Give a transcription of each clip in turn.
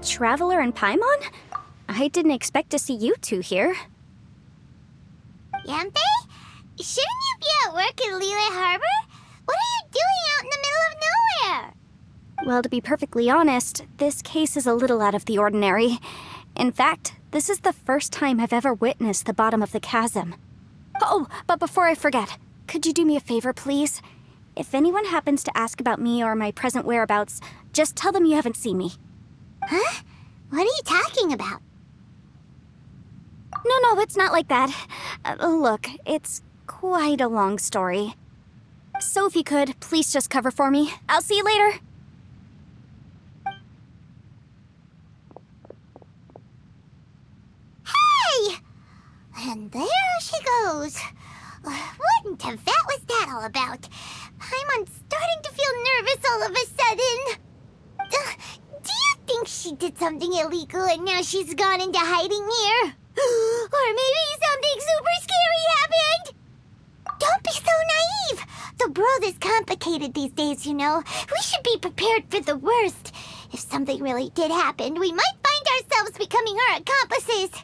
Traveler and Paimon? I didn't expect to see you two here. Yanfei? Shouldn't you be at work in Liyue Harbor? What are you doing out in the middle of nowhere? Well, to be perfectly honest, this case is a little out of the ordinary. In fact, this is the first time I've ever witnessed the bottom of the chasm. Oh, but before I forget, could you do me a favor, please? If anyone happens to ask about me or my present whereabouts, just tell them you haven't seen me. Huh? What are you talking about? No, it's not like that. Look, it's quite a long story. So if you could, please just cover for me. I'll see you later. Hey! And there she goes. What in Tibet was that all about? Paimon's starting to feel nervous all of a sudden. Do you think she did something illegal and now she's gone into hiding here? Or maybe something super scary happened? Don't be so naive! The world is complicated these days, you know. We should be prepared for the worst. If something really did happen, we might find ourselves becoming her accomplices.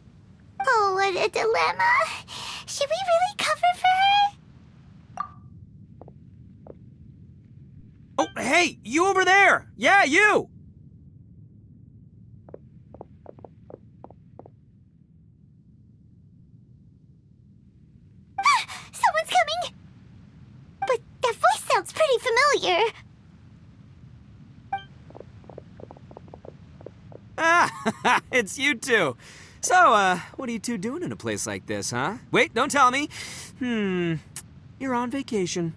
Oh, what a dilemma. Should we really cover for her? Oh, hey, you over there! Yeah, you! Someone's coming! But that voice sounds pretty familiar. Ah, it's you two. So, what are you two doing in a place like this, huh? Wait, don't tell me. You're on vacation.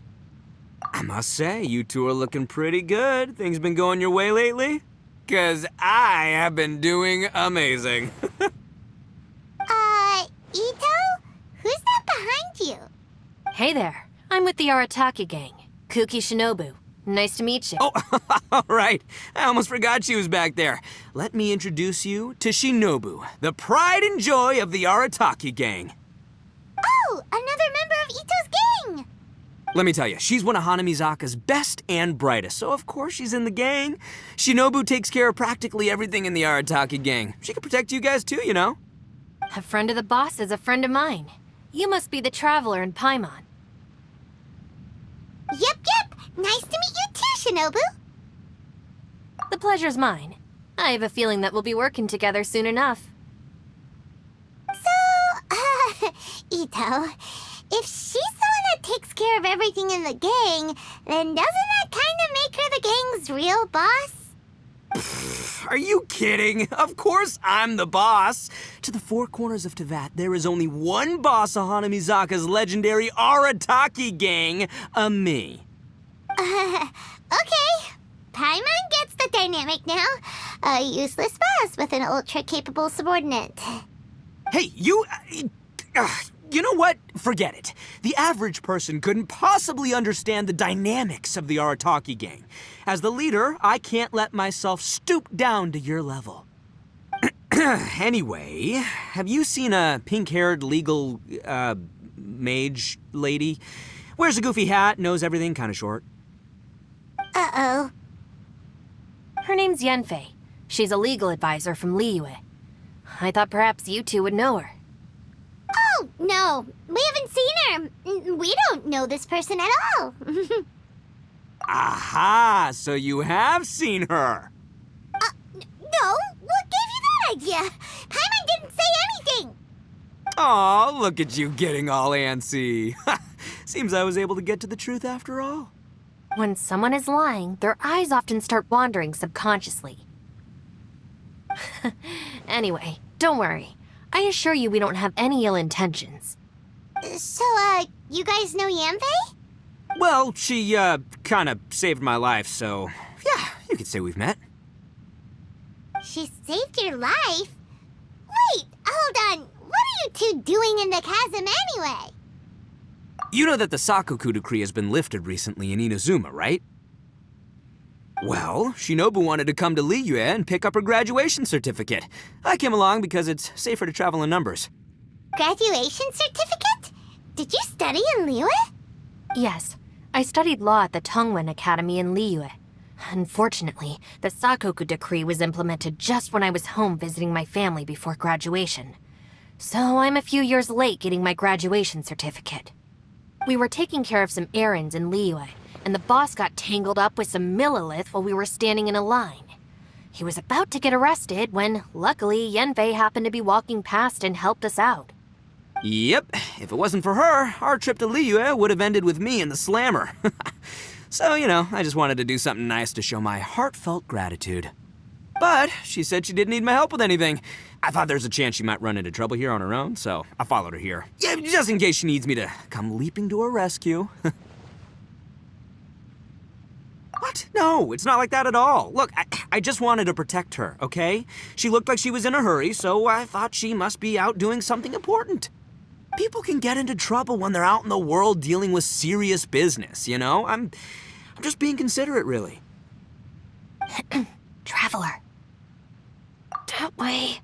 I must say, you two are looking pretty good. Things been going your way lately? 'Cause I have been doing amazing. Ito? Who's that behind you? Hey there, I'm with the Arataki gang. Kuki Shinobu. Nice to meet you. Oh, all right. I almost forgot she was back there. Let me introduce you to Shinobu, the pride and joy of the Arataki gang. Oh, another member of Ito's gang! Let me tell you, she's one of Hanamizaka's best and brightest, so of course she's in the gang. Shinobu takes care of practically everything in the Arataki gang. She can protect you guys too, you know. A friend of the boss is a friend of mine. You must be the traveler in Paimon. Yep. Nice to meet you too, Shinobu. The pleasure's mine. I have a feeling that we'll be working together soon enough. So, Ito, if she's the one that takes care of everything in the gang, then doesn't that kind of make her the gang's real boss? Are you kidding? Of course I'm the boss. To the four corners of Teyvat, there is only one boss of Hanamizaka's legendary Arataki gang, me. Okay. Paimon gets the dynamic now. A useless boss with an ultra-capable subordinate. Hey, you know what? Forget it. The average person couldn't possibly understand the dynamics of the Arataki gang. As the leader, I can't let myself stoop down to your level. Anyway, have you seen a pink-haired legal, mage lady? Wears a goofy hat, knows everything, kind of short. Uh-oh. Her name's Yanfei. She's a legal advisor from Liyue. I thought perhaps you two would know her. Oh, no. We haven't seen her. We don't know this person at all. Aha! So you have seen her. No. What gave you that idea? Paimon didn't say anything. Aw, look at you getting all antsy. Seems I was able to get to the truth after all. When someone is lying, their eyes often start wandering subconsciously. Anyway, don't worry. I assure you we don't have any ill intentions. So, you guys know Yanfei? Well, she, kind of saved my life, so yeah, you could say we've met. She saved your life? Wait, hold on. What are you two doing in the chasm anyway? You know that the Sakoku decree has been lifted recently in Inazuma, right? Well, Shinobu wanted to come to Liyue and pick up her graduation certificate. I came along because it's safer to travel in numbers. Graduation certificate? Did you study in Liyue? Yes, I studied law at the Tongwen Academy in Liyue. Unfortunately, the Sakoku decree was implemented just when I was home visiting my family before graduation. So I'm a few years late getting my graduation certificate. We were taking care of some errands in Liyue, and the boss got tangled up with some Millilith while we were standing in a line. He was about to get arrested when, luckily, Yenfei happened to be walking past and helped us out. Yep, if it wasn't for her, our trip to Liyue would have ended with me in the slammer. So, I just wanted to do something nice to show my heartfelt gratitude. But she said she didn't need my help with anything. I thought there's a chance she might run into trouble here on her own, so I followed her here. Yeah, just in case she needs me to come leaping to her rescue. What? No, it's not like that at all. Look, I just wanted to protect her, okay? She looked like she was in a hurry, so I thought she must be out doing something important. People can get into trouble when they're out in the world dealing with serious business, I'm just being considerate, really. Traveler. That way.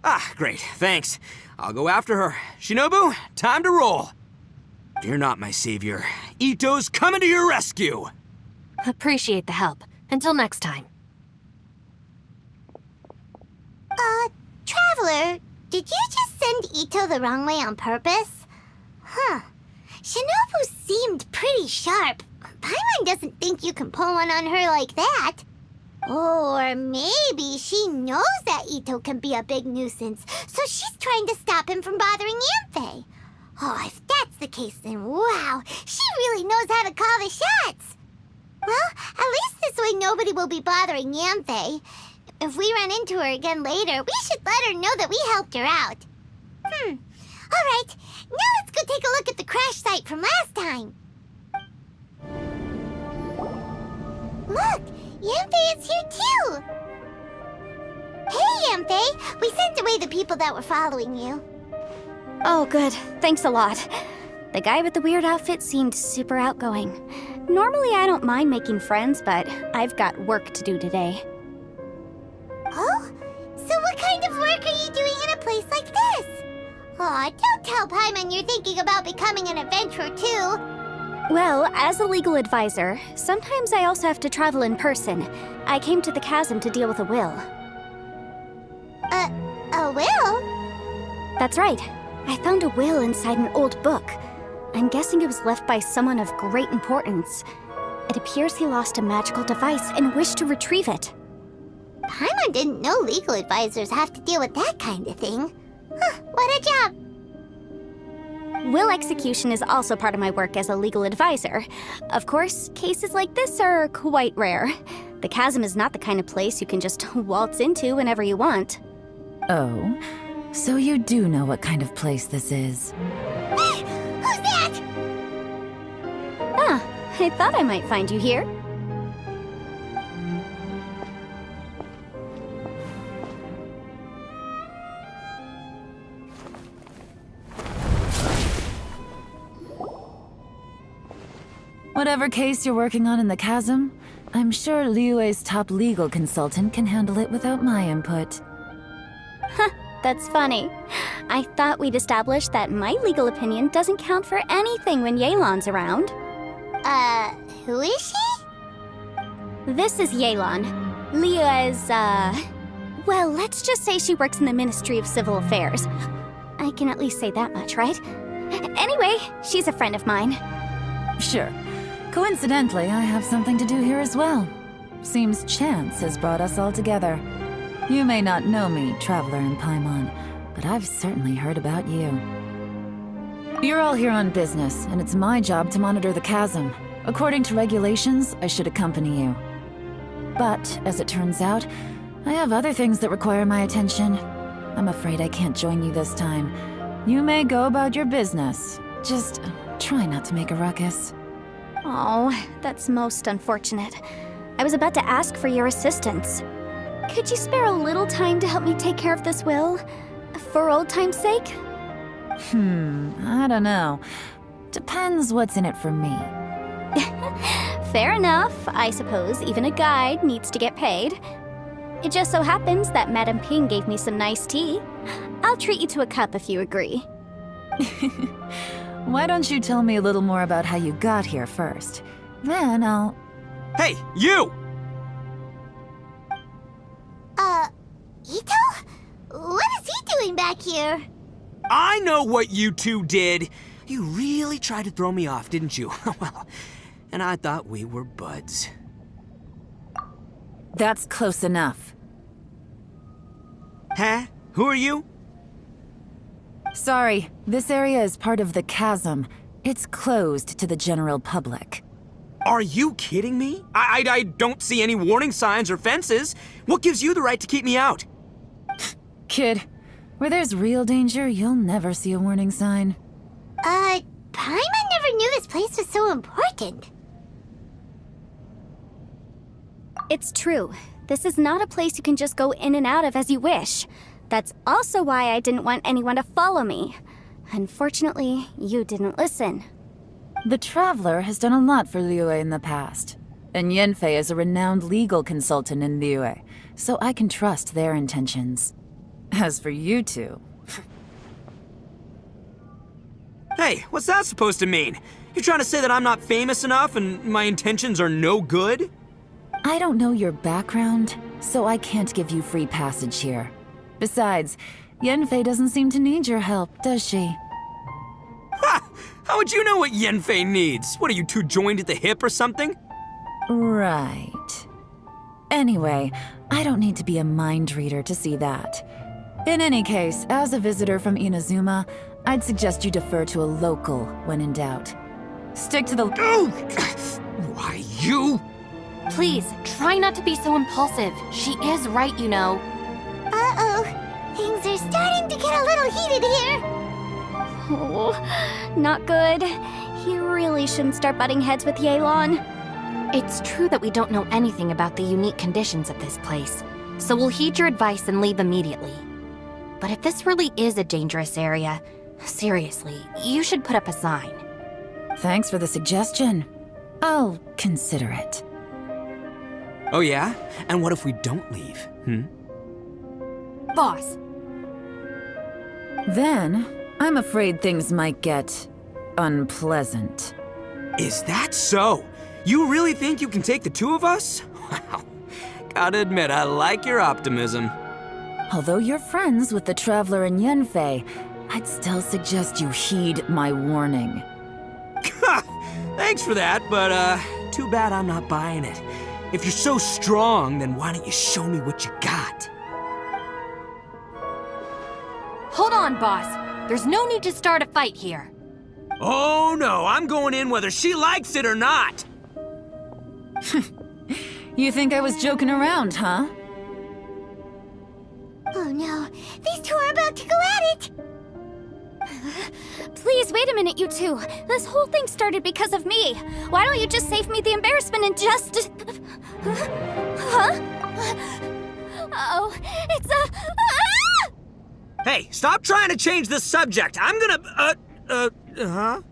Ah, great, thanks. I'll go after her. Shinobu, time to roll. Fear not, my savior. Ito's coming to your rescue. Appreciate the help. Until next time. Traveler, did you just send Ito the wrong way on purpose? Huh. Shinobu seemed pretty sharp. Paimon doesn't think you can pull one on her like that. Or maybe she knows that Ito can be a big nuisance, so she's trying to stop him from bothering Yanfei. Oh, if that's the case, then wow, she really knows how to call the shots. Well, at least this way nobody will be bothering Yanfei. If we run into her again later, we should let her know that we helped her out. Alright, now let's go take a look at the crash site from last time. Look, Yanfei is here too! Hey, Yanfei! We sent away the people that were following you. Oh, good. Thanks a lot. The guy with the weird outfit seemed super outgoing. Normally I don't mind making friends, but I've got work to do today. Oh? So what kind of work are you doing in a place like this? Aw, don't tell Paimon you're thinking about becoming an adventurer too. Well, as a legal advisor, sometimes I also have to travel in person. I came to the Chasm to deal with a will. A will? That's right. I found a will inside an old book. I'm guessing it was left by someone of great importance. It appears he lost a magical device and wished to retrieve it. Paimon didn't know legal advisors have to deal with that kind of thing. Huh, what a job! Will execution is also part of my work as a legal advisor. Of course, cases like this are quite rare. The Chasm is not the kind of place you can just waltz into whenever you want. Oh, so you do know what kind of place this is. Who's that? Ah, I thought I might find you here. Whatever case you're working on in the Chasm, I'm sure Liyue's top legal consultant can handle it without my input. Huh, that's funny. I thought we'd established that my legal opinion doesn't count for anything when Yelan's around. Who is she? This is Yelan. Liyue's, well, let's just say she works in the Ministry of Civil Affairs. I can at least say that much, right? Anyway, she's a friend of mine. Sure. Coincidentally, I have something to do here as well. Seems chance has brought us all together. You may not know me, Traveler and Paimon, but I've certainly heard about you. You're all here on business, and it's my job to monitor the Chasm. According to regulations, I should accompany you. But, as it turns out, I have other things that require my attention. I'm afraid I can't join you this time. You may go about your business. Just try not to make a ruckus. Oh, that's most unfortunate. I was about to ask for your assistance. Could you spare a little time to help me take care of this will? For old time's sake? I don't know. Depends what's in it for me. Fair enough. I suppose even a guide needs to get paid. It just so happens that Madame Ping gave me some nice tea. I'll treat you to a cup if you agree. Why don't you tell me a little more about how you got here first? Then I'll... Hey, you! Ito? What is he doing back here? I know what you two did. You really tried to throw me off, didn't you? Well, and I thought we were buds. That's close enough. Huh? Who are you? Sorry, this area is part of the Chasm. It's closed to the general public. Are you kidding me? I don't see any warning signs or fences. What gives you the right to keep me out? Kid, where there's real danger, you'll never see a warning sign. Paimon never knew this place was so important. It's true. This is not a place you can just go in and out of as you wish. That's also why I didn't want anyone to follow me. Unfortunately, you didn't listen. The Traveler has done a lot for Liyue in the past. And Yanfei is a renowned legal consultant in Liyue, so I can trust their intentions. As for you two... Hey, what's that supposed to mean? You trying to say that I'm not famous enough and my intentions are no good? I don't know your background, so I can't give you free passage here. Besides, Yanfei doesn't seem to need your help, does she? Ha! How would you know what Yanfei needs? What, are you two joined at the hip or something? Right. Anyway, I don't need to be a mind reader to see that. In any case, as a visitor from Inazuma, I'd suggest you defer to a local when in doubt. Stick to the... Oh! Why, you? Please, try not to be so impulsive. She is right, you know. Uh-oh. Things are starting to get a little heated here. Oh, not good. You really shouldn't start butting heads with Yelan. It's true that we don't know anything about the unique conditions of this place, so we'll heed your advice and leave immediately. But if this really is a dangerous area, seriously, you should put up a sign. Thanks for the suggestion. I'll consider it. Oh yeah? And what if we don't leave? Boss, Then, I'm afraid things might get... unpleasant. Is that so? You really think you can take the two of us? Wow. Gotta admit, I like your optimism. Although you're friends with the Traveler and Yanfei, I'd still suggest you heed my warning. Thanks for that, but too bad I'm not buying it. If you're so strong, then why don't you show me what you got? hold on, boss. There's no need to start a fight here. Oh no, I'm going in whether she likes it or not. You think I was joking around, huh? Oh no, these two are about to go at it! Please, wait a minute, you two. This whole thing started because of me. Why don't you just save me the embarrassment and just... Huh? Uh-oh, it's a... Ah! Hey, stop trying to change the subject. I'm gonna... Huh?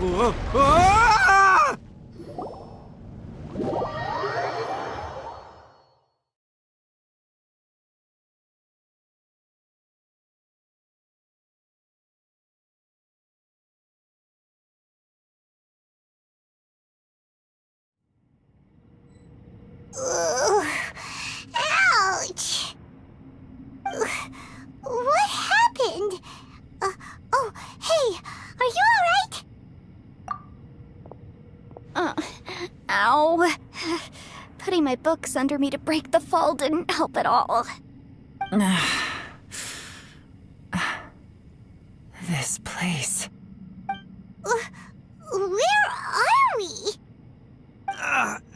Ah! Ouch! What happened? Oh, hey, are you alright? Ow. Putting my books under me to break the fall didn't help at all. This place. Where are we?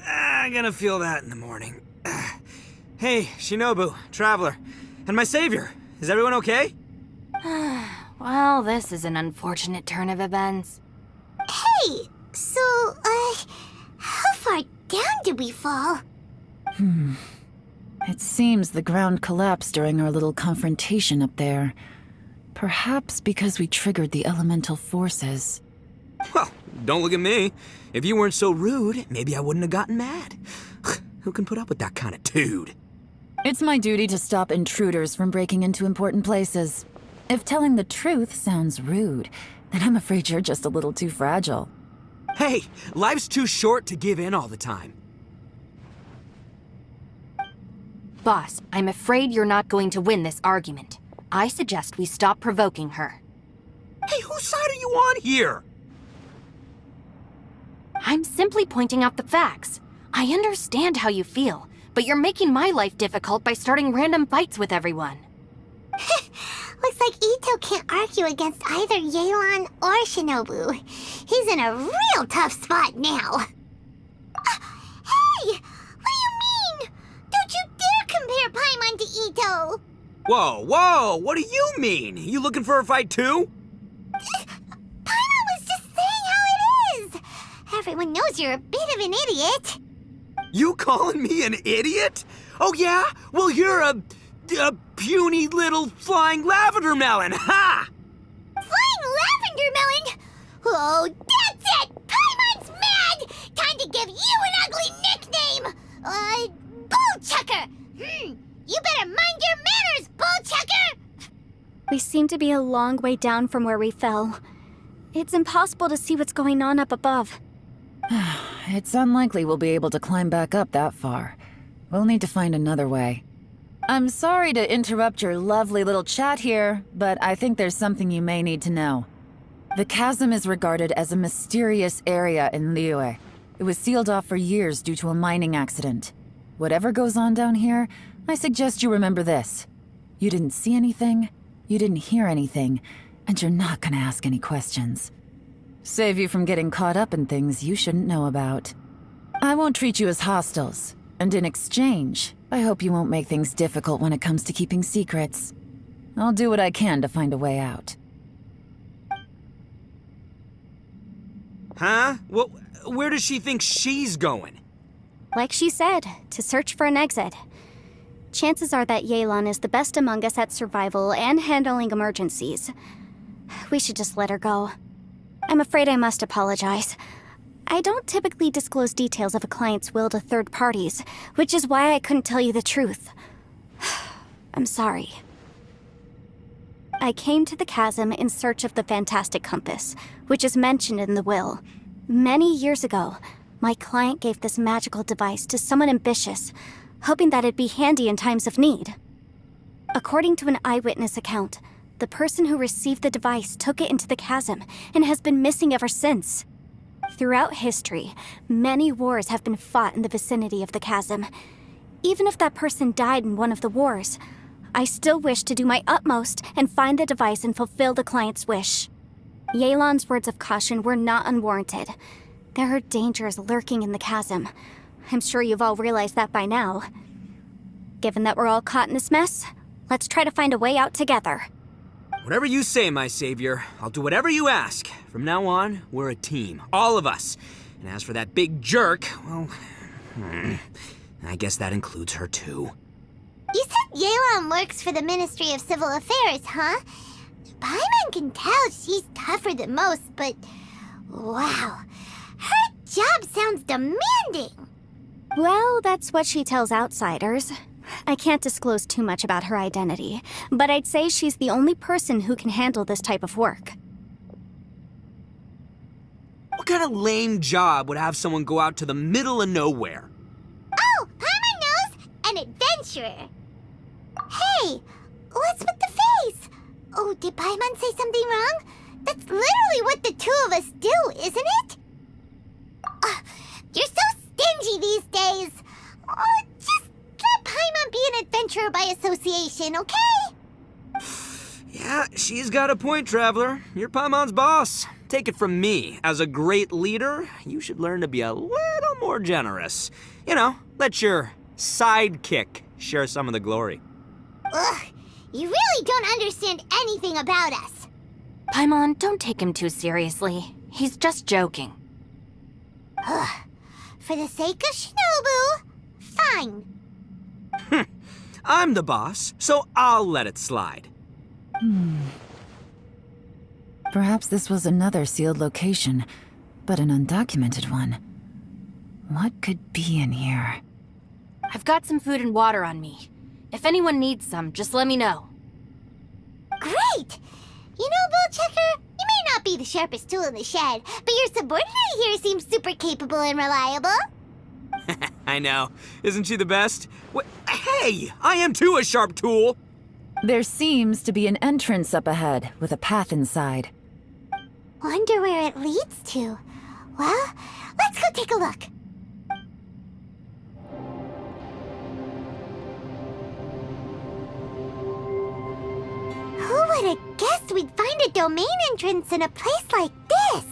I'm gonna feel that in the morning. Hey, Shinobu, Traveler, and my savior. Is everyone okay? Well, this is an unfortunate turn of events. Hey, so, how far down did we fall? It seems the ground collapsed during our little confrontation up there. Perhaps because we triggered the elemental forces. Well, don't look at me. If you weren't so rude, maybe I wouldn't have gotten mad. Who can put up with that kind of dude? It's my duty to stop intruders from breaking into important places. If telling the truth sounds rude, then I'm afraid you're just a little too fragile. Hey, life's too short to give in all the time. Boss, I'm afraid you're not going to win this argument. I suggest we stop provoking her. Hey, whose side are you on here? I'm simply pointing out the facts. I understand how you feel, but you're making my life difficult by starting random fights with everyone. Looks like Ito can't argue against either Yelan or Shinobu. He's in a real tough spot now. Hey! What do you mean? Don't you dare compare Paimon to Ito! Whoa, what do you mean? You looking for a fight too? Paimon was just saying how it is! Everyone knows you're a bit of an idiot. You calling me an idiot? Oh yeah? Well, you're a puny little flying lavender melon, ha! Flying lavender melon? Oh, that's it! Paimon's mad! Time to give you an ugly nickname! Bullchucker! You better mind your manners, Bullchucker! We seem to be a long way down from where we fell. It's impossible to see what's going on up above. It's unlikely we'll be able to climb back up that far. We'll need to find another way. I'm sorry to interrupt your lovely little chat here, but I think there's something you may need to know. The chasm is regarded as a mysterious area in Liyue. It was sealed off for years due to a mining accident. Whatever goes on down here, I suggest you remember this. You didn't see anything, you didn't hear anything, and you're not gonna ask any questions. Save you from getting caught up in things you shouldn't know about. I won't treat you as hostiles, and in exchange, I hope you won't make things difficult when it comes to keeping secrets. I'll do what I can to find a way out. Huh? Well, where does she think she's going? Like she said, to search for an exit. Chances are that Yelan is the best among us at survival and handling emergencies. We should just let her go. I'm afraid I must apologize. I don't typically disclose details of a client's will to third parties, which is why I couldn't tell you the truth. I'm sorry. I came to the chasm in search of the fantastic compass, which is mentioned in the will. Many years ago, my client gave this magical device to someone ambitious, hoping that it'd be handy in times of need. According to an eyewitness account, the person who received the device took it into the chasm and has been missing ever since. Throughout history, many wars have been fought in the vicinity of the chasm. Even if that person died in one of the wars, I still wish to do my utmost and find the device and fulfill the client's wish. Yelan's words of caution were not unwarranted. There are dangers lurking in the chasm. I'm sure you've all realized that by now. Given that we're all caught in this mess, let's try to find a way out together. Whatever you say, my savior. I'll do whatever you ask. From now on, we're a team. All of us. And as for that big jerk, well, I guess that includes her too. You said Yelan works for the Ministry of Civil Affairs, huh? Paimon can tell she's tougher than most, but... wow. Her job sounds demanding. Well, that's what she tells outsiders. I can't disclose too much about her identity, but I'd say she's the only person who can handle this type of work. What kind of lame job would have someone go out to the middle of nowhere? Oh, Paimon knows! An adventurer. Hey, what's with the face? Oh, did Paimon say something wrong? That's literally what the two of us do, isn't it? You're so stingy these days. Oh, just let Paimon be an adventurer by association, okay? Yeah, she's got a point, Traveler. You're Paimon's boss. Take it from me. As a great leader, you should learn to be a little more generous. You know, let your sidekick share some of the glory. Ugh, you really don't understand anything about us. Paimon, don't take him too seriously. He's just joking. Ugh, for the sake of Shinobu, fine. I'm the boss, so I'll let it slide. Perhaps this was another sealed location, but an undocumented one. What could be in here? I've got some food and water on me. If anyone needs some, just let me know. Great! You know, Bullchecker, you may not be the sharpest tool in the shed, but your subordinate here seems super capable and reliable. I know. Isn't she the best? Hey! I am too a sharp tool! There seems to be an entrance up ahead, with a path inside. Wonder where it leads to. Well, let's go take a look. Who would have guessed we'd find a domain entrance in a place like this?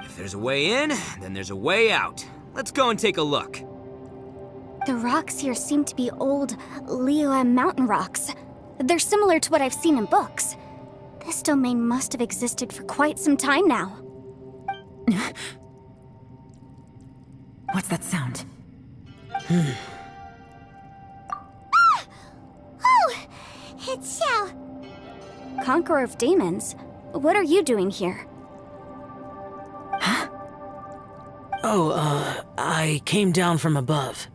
If there's a way in, then there's a way out. Let's go and take a look. The rocks here seem to be old Liyue mountain rocks. They're similar to what I've seen in books. This domain must have existed for quite some time now. What's that sound? Oh, it's Xiao. Conqueror of Demons, what are you doing here? I came down from above.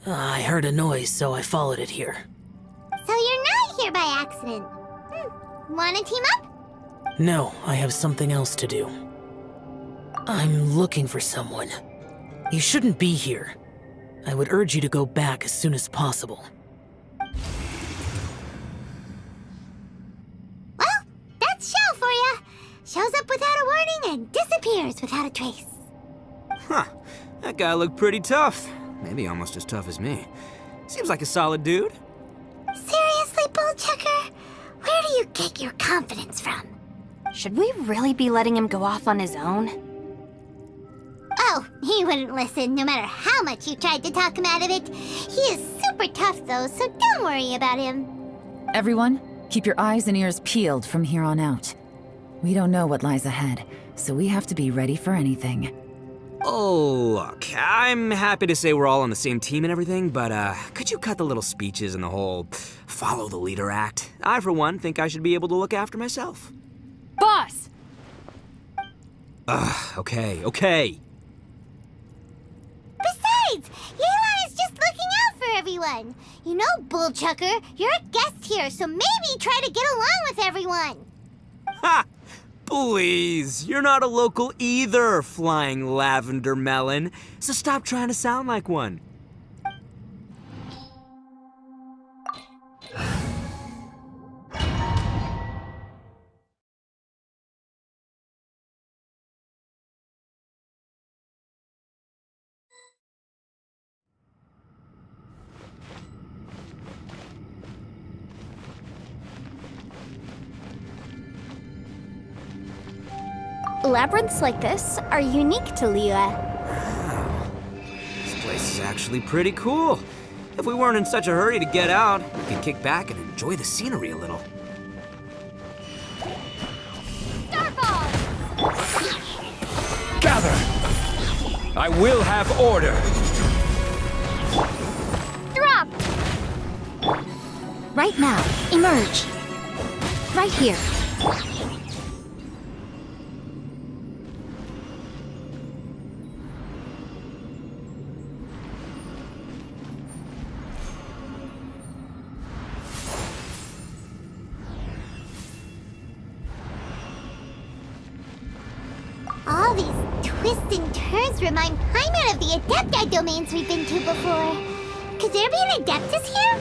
I heard a noise, so I followed it here. So you're not here by accident. Wanna team up? No, I have something else to do. I'm looking for someone. You shouldn't be here. I would urge you to go back as soon as possible. Well, that's Xiao for ya. Shows up without a warning and disappears without a trace. Huh. That guy looked pretty tough. Maybe almost as tough as me. Seems like a solid dude. Seriously, Bullchecker? Where do you get your confidence from? Should we really be letting him go off on his own? Oh, he wouldn't listen no matter how much you tried to talk him out of it. He is super tough though, so don't worry about him. Everyone, keep your eyes and ears peeled from here on out. We don't know what lies ahead, so we have to be ready for anything. Oh, look, I'm happy to say we're all on the same team and everything, but could you cut the little speeches and the whole follow the leader act? I, for one, think I should be able to look after myself. Boss! Okay. Besides, Yelan is just looking out for everyone. You know, Bullchucker, you're a guest here, so maybe try to get along with everyone. Ha! Please, you're not a local either, flying lavender melon, so stop trying to sound like one. Labyrinths like this are unique to Liyue. Wow. This place is actually pretty cool. If we weren't in such a hurry to get out, we could kick back and enjoy the scenery a little. Gather! I will have order! Drop! Right now, emerge. Right here. All these twists and turns remind Paimon of the Adepti domains we've been to before. Could there be an Adeptus here?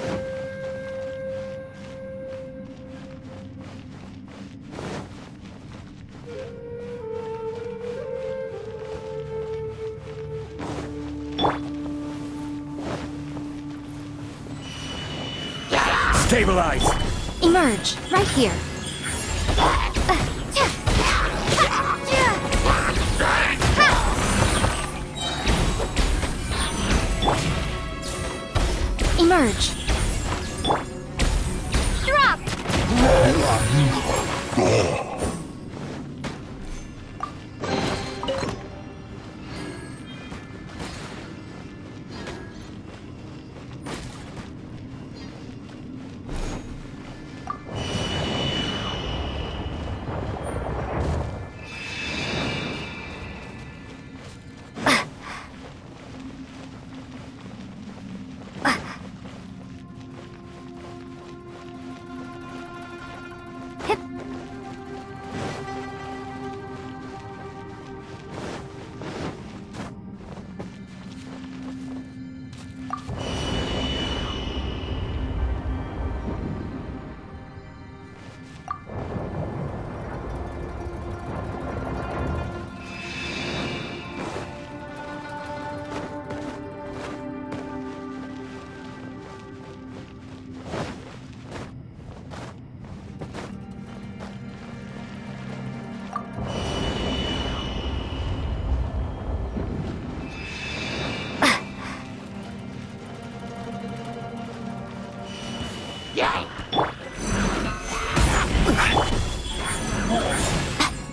Stabilize! Emerge. Right here. Emerge. Drop!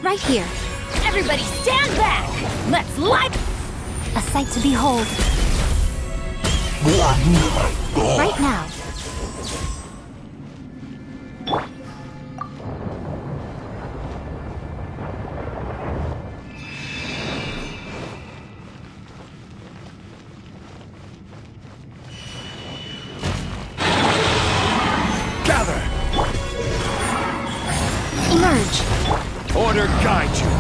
Right here. Everybody stand back! Let's light... A sight to behold. Right now. Gather! Emerge. Order guide you.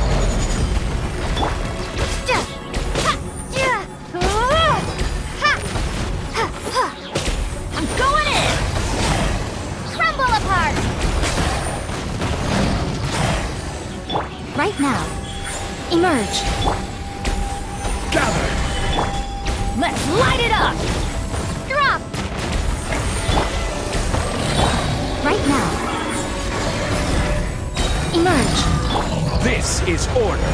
I'm going in! Crumble apart! Right now. Emerge. Gather! Let's light it up! Drop! Right now. Emerge. This is order.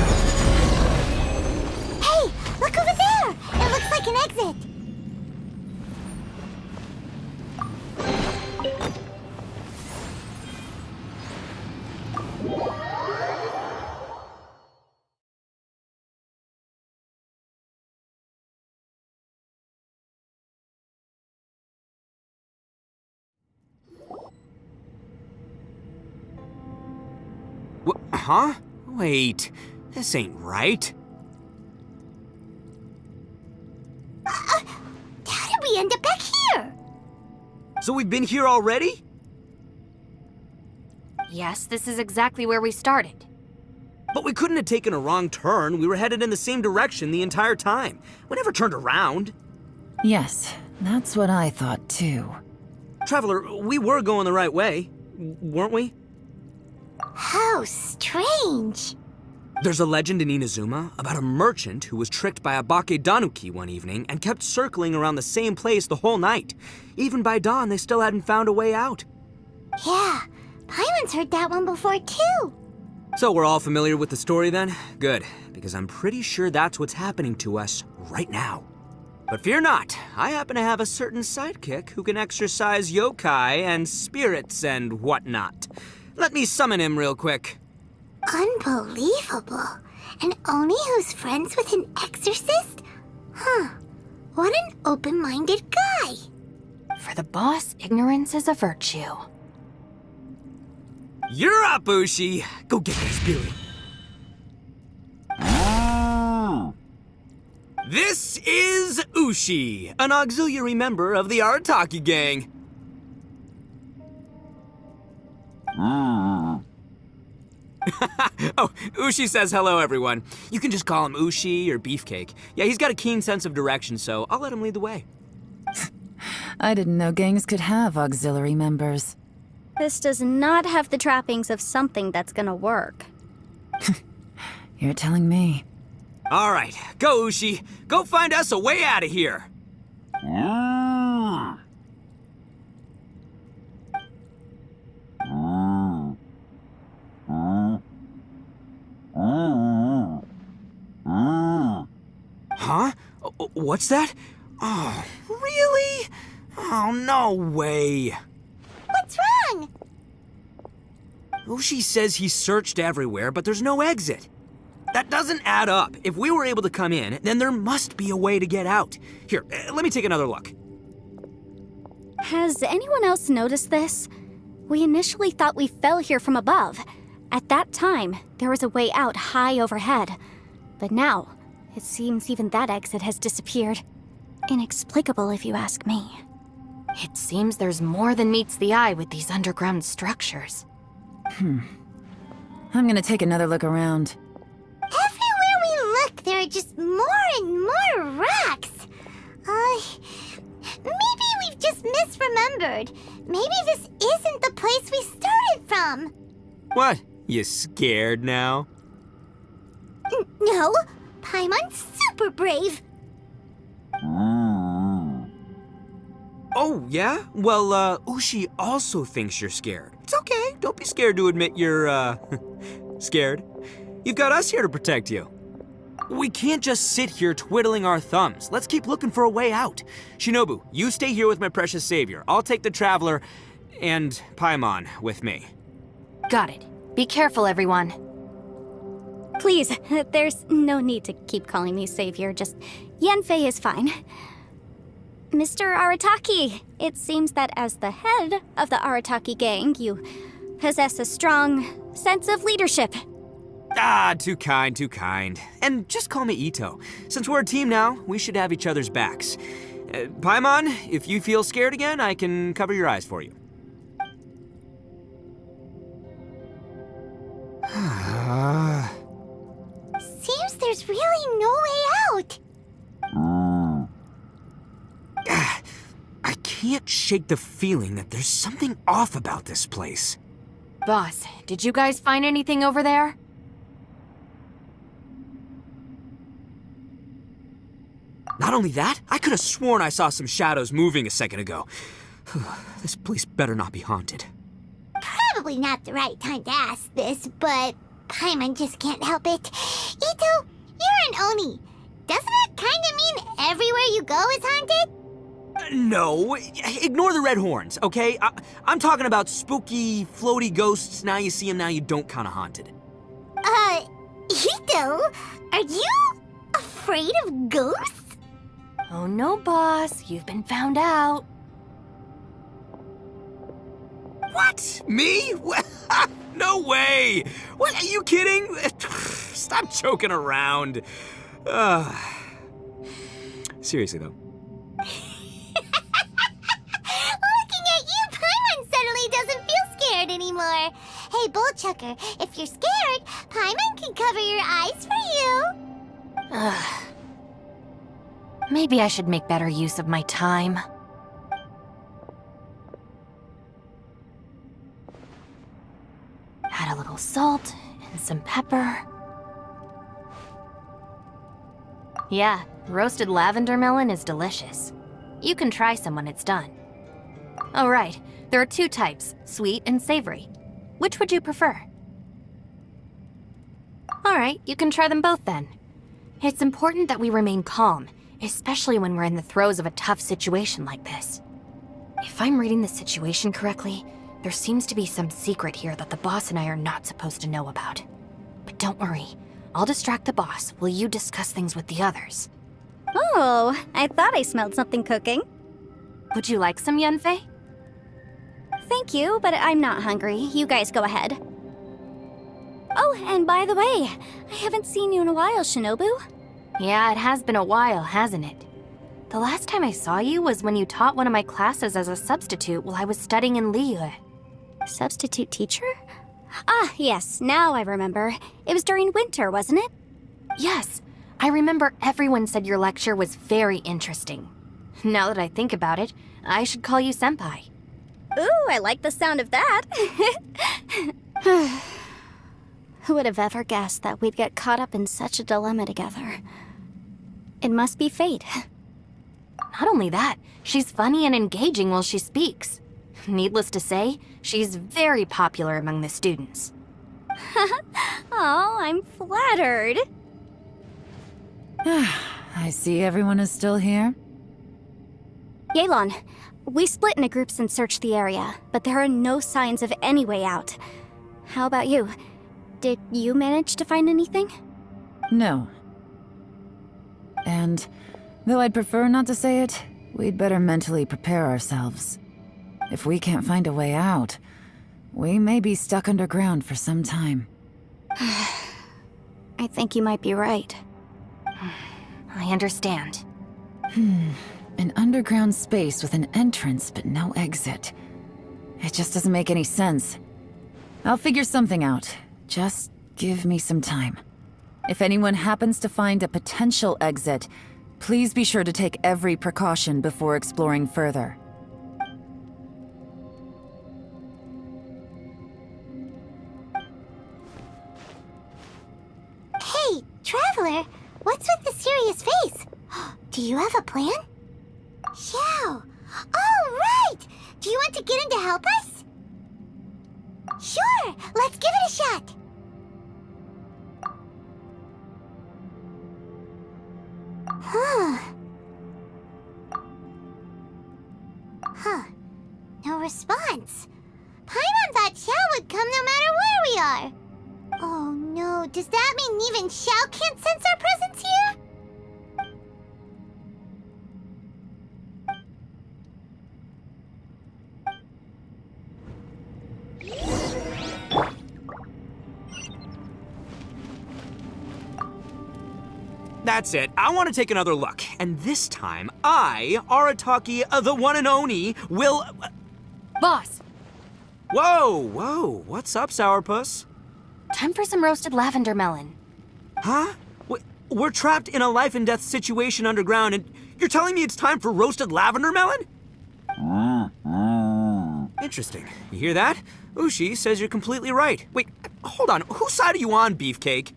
Hey, look over there! It looks like an exit. Huh? Wait, this ain't right. How did we end up back here? So we've been here already? Yes, this is exactly where we started. But we couldn't have taken a wrong turn. We were headed in the same direction the entire time. We never turned around. Yes, that's what I thought too. Traveler, we were going the right way, weren't we? How strange. There's a legend in Inazuma about a merchant who was tricked by a Bakedanuki one evening and kept circling around the same place the whole night. Even by dawn, they still hadn't found a way out. Yeah, Paimon's heard that one before too. So we're all familiar with the story then? Good, because I'm pretty sure that's what's happening to us right now. But fear not, I happen to have a certain sidekick who can exercise yokai and spirits and whatnot. Let me summon him real quick. Unbelievable. An Oni who's friends with an exorcist? Huh. What an open-minded guy. For the boss, ignorance is a virtue. You're up, Ushi! Go get that spirit. This is Ushi, an auxiliary member of the Artaki gang. Oh, Ushi says hello, everyone. You can just call him Ushi or Beefcake. Yeah, he's got a keen sense of direction, so I'll let him lead the way. I didn't know gangs could have auxiliary members. This does not have the trappings of something that's gonna work. You're telling me. All right, go, Ushi. Go find us a way out of here. Huh? What's that? Oh, really? Oh, no way. What's wrong? Ushi says he searched everywhere, but there's no exit. That doesn't add up. If we were able to come in, then there must be a way to get out. Here, let me take another look. Has anyone else noticed this? We initially thought we fell here from above. At that time, there was a way out high overhead. But now, it seems even that exit has disappeared. Inexplicable, if you ask me. It seems there's more than meets the eye with these underground structures. I'm gonna take another look around. Everywhere we look, there are just more and more rocks. Maybe we've just misremembered. Maybe this isn't the place we started from. What? You scared now? No, Paimon's super brave. Oh, yeah? Well, Ushi also thinks you're scared. It's okay. Don't be scared to admit you're, scared. You've got us here to protect you. We can't just sit here twiddling our thumbs. Let's keep looking for a way out. Shinobu, you stay here with my precious savior. I'll take the traveler and Paimon with me. Got it. Be careful, everyone. Please, there's no need to keep calling me savior, just Yanfei is fine. Mr. Arataki, it seems that as the head of the Arataki gang, you possess a strong sense of leadership. Ah, too kind, too kind. And just call me Ito. Since we're a team now, we should have each other's backs. Paimon, if you feel scared again, I can cover your eyes for you. Seems there's really no way out. I can't shake the feeling that there's something off about this place. Boss, did you guys find anything over there? Not only that, I could have sworn I saw some shadows moving a second ago. This place better not be haunted. Probably not the right time to ask this, but Paimon just can't help it. Ito, you're an Oni. Doesn't it kind of mean everywhere you go is haunted? No, ignore the red horns, okay? I'm talking about spooky, floaty ghosts, now you see them, now you don't kind of haunted. Ito, are you afraid of ghosts? Oh no, boss. You've been found out. What? Me? No way! What, are you kidding? Stop joking around. Seriously, though. Looking at you, Paimon suddenly doesn't feel scared anymore. Hey, Bullchucker, if you're scared, Paimon can cover your eyes for you. Maybe I should make better use of my time. Add a little salt and some pepper. Yeah, roasted lavender melon is delicious. You can try some when it's done. Oh right, there are two types, sweet and savory. Which would you prefer? Alright, you can try them both then. It's important that we remain calm, especially when we're in the throes of a tough situation like this. If I'm reading the situation correctly, there seems to be some secret here that the boss and I are not supposed to know about. But don't worry, I'll distract the boss while you discuss things with the others. Oh, I thought I smelled something cooking. Would you like some, Yanfei? Thank you, but I'm not hungry. You guys go ahead. Oh, and by the way, I haven't seen you in a while, Shinobu. Yeah, it has been a while, hasn't it? The last time I saw you was when you taught one of my classes as a substitute while I was studying in Liyue. Substitute teacher? Ah, yes, now I remember. It was during winter, wasn't it? Yes, I remember everyone said your lecture was very interesting. Now that I think about it, I should call you Senpai. Ooh, I like the sound of that. Who would have ever guessed that we'd get caught up in such a dilemma together? It must be fate. Not only that, she's funny and engaging while she speaks. Needless to say, she's very popular among the students. Oh, I'm flattered. I see everyone is still here. Yelan, we split into groups and searched the area, but there are no signs of any way out. How about you? Did you manage to find anything? No. And, though I'd prefer not to say it, we'd better mentally prepare ourselves. If we can't find a way out, we may be stuck underground for some time. I think you might be right. I understand. An underground space with an entrance but no exit. It just doesn't make any sense. I'll figure something out. Just give me some time. If anyone happens to find a potential exit, please be sure to take every precaution before exploring further. Hey, Traveler, what's with the serious face? Do you have a plan? Xiao! Oh, right! Do you want to get in to help us? Sure, let's give it a shot. Huh. No response. Paimon thought Xiao would come no matter where we are. Oh no, does that mean even Xiao can't sense our presence here? That's it. I want to take another look. And this time, I, Arataki, the one and only, will... Boss, Whoa. What's up, Sourpuss? time for some roasted lavender melon. Huh? We're trapped in a life and death situation underground, and you're telling me it's time for roasted lavender melon? Interesting. You hear that? Ushi says you're completely right. Wait, hold on. Whose side are you on, Beefcake?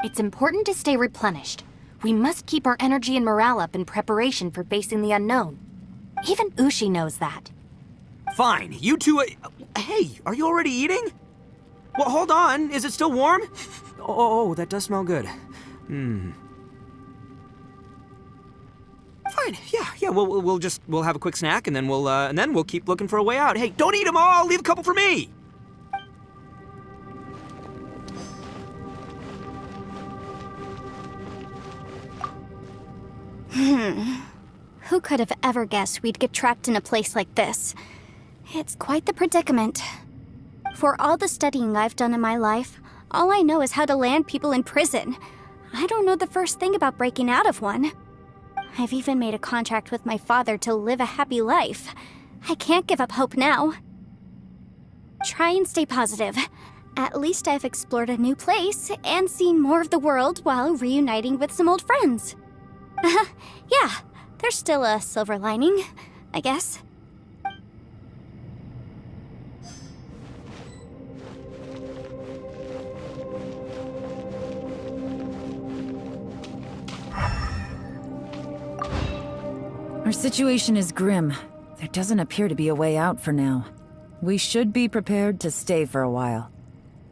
It's important to stay replenished. We must keep our energy and morale up in preparation for facing the unknown. Even Ushi knows that. Fine. You two... hey, are you already eating? Well, hold on. Is it still warm? Oh, that does smell good. Fine. Yeah. We'll have a quick snack, and then we'll keep looking for a way out. Hey, don't eat them all. Leave a couple for me. Who could have ever guessed we'd get trapped in a place like this? It's quite the predicament. For all the studying I've done in my life, all I know is how to land people in prison. I don't know the first thing about breaking out of one. I've even made a contract with my father to live a happy life. I can't give up hope now. Try and stay positive. At least I've explored a new place and seen more of the world while reuniting with some old friends. Yeah, there's still a silver lining, I guess. Our situation is grim. There doesn't appear to be a way out for now. We should be prepared to stay for a while.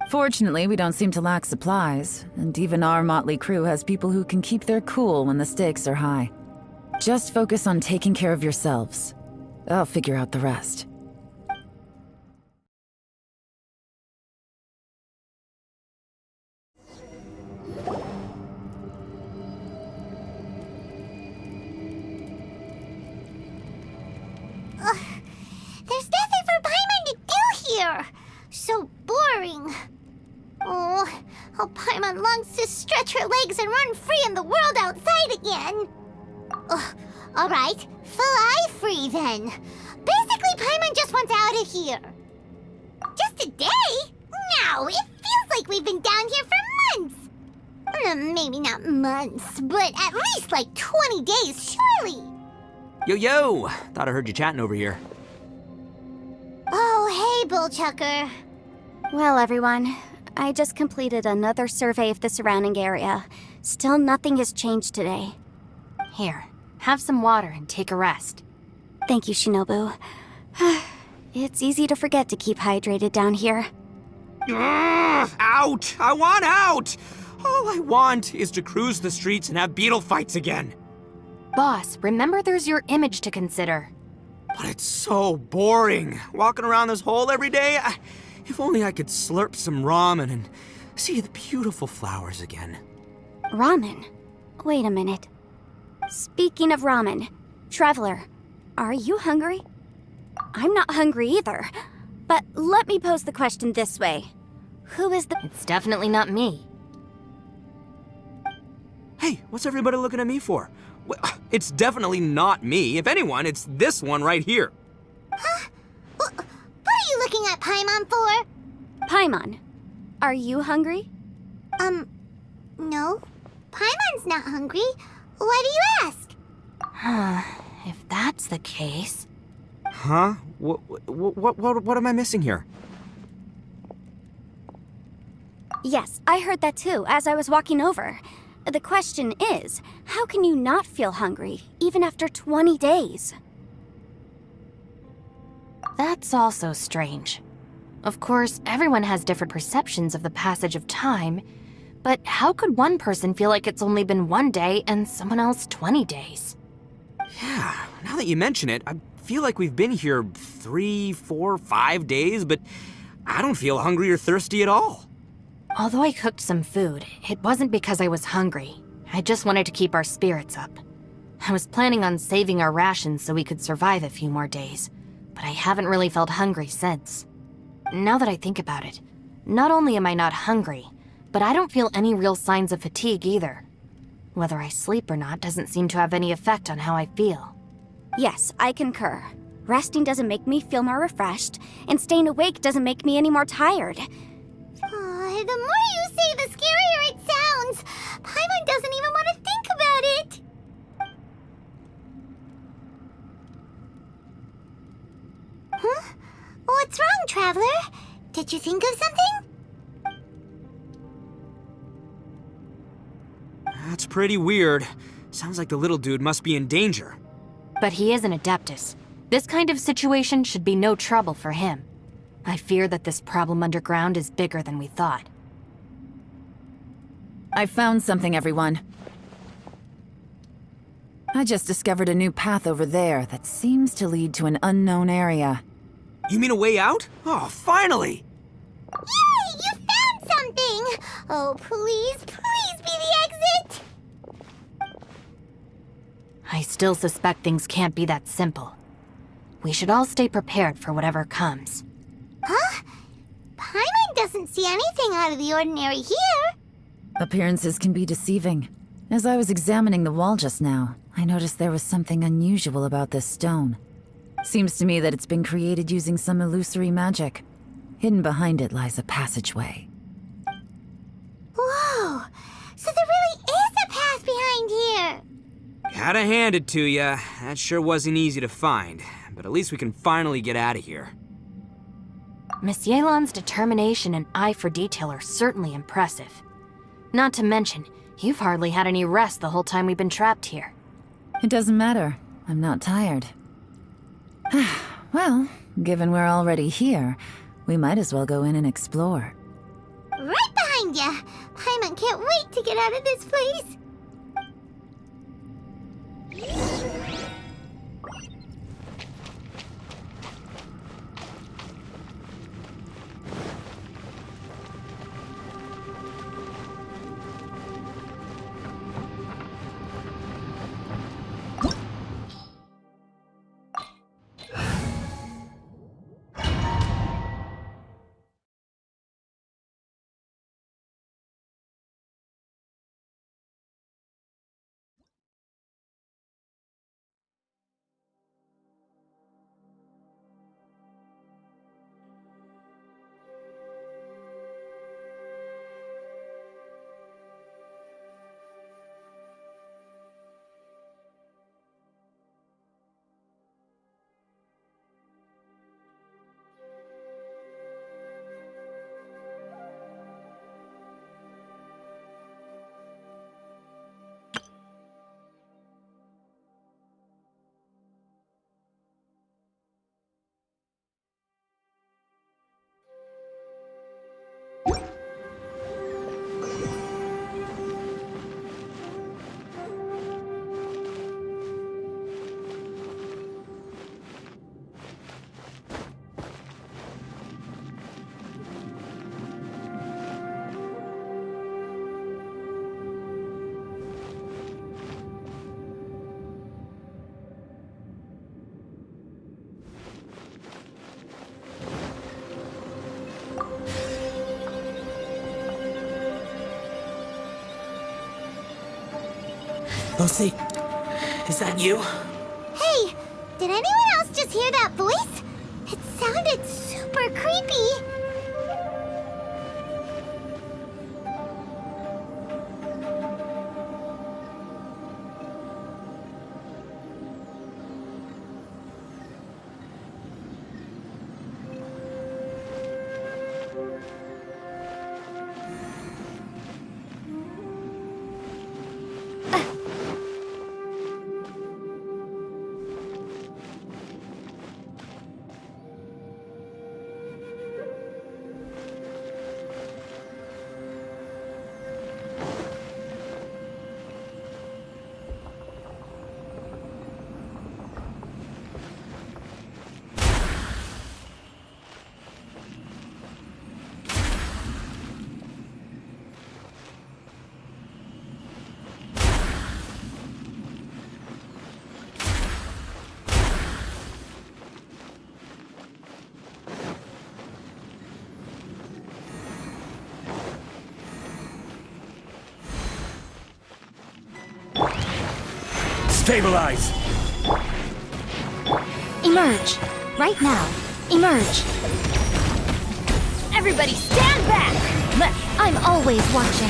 Fortunately, we don't seem to lack supplies, and even our motley crew has people who can keep their cool when the stakes are high. Just focus on taking care of yourselves. I'll figure out the rest. There's nothing for Paimon to do here. So boring. Oh, how Paimon longs to stretch her legs and run free in the world outside again. Alright, fly free then. Basically, Paimon just wants out of here. Just a day? No, it feels like we've been down here for months. Maybe not months, but at least like 20 days, surely. Yo! Thought I heard you chatting over here. Oh, hey, Bullchucker. Well, everyone, I just completed another survey of the surrounding area. Still nothing has changed today. Here, have some water and take a rest. Thank you, Shinobu. It's easy to forget to keep hydrated down here. Out! I want out! All I want is to cruise the streets and have beetle fights again. Boss, remember there's your image to consider. But it's so boring, walking around this hole every day. If only I could slurp some ramen and see the beautiful flowers again. Ramen? Wait a minute. Speaking of ramen, Traveler, are you hungry? I'm not hungry either. But let me pose the question this way. Who is the... It's definitely not me. Hey, what's everybody looking at me for? Well, it's definitely not me. If anyone, it's this one right here. Huh? What are you looking at Paimon for? Paimon, are you hungry? No. Paimon's not hungry. Why do you ask? If that's the case... Huh? What am I missing here? Yes, I heard that too, as I was walking over. The question is, how can you not feel hungry, even after 20 days? That's also strange. Of course, everyone has different perceptions of the passage of time, but how could one person feel like it's only been 1 day and someone else 20 days? Yeah, now that you mention it, I feel like we've been here 3, 4, 5 days, but I don't feel hungry or thirsty at all. Although I cooked some food, it wasn't because I was hungry. I just wanted to keep our spirits up. I was planning on saving our rations so we could survive a few more days, but I haven't really felt hungry since. Now that I think about it, not only am I not hungry, but I don't feel any real signs of fatigue either. Whether I sleep or not doesn't seem to have any effect on how I feel. Yes, I concur. Resting doesn't make me feel more refreshed, and staying awake doesn't make me any more tired. The more you say, the scarier it sounds. Paimon doesn't even want to think about it. Huh? What's wrong, Traveler? Did you think of something? That's pretty weird. Sounds like the little dude must be in danger. But he is an Adeptus. This kind of situation should be no trouble for him. I fear that this problem underground is bigger than we thought. I found something, everyone. I just discovered a new path over there that seems to lead to an unknown area. You mean a way out? Oh, finally! Yay! You found something! Oh, please, please be the exit! I still suspect things can't be that simple. We should all stay prepared for whatever comes. Huh? Paimon doesn't see anything out of the ordinary here. Appearances can be deceiving. As I was examining the wall just now, I noticed there was something unusual about this stone. Seems to me that it's been created using some illusory magic. Hidden behind it lies a passageway. Whoa! So there really is a path behind here! Gotta hand it to ya. That sure wasn't easy to find. But at least we can finally get out of here. Miss Yelan's determination and eye for detail are certainly impressive. Not to mention, you've hardly had any rest the whole time we've been trapped here. It doesn't matter. I'm not tired. Well, given we're already here, we might as well go in and explore. Right behind ya! Paimon can't wait to get out of this place! Lucy, is that you? Hey, did anyone else just hear that voice? It sounded super creepy. Stabilize! Emerge. Right now. Emerge. Everybody stand back! I'm always watching.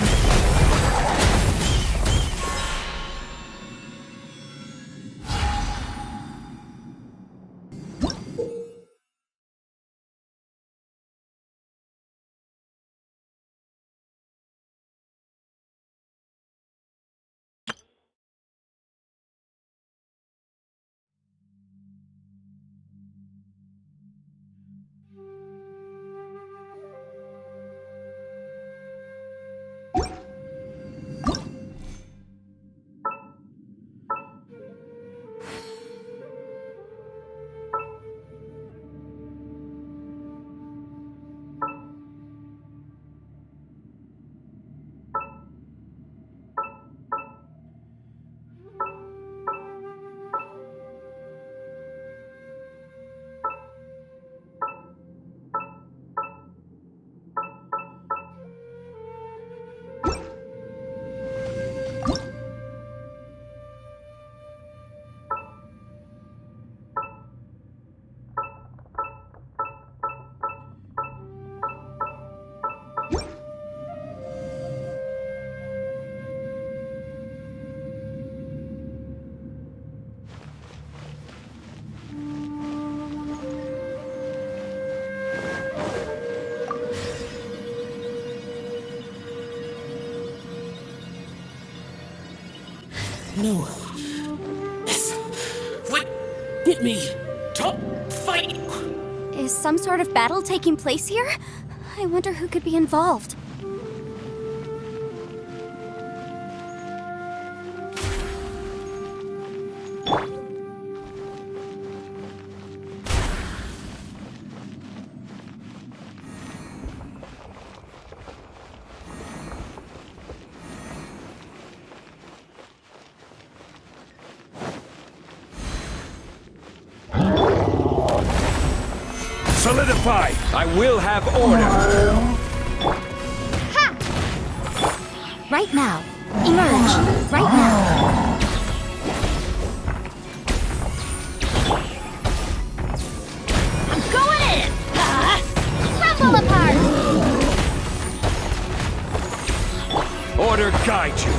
No. Yes. What? Hit me. Top fight. Is some sort of battle taking place here? I wonder who could be involved. Solidify! I will have order! Right now. Emerge. Right now. I'm going in! Crumble apart! Order guide you!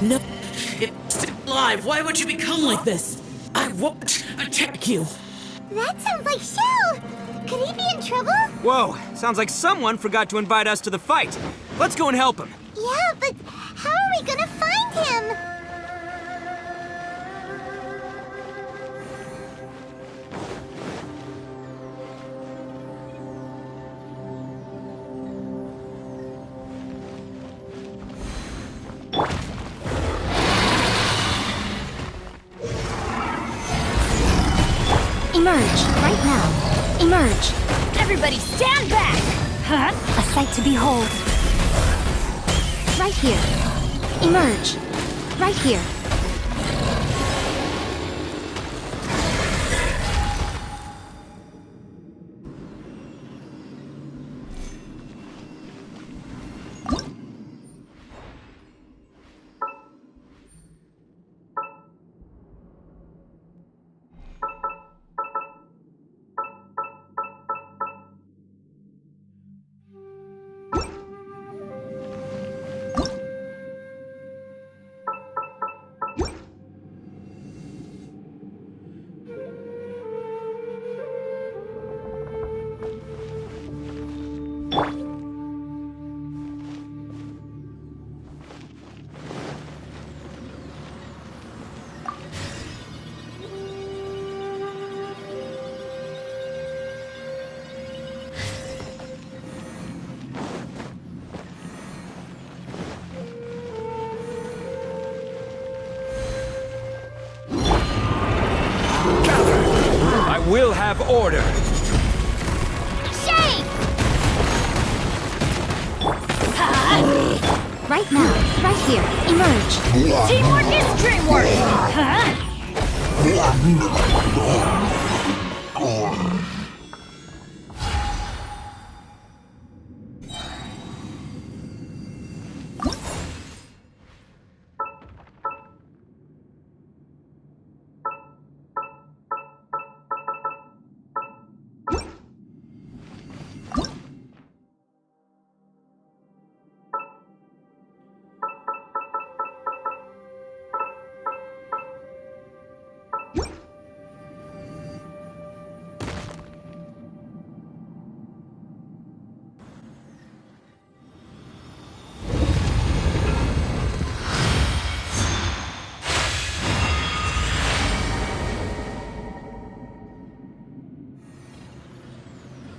No. It's still alive. Why would you become like this? I won't attack you. That sounds like Shell! Could he be in trouble? Whoa, sounds like someone forgot to invite us to the fight. Let's go and help him. Yeah, but how are we gonna find him? Emerge. Right now. Emerge. Everybody stand back! A sight to behold. Right here. Emerge. Right here. I will have order. Shame! Right now, right here, emerge. Teamwork is dreamwork!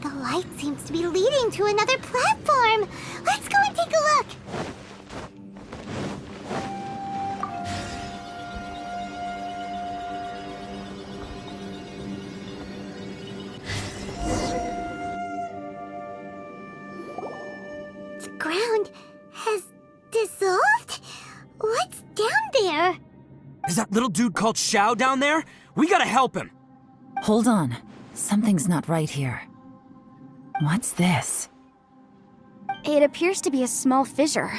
The light seems to be leading to another platform. Let's go and take a look. The ground has dissolved? What's down there? Is that little dude called Xiao down there? We gotta help him. Hold on. Something's not right here. What's this? It appears to be a small fissure.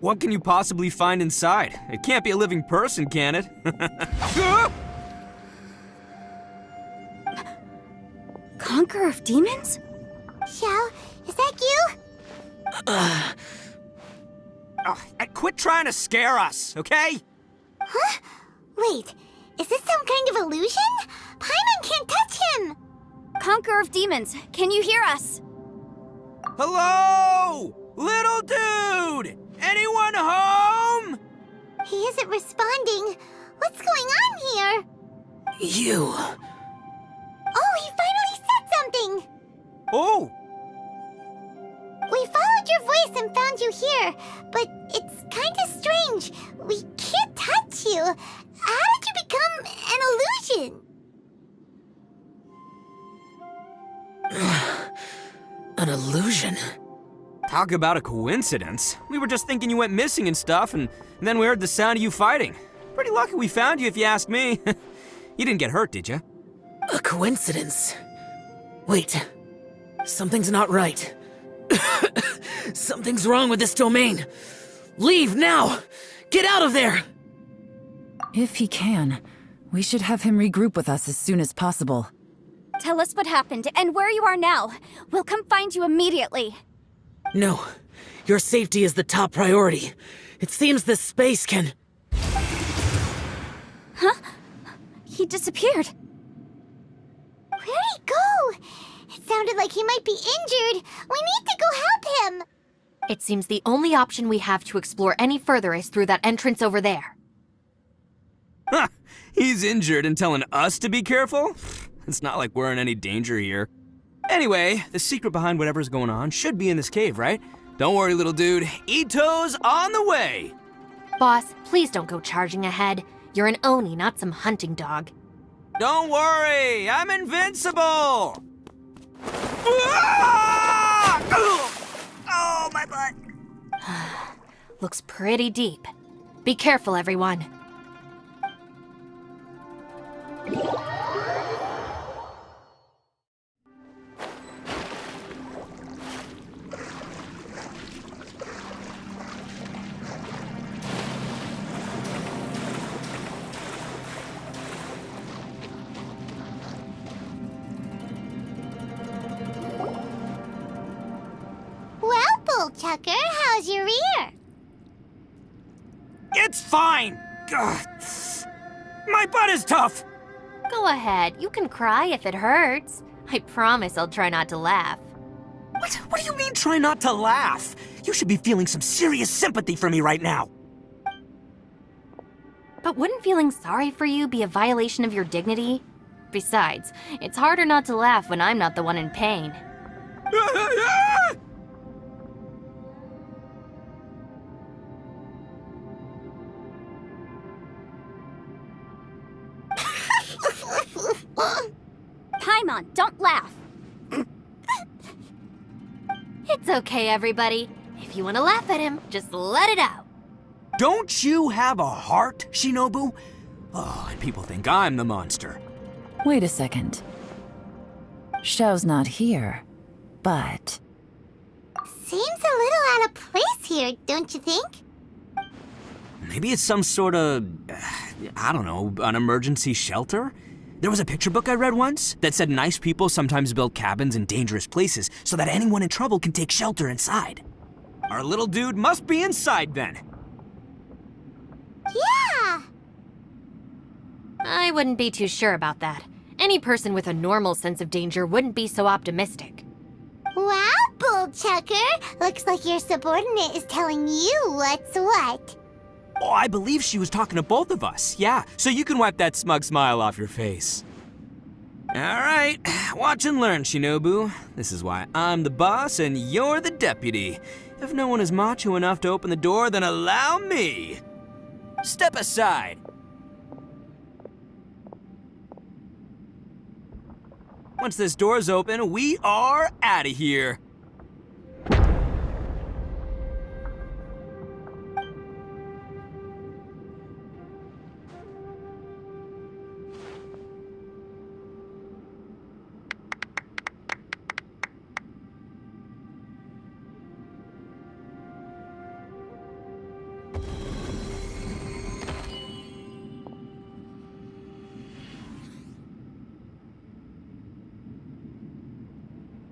What can you possibly find inside? It can't be a living person, can it? Conqueror of demons? Xiao, is that you? Oh, quit trying to scare us, okay? Huh? Wait, is this some kind of illusion? Paimon can't touch him! Conqueror of demons, can you hear us? Hello? Little dude! Anyone home? He isn't responding. What's going on here? You. Oh, he finally said something! Oh! We followed your voice and found you here, but it's kinda strange. We can't touch you. How did you become an illusion? An illusion? Talk about a coincidence. We were just thinking you went missing and stuff, and then we heard the sound of you fighting. Pretty lucky we found you, if you ask me. You didn't get hurt, did you? A coincidence? Wait. Something's not right. Something's wrong with this domain. Leave now! Get out of there! If he can, we should have him regroup with us as soon as possible. Tell us what happened and where you are now. We'll come find you immediately. No. Your safety is the top priority. It seems this space can... Huh? He disappeared. Where'd he go? It sounded like he might be injured. We need to go help him. It seems the only option we have to explore any further is through that entrance over there. Huh, he's injured and telling us to be careful? It's not like we're in any danger here. Anyway, the secret behind whatever's going on should be in this cave, right? Don't worry, little dude. Ito's on the way! Boss, please don't go charging ahead. You're an Oni, not some hunting dog. Don't worry, I'm invincible! Ah! Oh, my butt! Looks pretty deep. Be careful, everyone. Well, Bullchucker, how's your ear? It's fine! Ugh. My butt is tough! Go ahead, you can cry if it hurts. I promise I'll try not to laugh. What do you mean, try not to laugh? You should be feeling some serious sympathy for me right now. But wouldn't feeling sorry for you be a violation of your dignity? Besides, it's harder not to laugh when I'm not the one in pain. Paimon, don't laugh. It's okay, everybody. If you want to laugh at him, just let it out. Don't you have a heart, Shinobu? Oh, and people think I'm the monster. Wait a second. Xiao's not here, but... Seems a little out of place here, don't you think? Maybe it's some sort of, I don't know, an emergency shelter? There was a picture book I read once that said nice people sometimes build cabins in dangerous places so that anyone in trouble can take shelter inside. Our little dude must be inside then. Yeah! I wouldn't be too sure about that. Any person with a normal sense of danger wouldn't be so optimistic. Wow, Bullchucker! Looks like your subordinate is telling you what's what. Oh, I believe she was talking to both of us. Yeah, so you can wipe that smug smile off your face. All right, watch and learn, Shinobu. This is why I'm the boss and you're the deputy. If no one is macho enough to open the door, then allow me. Step aside. Once this door's open, we are out of here.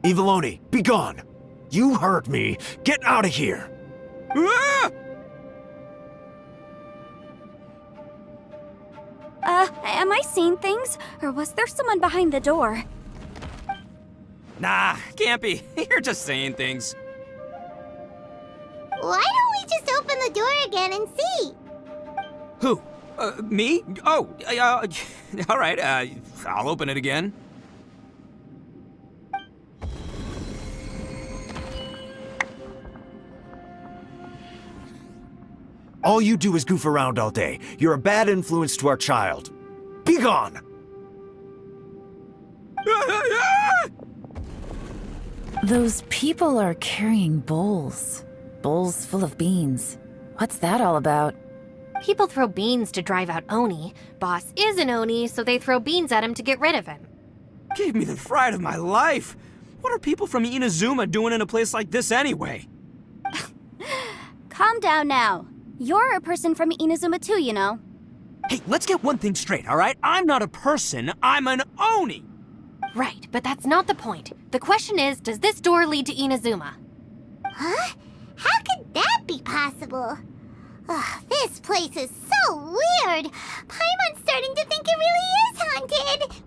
Eviloni, be gone! You heard me! Get out of here! Ah! Am I seeing things? Or was there someone behind the door? Nah, can't be. You're just saying things. Why don't we just open the door again and see? Who? Me? Oh, all right, I'll open it again. All you do is goof around all day. You're a bad influence to our child. Be gone! Those people are carrying bowls. Bowls full of beans. What's that all about? People throw beans to drive out Oni. Boss is an Oni, so they throw beans at him to get rid of him. Gave me the fright of my life. What are people from Inazuma doing in a place like this anyway? Calm down now. You're a person from Inazuma too, you know. Hey, let's get one thing straight, all right? I'm not a person, I'm an Oni! Right, but that's not the point. The question is, does this door lead to Inazuma? Huh? How could that be possible? Ugh, this place is so weird. Paimon's starting to think it really is haunted.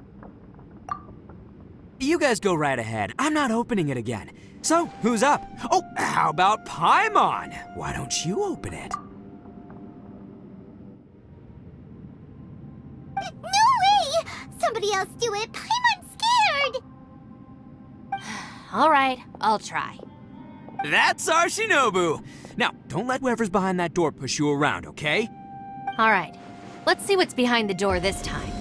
You guys go right ahead. I'm not opening it again. So, who's up? Oh, how about Paimon? Why don't you open it? No way! Somebody else do it. Paimon's scared. All right, I'll try. That's our Shinobu! Now, don't let whoever's behind that door push you around, okay? All right, let's see what's behind the door this time.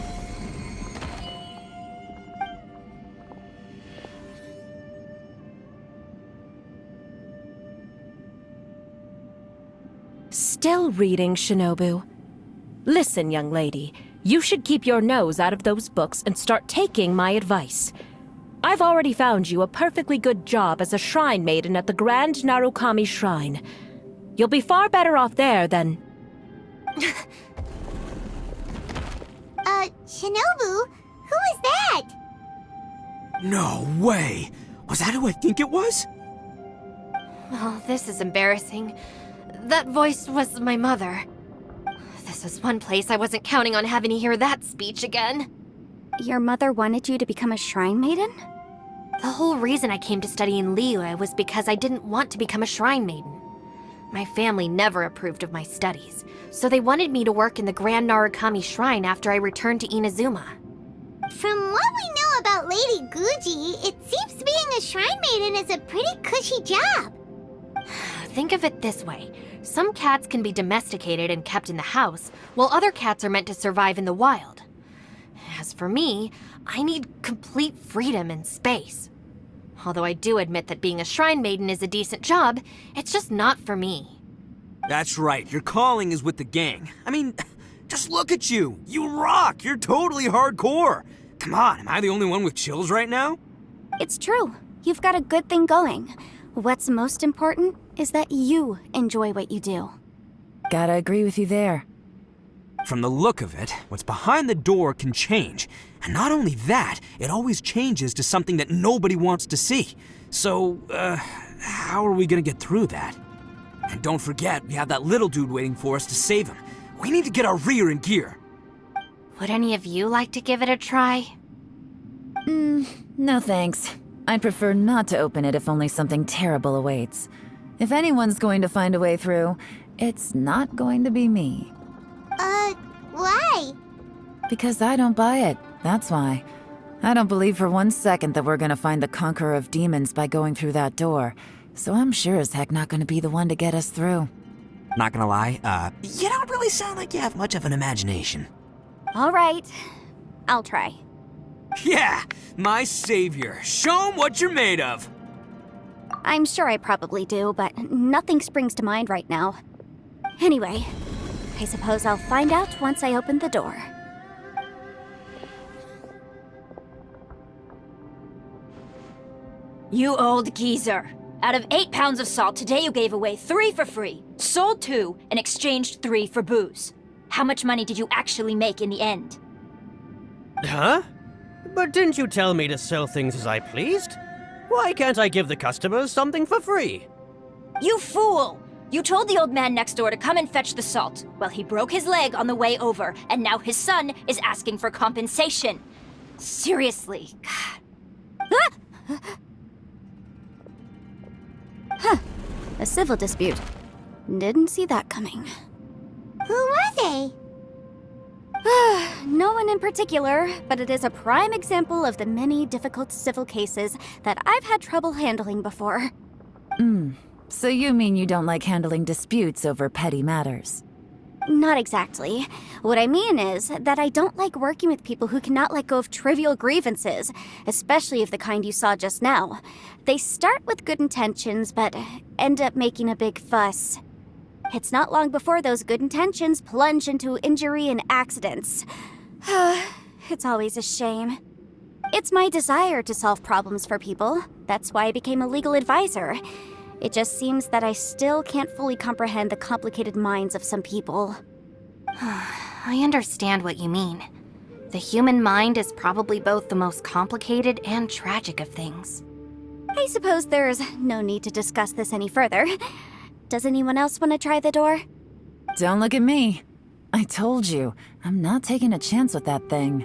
Still reading, Shinobu. Listen, young lady, you should keep your nose out of those books and start taking my advice. I've already found you a perfectly good job as a shrine maiden at the Grand Narukami Shrine. You'll be far better off there than... Shinobu? Who is that? No way! Was that who I think it was? Oh, this is embarrassing. That voice was my mother. This is one place I wasn't counting on having to hear that speech again. Your mother wanted you to become a shrine maiden? The whole reason I came to study in Liyue was because I didn't want to become a shrine maiden. My family never approved of my studies, so they wanted me to work in the Grand Narukami Shrine after I returned to Inazuma. From what we know about Lady Guji, it seems being a shrine maiden is a pretty cushy job. Think of it this way. Some cats can be domesticated and kept in the house, while other cats are meant to survive in the wild. As As for me, I need complete freedom and space. Although I do admit that being a shrine maiden is a decent job, it's just not for me. That's right, your calling is with the gang. I mean, just look at you. You rock. You're totally hardcore. Come on, am I the only one with chills right now? It's true. You've got a good thing going. What's most important is that you enjoy what you do. Gotta agree with you there. From the look of it, what's behind the door can change. And not only that, it always changes to something that nobody wants to see. So, how are we gonna get through that? And don't forget, we have that little dude waiting for us to save him. We need to get our rear in gear. Would any of you like to give it a try? No thanks. I'd prefer not to open it if only something terrible awaits. If anyone's going to find a way through, it's not going to be me. Why? Because I don't buy it, that's why. I don't believe for 1 second that we're gonna find the conqueror of demons by going through that door, so I'm sure as heck not gonna be the one to get us through. Not gonna lie, you don't really sound like you have much of an imagination. All right, I'll try. Yeah, my savior. Show 'em what you're made of. I'm sure I probably do, but nothing springs to mind right now. Anyway, I suppose I'll find out once I open the door. You old geezer. Out of 8 pounds of salt, today you gave away 3 for free, sold 2, and exchanged 3 for booze. How much money did you actually make in the end? Huh? But didn't you tell me to sell things as I pleased? Why can't I give the customers something for free? You fool! You told the old man next door to come and fetch the salt. Well, he broke his leg on the way over, and now his son is asking for compensation. Seriously, God. Huh. A civil dispute. Didn't see that coming. Who were they? No one in particular, but it is a prime example of the many difficult civil cases that I've had trouble handling before. So you mean you don't like handling disputes over petty matters? Not exactly. What I mean is that I don't like working with people who cannot let go of trivial grievances, especially of the kind you saw just now. They start with good intentions, but end up making a big fuss. It's not long before those good intentions plunge into injury and accidents. It's always a shame. It's my desire to solve problems for people. That's why I became a legal advisor. It just seems that I still can't fully comprehend the complicated minds of some people. I understand what you mean. The human mind is probably both the most complicated and tragic of things. I suppose there's no need to discuss this any further. Does anyone else want to try the door? Don't look at me. I told you, I'm not taking a chance with that thing.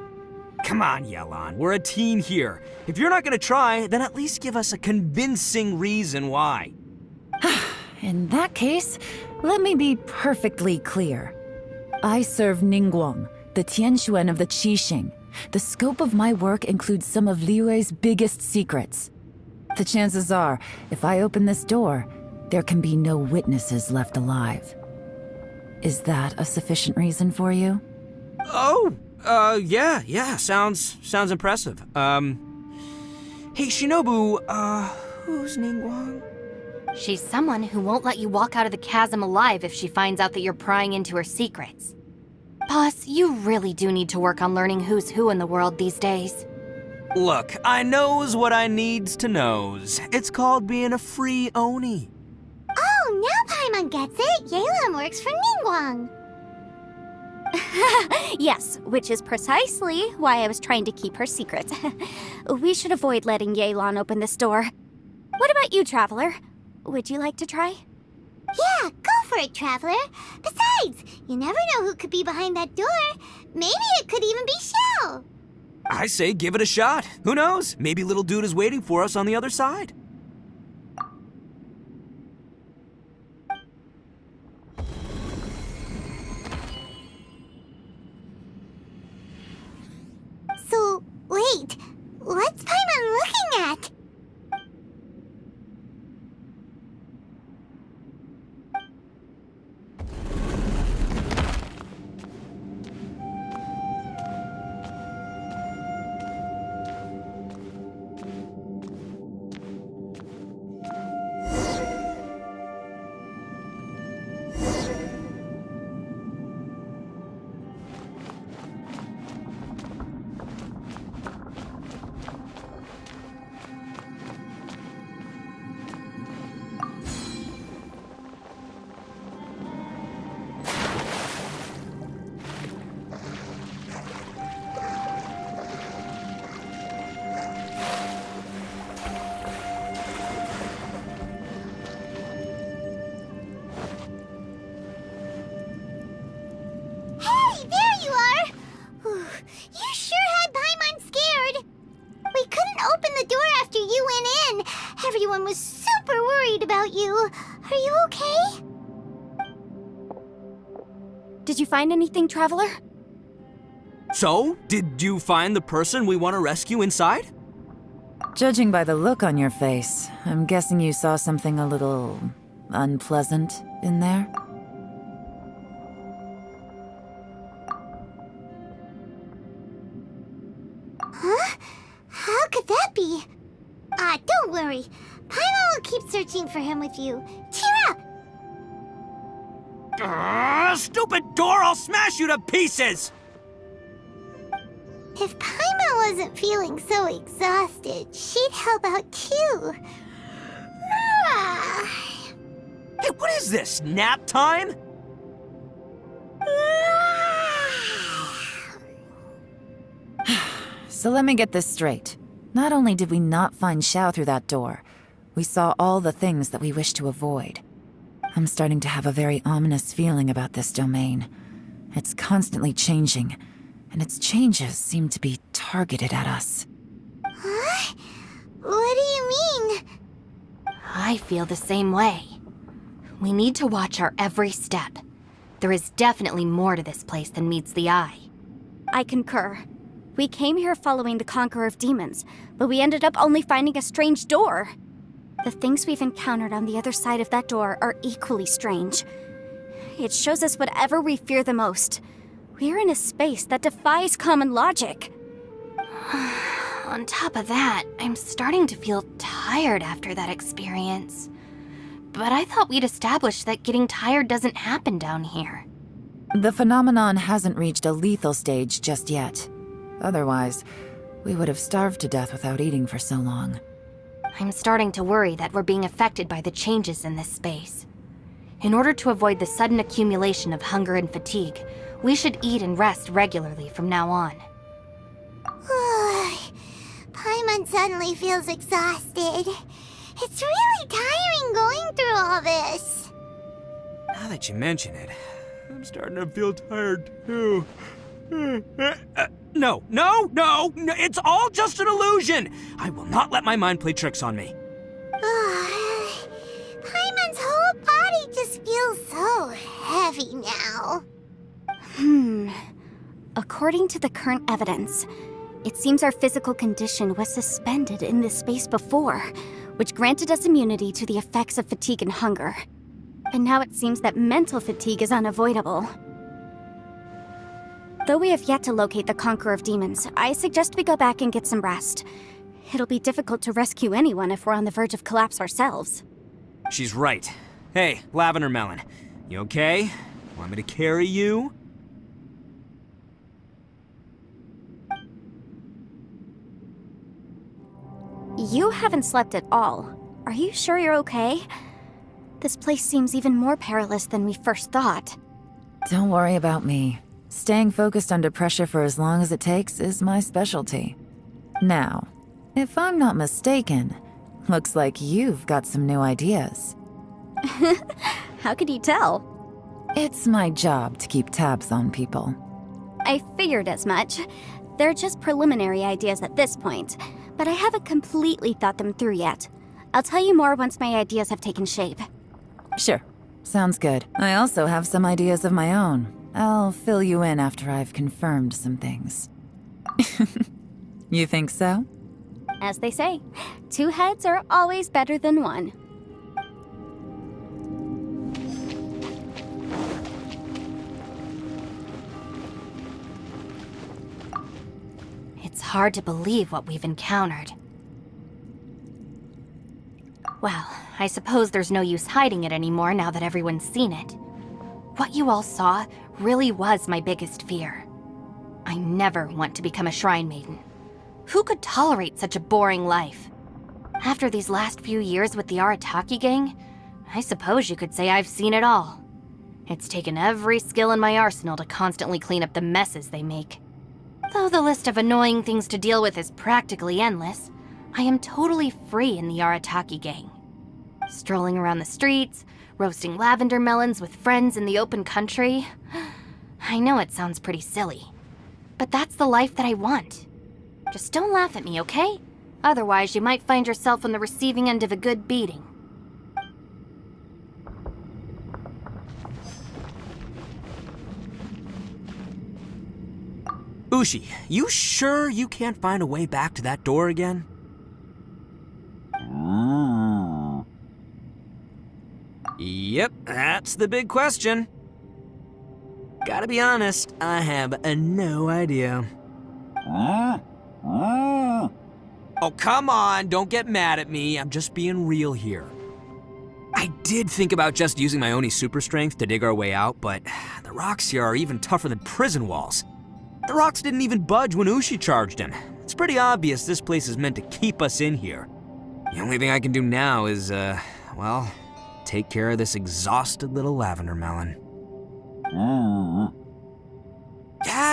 Come on, Yelan, we're a team here. If you're not gonna try, then at least give us a convincing reason why. In that case, let me be perfectly clear. I serve Ningguang, the Tianxuan of the Qixing. The scope of my work includes some of Liyue's biggest secrets. The chances are, if I open this door, there can be no witnesses left alive. Is that a sufficient reason for you? Oh, yeah, sounds impressive. Hey, Shinobu, who's Ningguang? She's someone who won't let you walk out of the chasm alive if she finds out that you're prying into her secrets. Boss, you really do need to work on learning who's who in the world these days. Look, I knows what I needs to knows. It's called being a free Oni. Oh, now Paimon gets it. Yelan works for Ningguang. Yes, which is precisely why I was trying to keep her secret. We should avoid letting Yelan open this door. What about you, Traveler? Would you like to try? Yeah, go for it, Traveler. Besides, you never know who could be behind that door. Maybe it could even be Shell. I say give it a shot. Who knows? Maybe little dude is waiting for us on the other side. So, wait. What's Paimon looking at? find anything, Traveler? So, did you find the person we want to rescue inside? Judging by the look on your face, I'm guessing you saw something a little unpleasant in there? Huh? How could that be? Don't worry. Paimon will keep searching for him with you. Cheer up! Stupid door! I'll smash you to pieces! If Paimon wasn't feeling so exhausted, she'd help out too. Hey, what is this? Nap time? So let me get this straight. Not only did we not find Xiao through that door, we saw all the things that we wish to avoid. I'm starting to have a very ominous feeling about this domain. It's constantly changing, and its changes seem to be targeted at us. Huh? What do you mean? I feel the same way. We need to watch our every step. There is definitely more to this place than meets the eye. I concur. We came here following the Conqueror of Demons, but we ended up only finding a strange door. The things we've encountered on the other side of that door are equally strange. It shows us whatever we fear the most. We're in a space that defies common logic. On top of that, I'm starting to feel tired after that experience. But I thought we'd established that getting tired doesn't happen down here. The phenomenon hasn't reached a lethal stage just yet. Otherwise, we would have starved to death without eating for so long. I'm starting to worry that we're being affected by the changes in this space. In order to avoid the sudden accumulation of hunger and fatigue, we should eat and rest regularly from now on. Paimon suddenly feels exhausted. It's really tiring going through all this. Now that you mention it, I'm starting to feel tired too. No, it's all just an illusion! I will not let my mind play tricks on me. Paimon's whole body just feels so heavy now. According to the current evidence, it seems our physical condition was suspended in this space before, which granted us immunity to the effects of fatigue and hunger. And now it seems that mental fatigue is unavoidable. Though we have yet to locate the Conqueror of Demons, I suggest we go back and get some rest. It'll be difficult to rescue anyone if we're on the verge of collapse ourselves. She's right. Hey, Lavender Melon, you okay? Want me to carry you? You haven't slept at all. Are you sure you're okay? This place seems even more perilous than we first thought. Don't worry about me. Staying focused under pressure for as long as it takes is my specialty. Now, if I'm not mistaken, looks like you've got some new ideas. How could you tell? It's my job to keep tabs on people. I figured as much. They're just preliminary ideas at this point, but I haven't completely thought them through yet. I'll tell you more once my ideas have taken shape. Sure. Sounds good. I also have some ideas of my own. I'll fill you in after I've confirmed some things. You think so? As they say, 2 heads are always better than 1. It's hard to believe what we've encountered. Well, I suppose there's no use hiding it anymore now that everyone's seen it. What you all saw really was my biggest fear. I never want to become a shrine maiden. Who could tolerate such a boring life? After these last few years with the Arataki gang, I suppose you could say I've seen it all. It's taken every skill in my arsenal to constantly clean up the messes they make. Though the list of annoying things to deal with is practically endless, I am totally free in the Arataki gang. Strolling around the streets, roasting lavender melons with friends in the open country. I know it sounds pretty silly, but that's the life that I want. Just don't laugh at me, okay? Otherwise, you might find yourself on the receiving end of a good beating. Ushi, you sure you can't find a way back to that door again? Yep, that's the big question. Gotta be honest, I have no idea. Oh, come on, don't get mad at me. I'm just being real here. I did think about just using my Oni super strength to dig our way out, but the rocks here are even tougher than prison walls. The rocks didn't even budge when Ushi charged in. It's pretty obvious this place is meant to keep us in here. The only thing I can do now is, well, take care of this exhausted little lavender melon.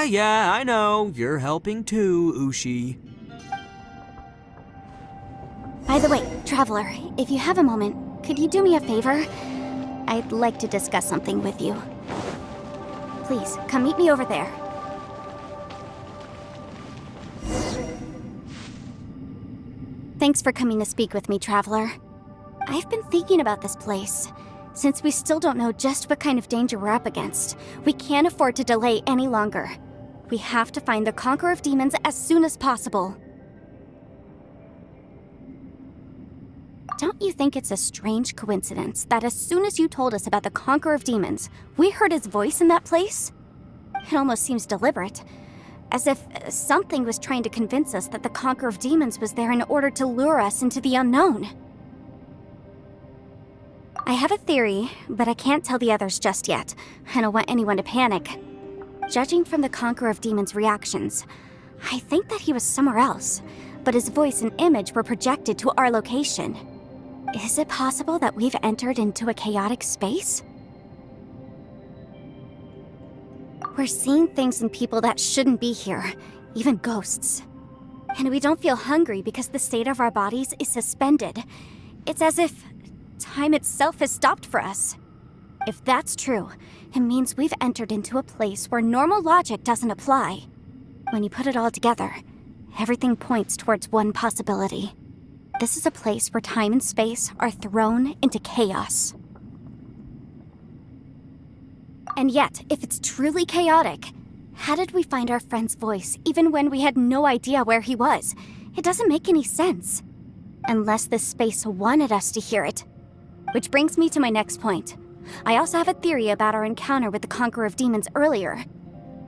Yeah, I know. You're helping too, Ushi. By the way, Traveler, if you have a moment, could you do me a favor? I'd like to discuss something with you. Please, come meet me over there. Thanks for coming to speak with me, Traveler. I've been thinking about this place. Since we still don't know just what kind of danger we're up against, we can't afford to delay any longer. We have to find the Conqueror of Demons as soon as possible. Don't you think it's a strange coincidence that as soon as you told us about the Conqueror of Demons, we heard his voice in that place? It almost seems deliberate. As if something was trying to convince us that the Conqueror of Demons was there in order to lure us into the unknown. I have a theory, but I can't tell the others just yet. I don't want anyone to panic. Judging from the Conqueror of Demons' reactions, I think that he was somewhere else, but his voice and image were projected to our location. Is it possible that we've entered into a chaotic space? We're seeing things and people that shouldn't be here, even ghosts. And we don't feel hungry because the state of our bodies is suspended. It's as if time itself has stopped for us. If that's true, it means we've entered into a place where normal logic doesn't apply. When you put it all together, everything points towards one possibility. This is a place where time and space are thrown into chaos. And yet, if it's truly chaotic, how did we find our friend's voice even when we had no idea where he was? It doesn't make any sense. Unless this space wanted us to hear it. Which brings me to my next point. I also have a theory about our encounter with the Conqueror of Demons earlier.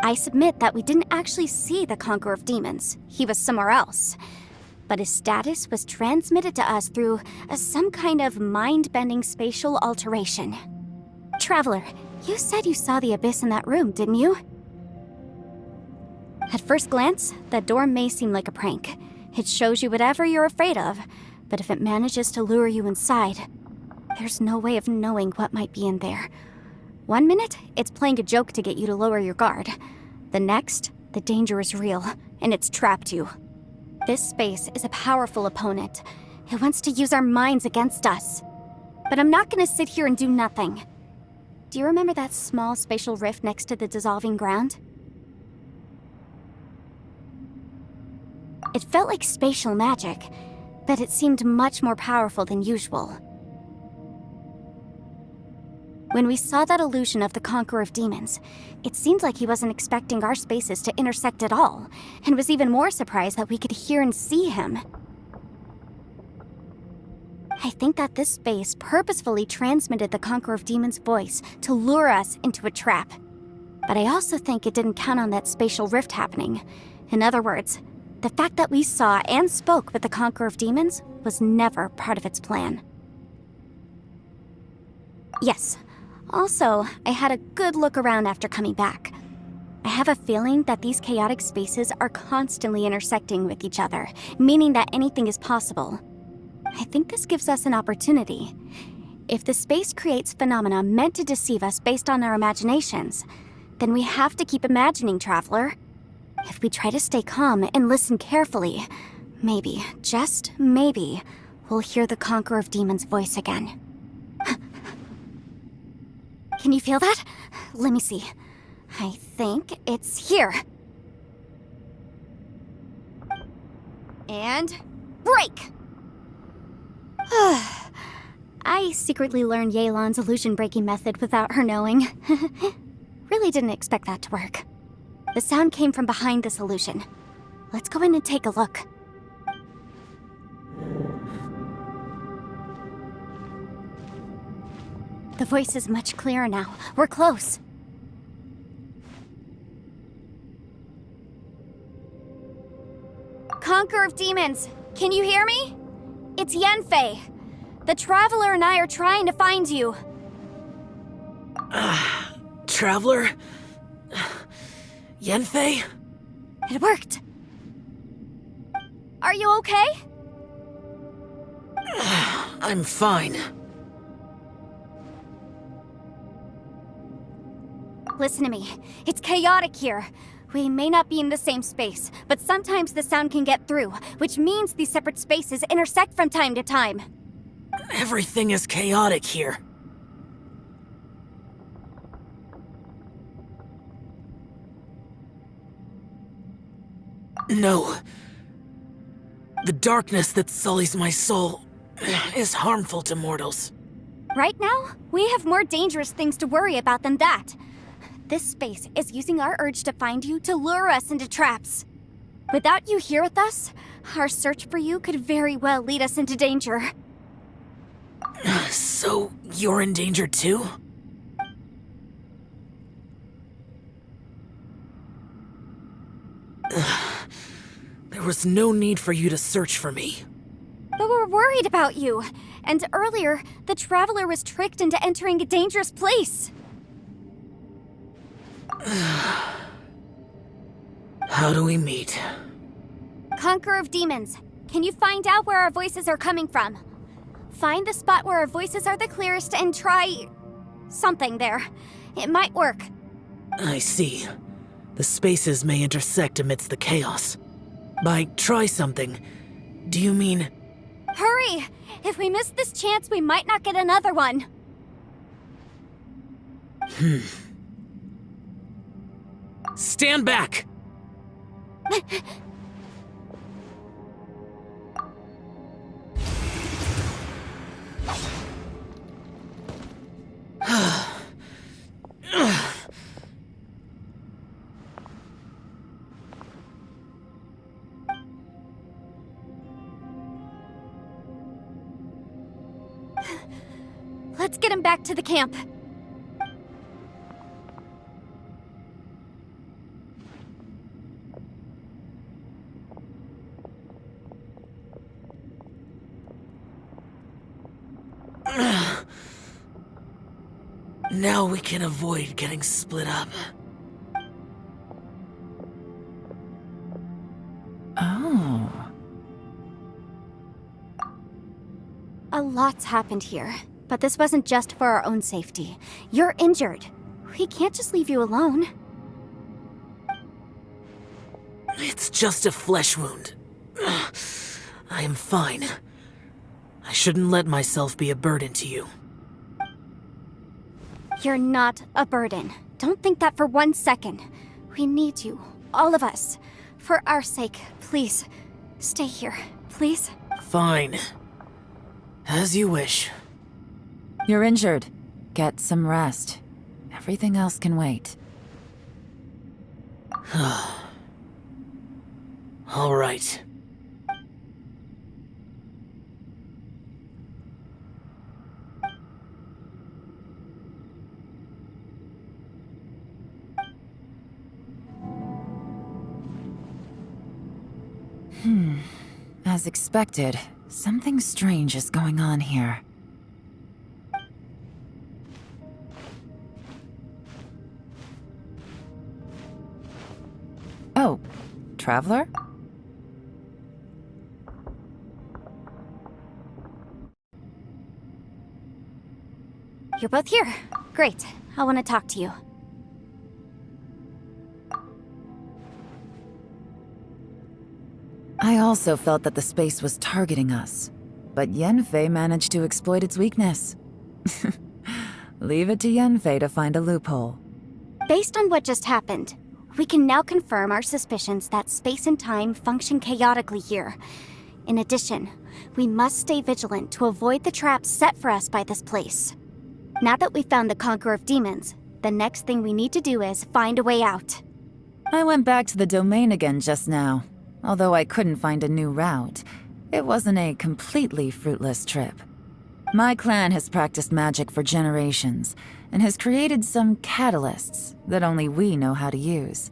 I submit that we didn't actually see the Conqueror of Demons. He was somewhere else. But his status was transmitted to us through some kind of mind-bending spatial alteration. Traveler, you said you saw the abyss in that room, didn't you? At first glance, that door may seem like a prank. It shows you whatever you're afraid of, but if it manages to lure you inside, there's no way of knowing what might be in there. One minute, it's playing a joke to get you to lower your guard. The next, the danger is real, and it's trapped you. This space is a powerful opponent. It wants to use our minds against us. But I'm not gonna sit here and do nothing. Do you remember that small spatial rift next to the dissolving ground? It felt like spatial magic, but it seemed much more powerful than usual. When we saw that illusion of the Conqueror of Demons, it seemed like he wasn't expecting our spaces to intersect at all, and was even more surprised that we could hear and see him. I think that this space purposefully transmitted the Conqueror of Demons' voice to lure us into a trap. But I also think it didn't count on that spatial rift happening. In other words, the fact that we saw and spoke with the Conqueror of Demons was never part of its plan. Yes. Also, I had a good look around after coming back. I have a feeling that these chaotic spaces are constantly intersecting with each other, meaning that anything is possible. I think this gives us an opportunity. If the space creates phenomena meant to deceive us based on our imaginations, then we have to keep imagining, Traveler. If we try to stay calm and listen carefully, maybe, just maybe, we'll hear the Conqueror of Demons' voice again. Can you feel that? Let me see. I think it's here. And break! I secretly learned Yelan's illusion-breaking method without her knowing. Really didn't expect that to work. The sound came from behind this illusion. Let's go in and take a look. The voice is much clearer now. We're close. Conqueror of Demons, can you hear me? It's Yanfei. The Traveler and I are trying to find you. Traveler? Yanfei? It worked. Are you okay? I'm fine. Listen to me. It's chaotic here. We may not be in the same space, but sometimes the sound can get through, which means these separate spaces intersect from time to time. Everything is chaotic here. No. The darkness that sullies my soul is harmful to mortals. Right now, we have more dangerous things to worry about than that. This space is using our urge to find you to lure us into traps. Without you here with us, our search for you could very well lead us into danger. So, you're in danger too? There was no need for you to search for me. But we're worried about you. And earlier, the Traveler was tricked into entering a dangerous place. How do we meet? Conqueror of Demons, can you find out where our voices are coming from? Find the spot where our voices are the clearest and try... something there. It might work. I see. The spaces may intersect amidst the chaos. By try something, do you mean... Hurry! If we miss this chance, we might not get another one. Stand back! Let's get him back to the camp. Now we can avoid getting split up. Oh. A lot's happened here, but this wasn't just for our own safety. You're injured. We can't just leave you alone. It's just a flesh wound. I am fine. I shouldn't let myself be a burden to you. You're not a burden. Don't think that for 1 second. We need you, all of us. For our sake, please, stay here, please. Fine. As you wish. You're injured. Get some rest. Everything else can wait. All right. As expected, something strange is going on here. Oh, Traveler? You're both here. Great. I want to talk to you. I also felt that the space was targeting us, but Yanfei managed to exploit its weakness. Leave it to Yanfei to find a loophole. Based on what just happened, we can now confirm our suspicions that space and time function chaotically here. In addition, we must stay vigilant to avoid the traps set for us by this place. Now that we've found the Conqueror of Demons, the next thing we need to do is find a way out. I went back to the domain again just now. Although I couldn't find a new route, it wasn't a completely fruitless trip. My clan has practiced magic for generations, and has created some catalysts that only we know how to use.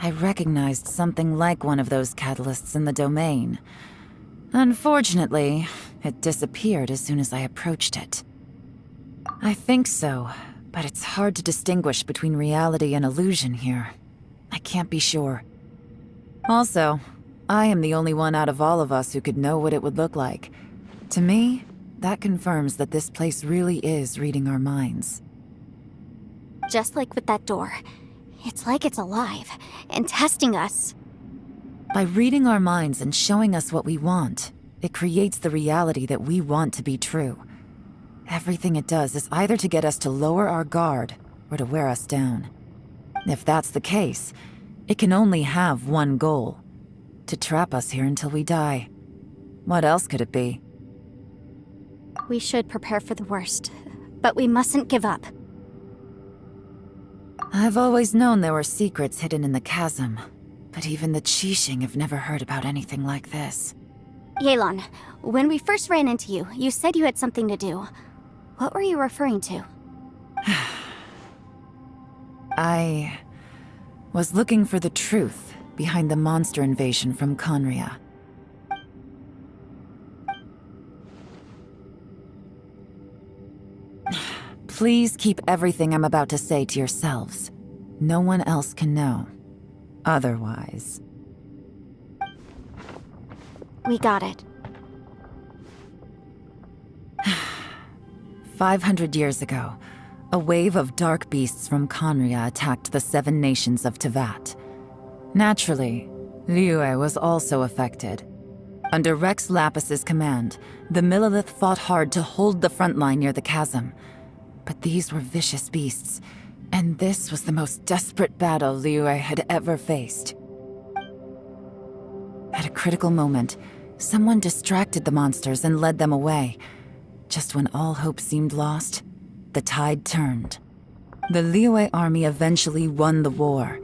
I recognized something like one of those catalysts in the domain. Unfortunately, it disappeared as soon as I approached it. I think so, but it's hard to distinguish between reality and illusion here. I can't be sure. Also, I am the only one out of all of us who could know what it would look like. To me, that confirms that this place really is reading our minds. Just like with that door. It's like it's alive, and testing us. By reading our minds and showing us what we want, it creates the reality that we want to be true. Everything it does is either to get us to lower our guard, or to wear us down. If that's the case, it can only have one goal: to trap us here until we die. What else could it be? We should prepare for the worst, but we mustn't give up. I've always known there were secrets hidden in the chasm, but even the Qixing have never heard about anything like this. Yelan, when we first ran into you, you said you had something to do. What were you referring to? I was looking for the truth behind the monster invasion from Conria. Please keep everything I'm about to say to yourselves. No one else can know. Otherwise. We got it. 500 years ago, a wave of dark beasts from Conria attacked the 7 nations of Tevat. Naturally, Liyue was also affected. Under Rex Lapis's command, the Millelith fought hard to hold the front line near the chasm. But these were vicious beasts, and this was the most desperate battle Liyue had ever faced. At a critical moment, someone distracted the monsters and led them away. Just when all hope seemed lost, the tide turned. The Liyue army eventually won the war,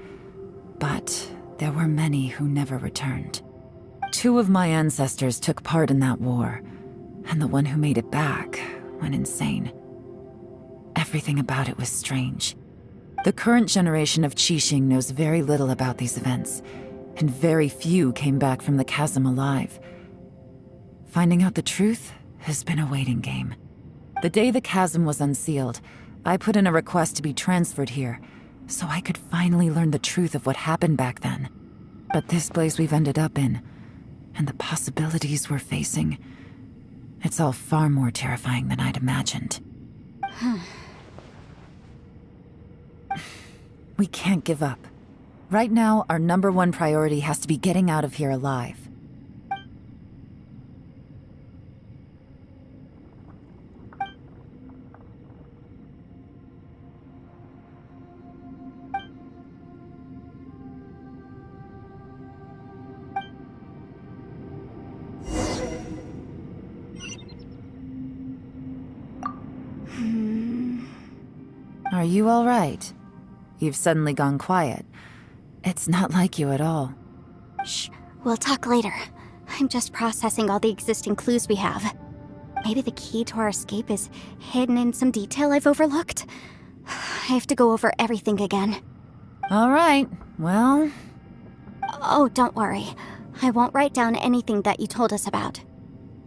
but there were many who never returned. 2 of my ancestors took part in that war, and the one who made it back went insane. Everything about it was strange. The current generation of Qixing knows very little about these events, and very few came back from the chasm alive. Finding out the truth has been a waiting game. The day the chasm was unsealed, I put in a request to be transferred here, so I could finally learn the truth of what happened back then. But this place we've ended up in, and the possibilities we're facing, it's all far more terrifying than I'd imagined. We can't give up. Right now, our #1 priority has to be getting out of here alive. Are you all right? You've suddenly gone quiet. It's not like you at all. Shh, we'll talk later. I'm just processing all the existing clues we have. Maybe the key to our escape is hidden in some detail I've overlooked. I have to go over everything again. All right, well... Oh, don't worry. I won't write down anything that you told us about.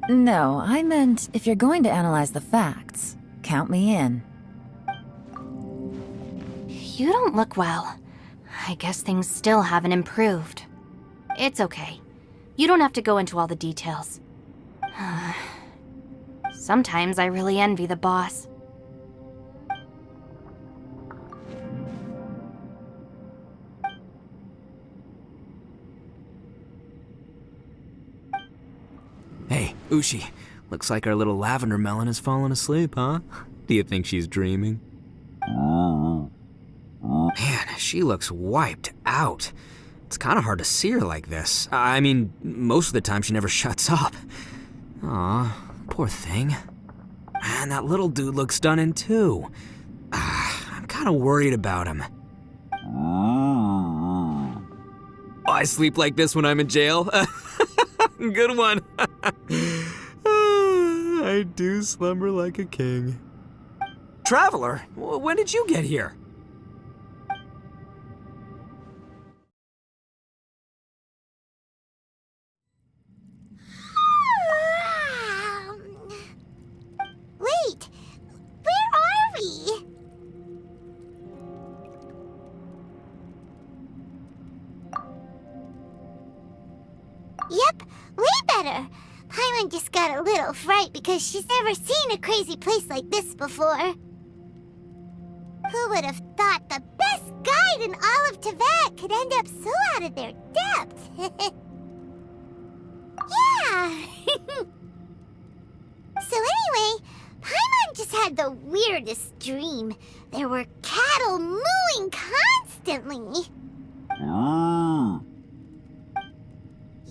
No, I meant if you're going to analyze the facts, count me in. You don't look well. I guess things still haven't improved. It's okay. You don't have to go into all the details. Sometimes I really envy the boss. Hey, Ushi. Looks like our little lavender melon has fallen asleep, huh? Do you think she's dreaming? Man, she looks wiped out. It's kind of hard to see her like this. I mean, most of the time she never shuts up. Aw, poor thing. Man, that little dude looks done in too. I'm kind of worried about him. I sleep like this when I'm in jail. Good one. I do slumber like a king. Traveler, when did you get here? Wait, where are we? Yep, way better. Paimon just got a little fright because she's never seen a crazy place like this before. Who would have thought the best guide in all of Teyvat could end up so out of their depth? Yeah! So anyway, Paimon just had the weirdest dream. There were cattle mooing constantly.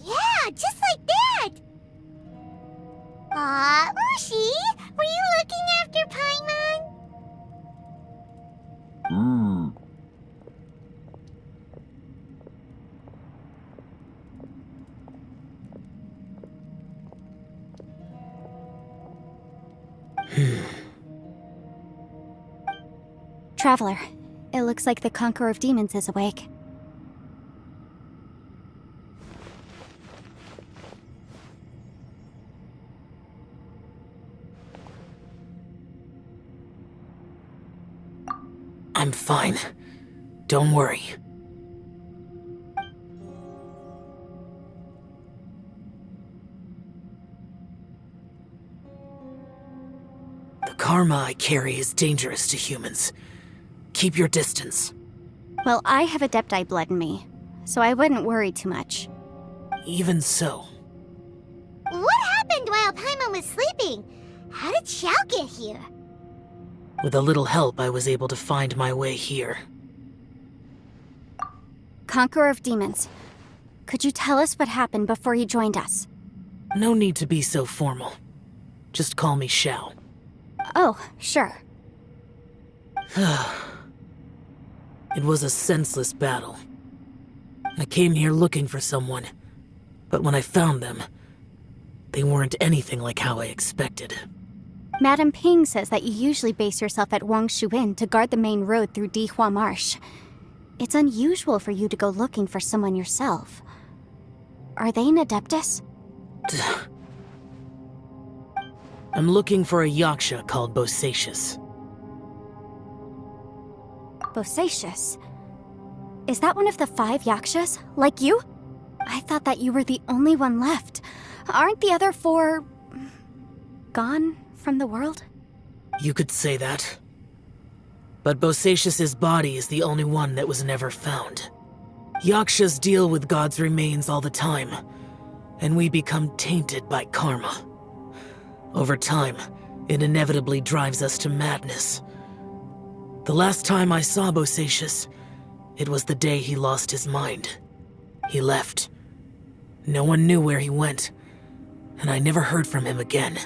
Yeah, just like that! Aw, Ushi, were you looking after Paimon? Traveler, it looks like the Conqueror of Demons is awake. I'm fine. Don't worry. The karma I carry is dangerous to humans. Keep your distance. Well, I have Adepti blood in me, so I wouldn't worry too much. Even so. What happened while Paimon was sleeping? How did Xiao get here? With a little help, I was able to find my way here. Conqueror of Demons, could you tell us what happened before you joined us? No need to be so formal. Just call me Xiao. Oh, sure. It was a senseless battle. I came here looking for someone, but when I found them, they weren't anything like how I expected. Madame Ping says that you usually base yourself at Wangshu Inn to guard the main road through Dihua Marsh. It's unusual for you to go looking for someone yourself. Are they an Adeptus? I'm looking for a Yaksha called Bosacius. Bosacius? Is that one of the 5 Yakshas, like you? I thought that you were the only one left. Aren't the other 4... gone from the world? You could say that. But Bosacius's body is the only one that was never found. Yakshas deal with God's remains all the time, and we become tainted by karma. Over time, it inevitably drives us to madness. The last time I saw Bosacius, it was the day he lost his mind. He left. No one knew where he went, and I never heard from him again.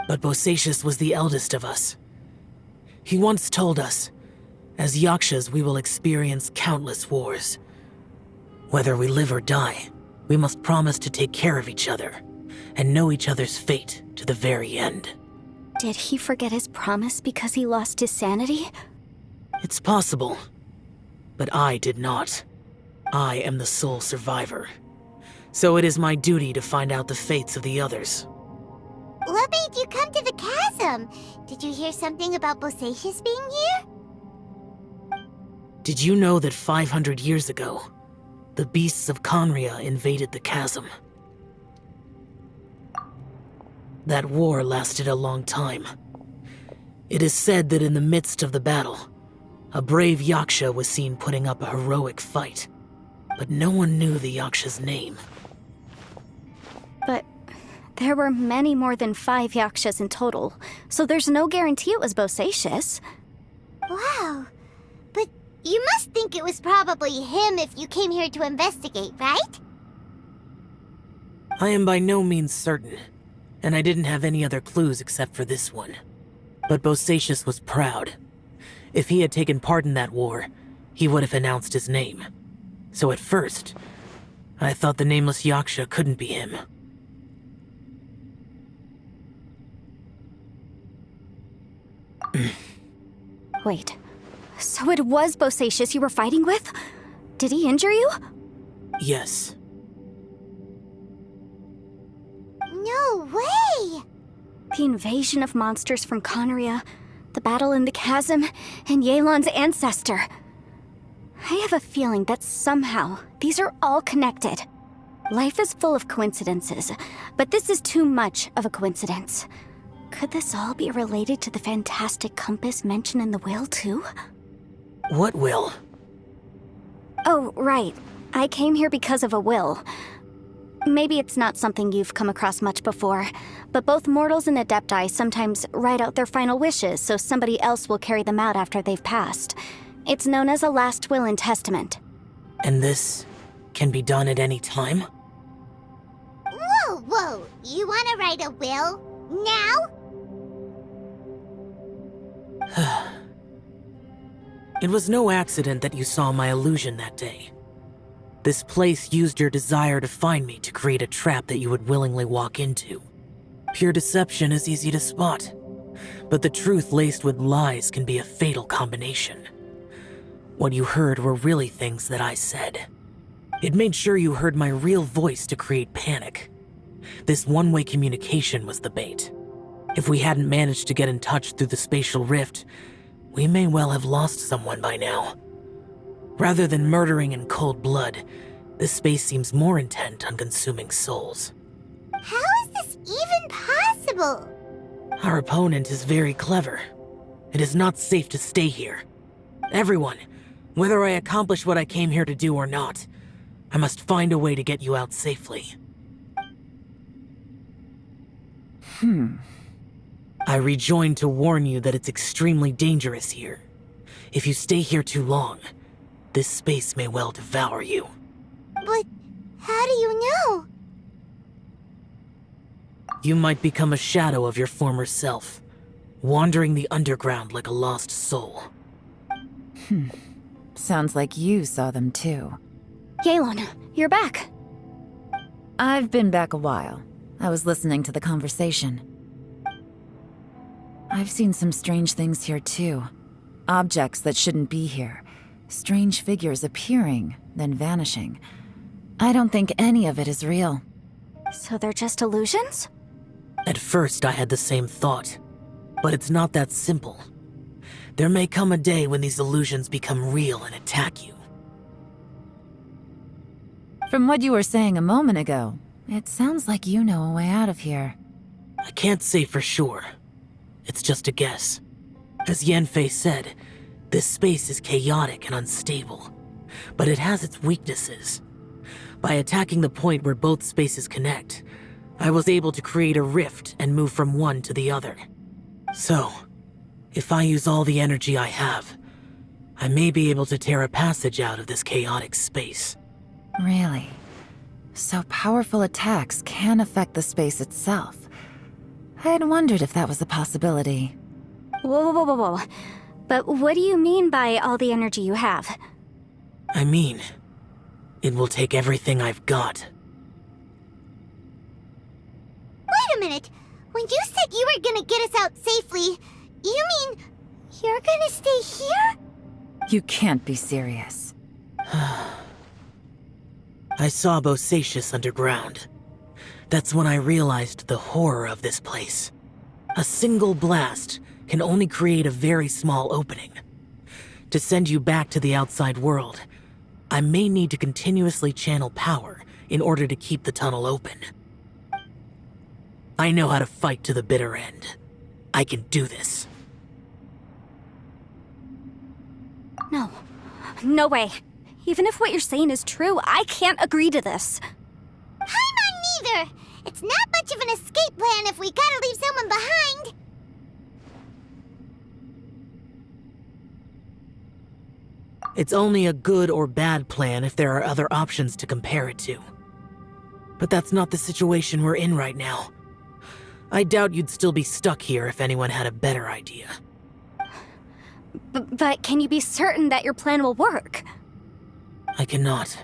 But Bosacius was the eldest of us. He once told us, as Yakshas we will experience countless wars. Whether we live or die, we must promise to take care of each other, and know each other's fate to the very end. Did he forget his promise because he lost his sanity? It's possible, but I did not. I am the sole survivor. So it is my duty to find out the fates of the others. What made you come to the chasm? Did you hear something about Bosacius being here? Did you know that 500 years ago, the beasts of Conria invaded the chasm? That war lasted a long time. It is said that in the midst of the battle, a brave Yaksha was seen putting up a heroic fight. But no one knew the Yaksha's name. But there were many more than 5 Yakshas in total, so there's no guarantee it was Bosacius. Wow. But you must think it was probably him if you came here to investigate, right? I am by no means certain, and I didn't have any other clues except for this one. But Bosacius was proud. If he had taken part in that war, he would have announced his name. So at first, I thought the nameless Yaksha couldn't be him. Wait, so it was Bosacius you were fighting with? Did he injure you? Yes. No way! The invasion of monsters from Conria, the battle in the chasm, and Yelan's ancestor. I have a feeling that somehow these are all connected. Life is full of coincidences, but this is too much of a coincidence. Could this all be related to the fantastic compass mentioned in the will, too? What will? Oh, right. I came here because of a will. Maybe it's not something you've come across much before, but both mortals and adepti sometimes write out their final wishes so somebody else will carry them out after they've passed. It's known as a last will and testament. And this can be done at any time? Whoa, whoa! You wanna write a will? Now? It was no accident that you saw my illusion that day. This place used your desire to find me to create a trap that you would willingly walk into. Pure deception is easy to spot, but the truth laced with lies can be a fatal combination. What you heard were really things that I said. It made sure you heard my real voice to create panic. This one-way communication was the bait. If we hadn't managed to get in touch through the spatial rift, we may well have lost someone by now. Rather than murdering in cold blood, this space seems more intent on consuming souls. How is this even possible? Our opponent is very clever. It is not safe to stay here. Everyone, whether I accomplish what I came here to do or not, I must find a way to get you out safely. I rejoined to warn you that it's extremely dangerous here. If you stay here too long, this space may well devour you. But how do you know? You might become a shadow of your former self, wandering the underground like a lost soul. Sounds like you saw them too. Yelan, you're back. I've been back a while. I was listening to the conversation. I've seen some strange things here too. Objects that shouldn't be here. Strange figures appearing, then vanishing. I don't think any of it is real. So they're just illusions? At first I had the same thought, but it's not that simple. There may come a day when these illusions become real and attack you. From what you were saying a moment ago, it sounds like you know a way out of here. I can't say for sure. It's just a guess. As Yanfei said, this space is chaotic and unstable, but it has its weaknesses. By attacking the point where both spaces connect, I was able to create a rift and move from one to the other. So, if I use all the energy I have, I may be able to tear a passage out of this chaotic space. Really? So powerful attacks can affect the space itself. I had wondered if that was a possibility. Whoa, whoa, whoa, whoa. But what do you mean by all the energy you have? I mean, it will take everything I've got. Wait a minute! When you said you were gonna get us out safely, you mean you're gonna stay here? You can't be serious. I saw Bosacius underground. That's when I realized the horror of this place. A single blast can only create a very small opening. To send you back to the outside world, I may need to continuously channel power in order to keep the tunnel open. I know how to fight to the bitter end. I can do this. No. No way. Even if what you're saying is true, I can't agree to this. Paimon neither! It's not much of an escape plan if we gotta leave someone behind! It's only a good or bad plan if there are other options to compare it to. But that's not the situation we're in right now. I doubt you'd still be stuck here if anyone had a better idea. But can you be certain that your plan will work? I cannot.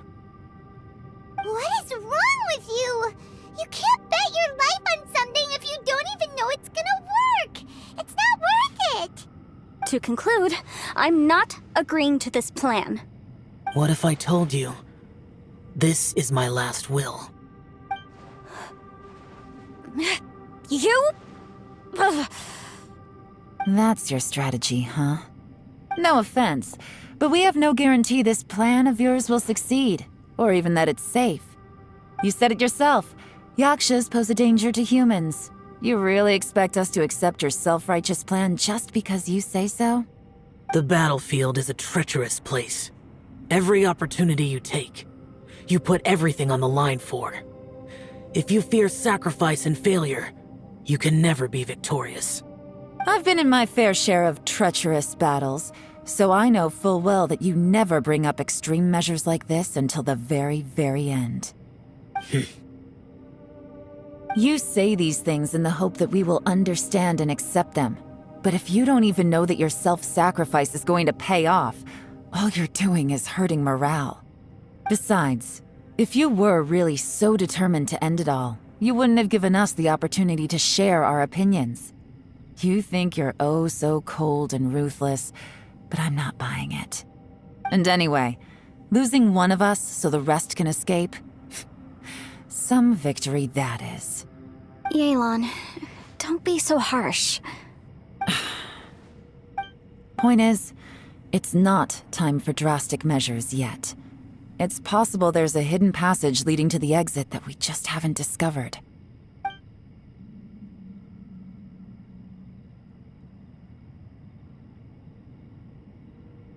What is wrong with you? You can't bet your life on something if you don't even know it's gonna work. It's not worth it. To conclude, I'm not agreeing to this plan. What if I told you this is my last will? You? That's your strategy, huh? No offense, but we have no guarantee this plan of yours will succeed, or even that it's safe. You said it yourself. Yakshas pose a danger to humans. You really expect us to accept your self-righteous plan just because you say so? The battlefield is a treacherous place. Every opportunity you take, you put everything on the line for. If you fear sacrifice and failure, you can never be victorious. I've been in my fair share of treacherous battles, so I know full well that you never bring up extreme measures like this until the very, very end. You say these things in the hope that we will understand and accept them. But if you don't even know that your self-sacrifice is going to pay off, all you're doing is hurting morale. Besides, if you were really so determined to end it all, you wouldn't have given us the opportunity to share our opinions. You think you're oh so cold and ruthless, but I'm not buying it. And anyway, losing one of us so the rest can escape? Some victory that is. Yelan, don't be so harsh. Point is, it's not time for drastic measures yet. It's possible there's a hidden passage leading to the exit that we just haven't discovered.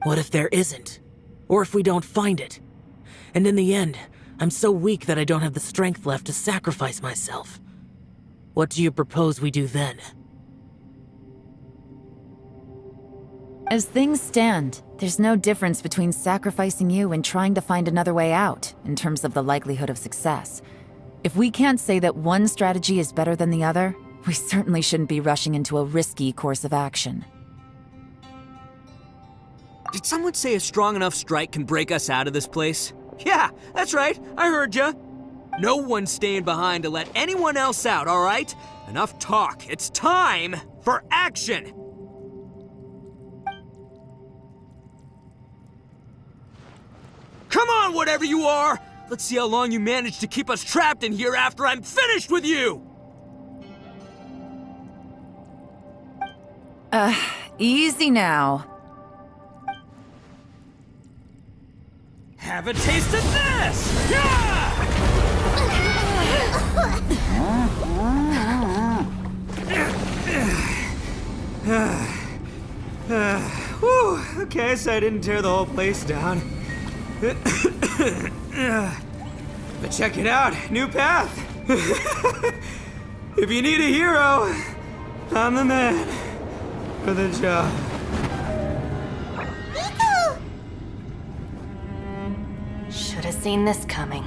What if there isn't? Or if we don't find it? And in the end, I'm so weak that I don't have the strength left to sacrifice myself. What do you propose we do then? As things stand, there's no difference between sacrificing you and trying to find another way out, in terms of the likelihood of success. If we can't say that one strategy is better than the other, we certainly shouldn't be rushing into a risky course of action. Did someone say a strong enough strike can break us out of this place? Yeah, that's right. I heard ya. No one's staying behind to let anyone else out, all right? Enough talk. It's time for action! Come on, whatever you are! Let's see how long you manage to keep us trapped in here after I'm finished with you! Easy now. Have a taste of this! Yeah! Whew, okay, so I didn't tear the whole place down. But check it out, new path. If you need a hero, I'm the man for the job. Should have seen this coming.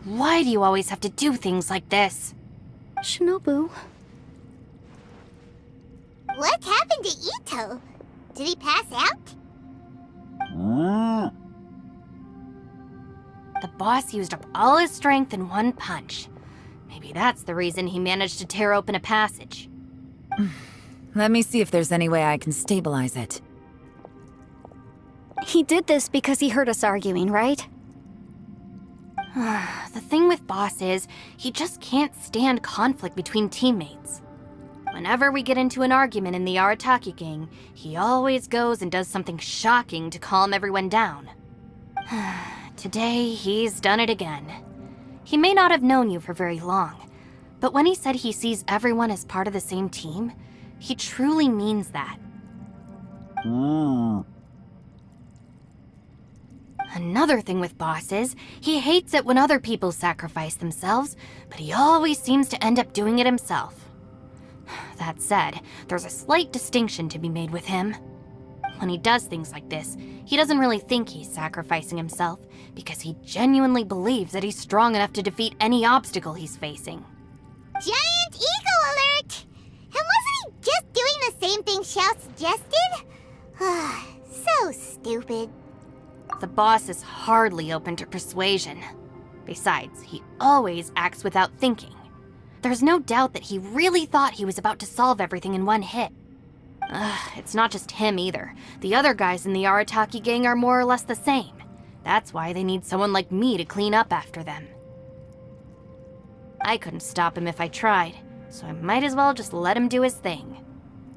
Why do you always have to do things like this? Shinobu. What happened to Ito? Did he pass out? The boss used up all his strength in one punch. Maybe that's the reason he managed to tear open a passage. Let me see if there's any way I can stabilize it. He did this because he heard us arguing, right? The thing with Boss is, he just can't stand conflict between teammates. Whenever we get into an argument in the Arataki gang, he always goes and does something shocking to calm everyone down. Today, he's done it again. He may not have known you for very long, but when he said he sees everyone as part of the same team, he truly means that. Another thing with Boss is, he hates it when other people sacrifice themselves, but he always seems to end up doing it himself. That said, there's a slight distinction to be made with him. When he does things like this, he doesn't really think he's sacrificing himself, because he genuinely believes that he's strong enough to defeat any obstacle he's facing. Giant eagle alert! same thing Xiao suggested? So stupid. The boss is hardly open to persuasion. Besides, he always acts without thinking. There's no doubt that he really thought he was about to solve everything in one hit. It's not just him either. The other guys in the Arataki gang are more or less the same. That's why they need someone like me to clean up after them. I couldn't stop him if I tried, so I might as well just let him do his thing.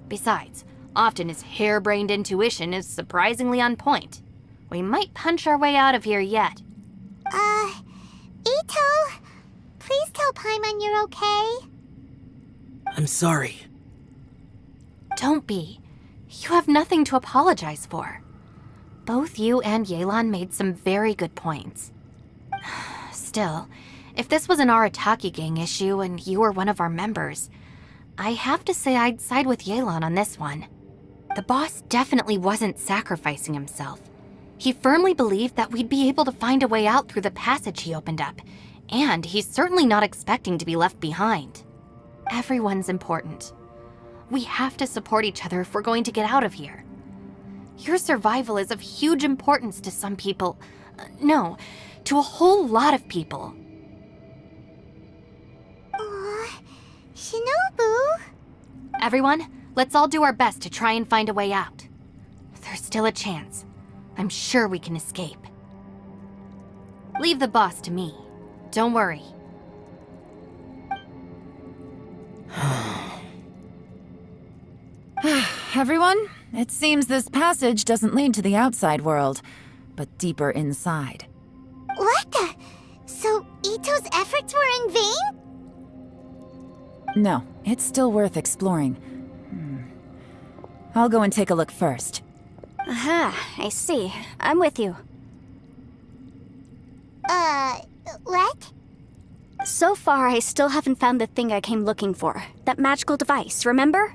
Besides, often his harebrained intuition is surprisingly on point. We might punch our way out of here yet. Ito, please tell Paimon you're okay. I'm sorry. Don't be. You have nothing to apologize for. Both you and Yelan made some very good points. Still, if this was an Arataki gang issue and you were one of our members, I have to say I'd side with Yelan on this one. The boss definitely wasn't sacrificing himself. He firmly believed that we'd be able to find a way out through the passage he opened up, and he's certainly not expecting to be left behind. Everyone's important. We have to support each other if we're going to get out of here. Your survival is of huge importance to some people. No, to a whole lot of people. Aw, Shinobu. Everyone, let's all do our best to try and find a way out. There's still a chance. I'm sure we can escape. Leave the boss to me. Don't worry. Everyone, it seems this passage doesn't lead to the outside world, but deeper inside. What the? So Ito's efforts were in vain? No, it's still worth exploring. I'll go and take a look first. Aha, I see. I'm with you. What? So far, I still haven't found the thing I came looking for. That magical device, remember?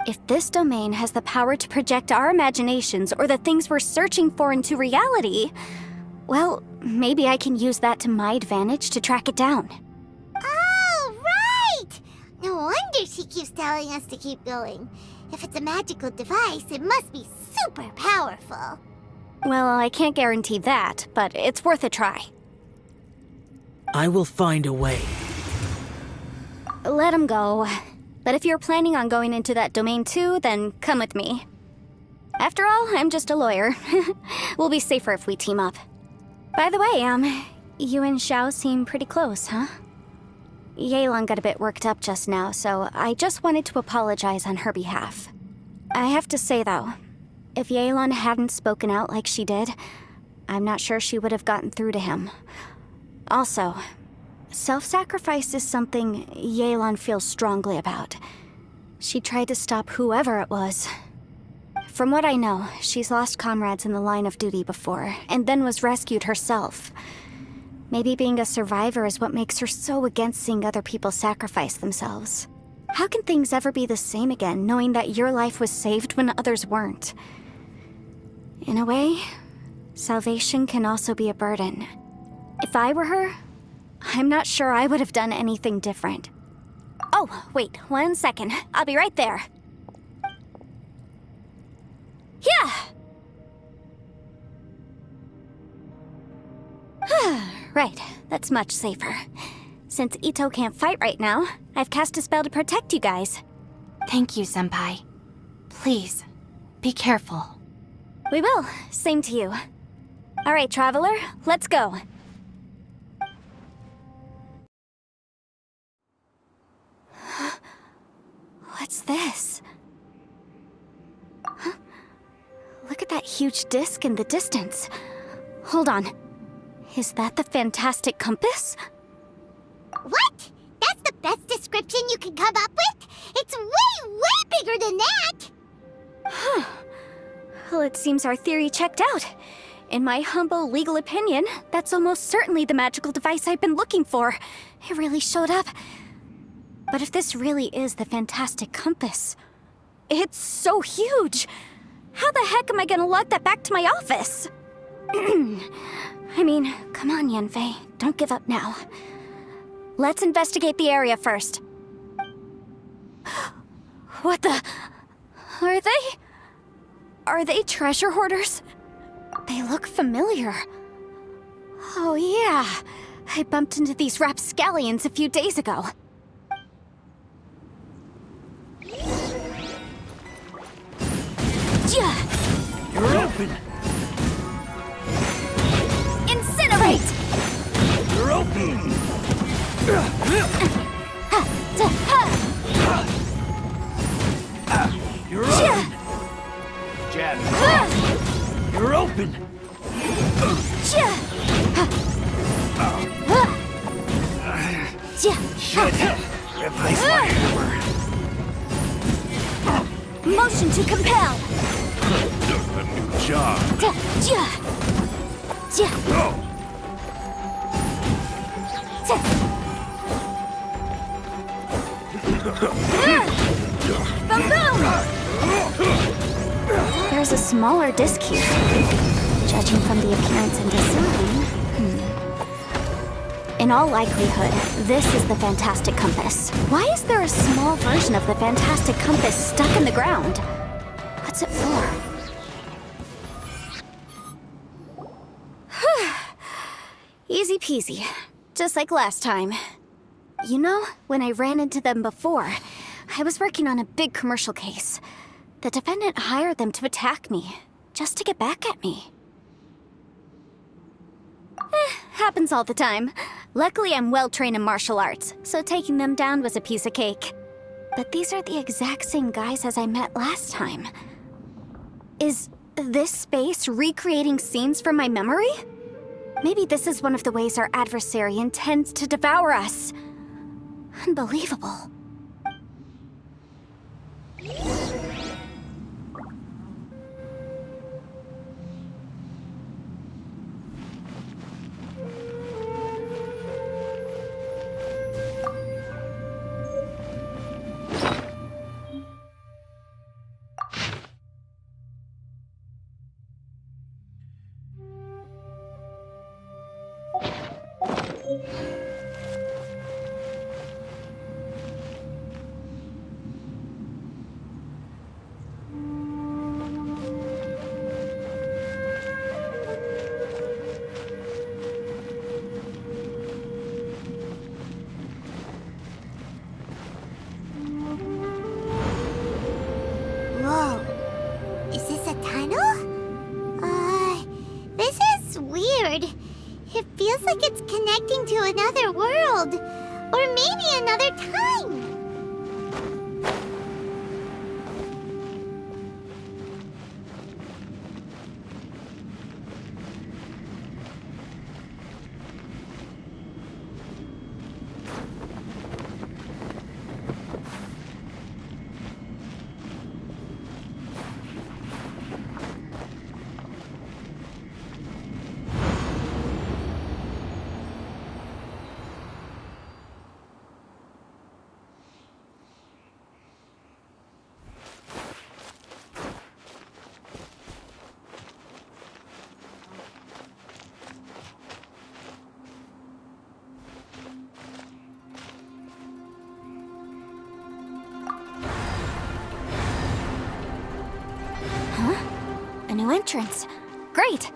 If this domain has the power to project our imaginations or the things we're searching for into reality, well, maybe I can use that to my advantage to track it down. Oh, right! No wonder she keeps telling us to keep going. If it's a magical device, it must be super powerful. Well, I can't guarantee that, but it's worth a try. I will find a way. Let him go. But if you're planning on going into that domain too, then come with me. After all, I'm just a lawyer. We'll be safer if we team up. By the way, you and Xiao seem pretty close, huh? Yelan got a bit worked up just now, so I just wanted to apologize on her behalf. I have to say, though, if Yelan hadn't spoken out like she did, I'm not sure she would have gotten through to him. Also, self-sacrifice is something Yelan feels strongly about. She tried to stop whoever it was. From what I know, she's lost comrades in the line of duty before, and then was rescued herself. Maybe being a survivor is what makes her so against seeing other people sacrifice themselves. How can things ever be the same again, knowing that your life was saved when others weren't? In a way, salvation can also be a burden. If I were her, I'm not sure I would have done anything different. Oh, wait, 1 second. I'll be right there. Yeah! Right, that's much safer. Since Ito can't fight right now, I've cast a spell to protect you guys. Thank you, Senpai. Please, be careful. We will. Same to you. All right, Traveler, let's go. What's this? Huh? Look at that huge disc in the distance. Hold on. Is that the fantastic compass? What? That's the best description you can come up with? It's way, way bigger than that! Huh. Well, it seems our theory checked out. In my humble legal opinion, that's almost certainly the magical device I've been looking for. It really showed up. But if this really is the fantastic compass, it's so huge. How the heck am I gonna lug that back to my office? I mean, come on, Yanfei. Don't give up now. Let's investigate the area first. What the... Are they treasure hoarders? They look familiar. Oh yeah, I bumped into these rapscallions a few days ago. You're open! Incinerate! You're open! You're open! Jab! You're open! Shit! Replace my hammer. Motion to compel! A new job! Boom boom! There's a smaller disc here. Judging from the appearance and design... In all likelihood, this is the Fantastic Compass. Why is there a small version of the Fantastic Compass stuck in the ground? What's it for? Easy peasy. Just like last time. You know, when I ran into them before, I was working on a big commercial case. The defendant hired them to attack me, just to get back at me. Happens all the time. Luckily, I'm well-trained in martial arts, so taking them down was a piece of cake. But these are the exact same guys as I met last time. Is this space recreating scenes from my memory? Maybe this is one of the ways our adversary intends to devour us. Unbelievable. Whoa. Is this a tunnel? This is weird. It feels like it's connecting to another world. Or maybe another time. A new entrance. Great!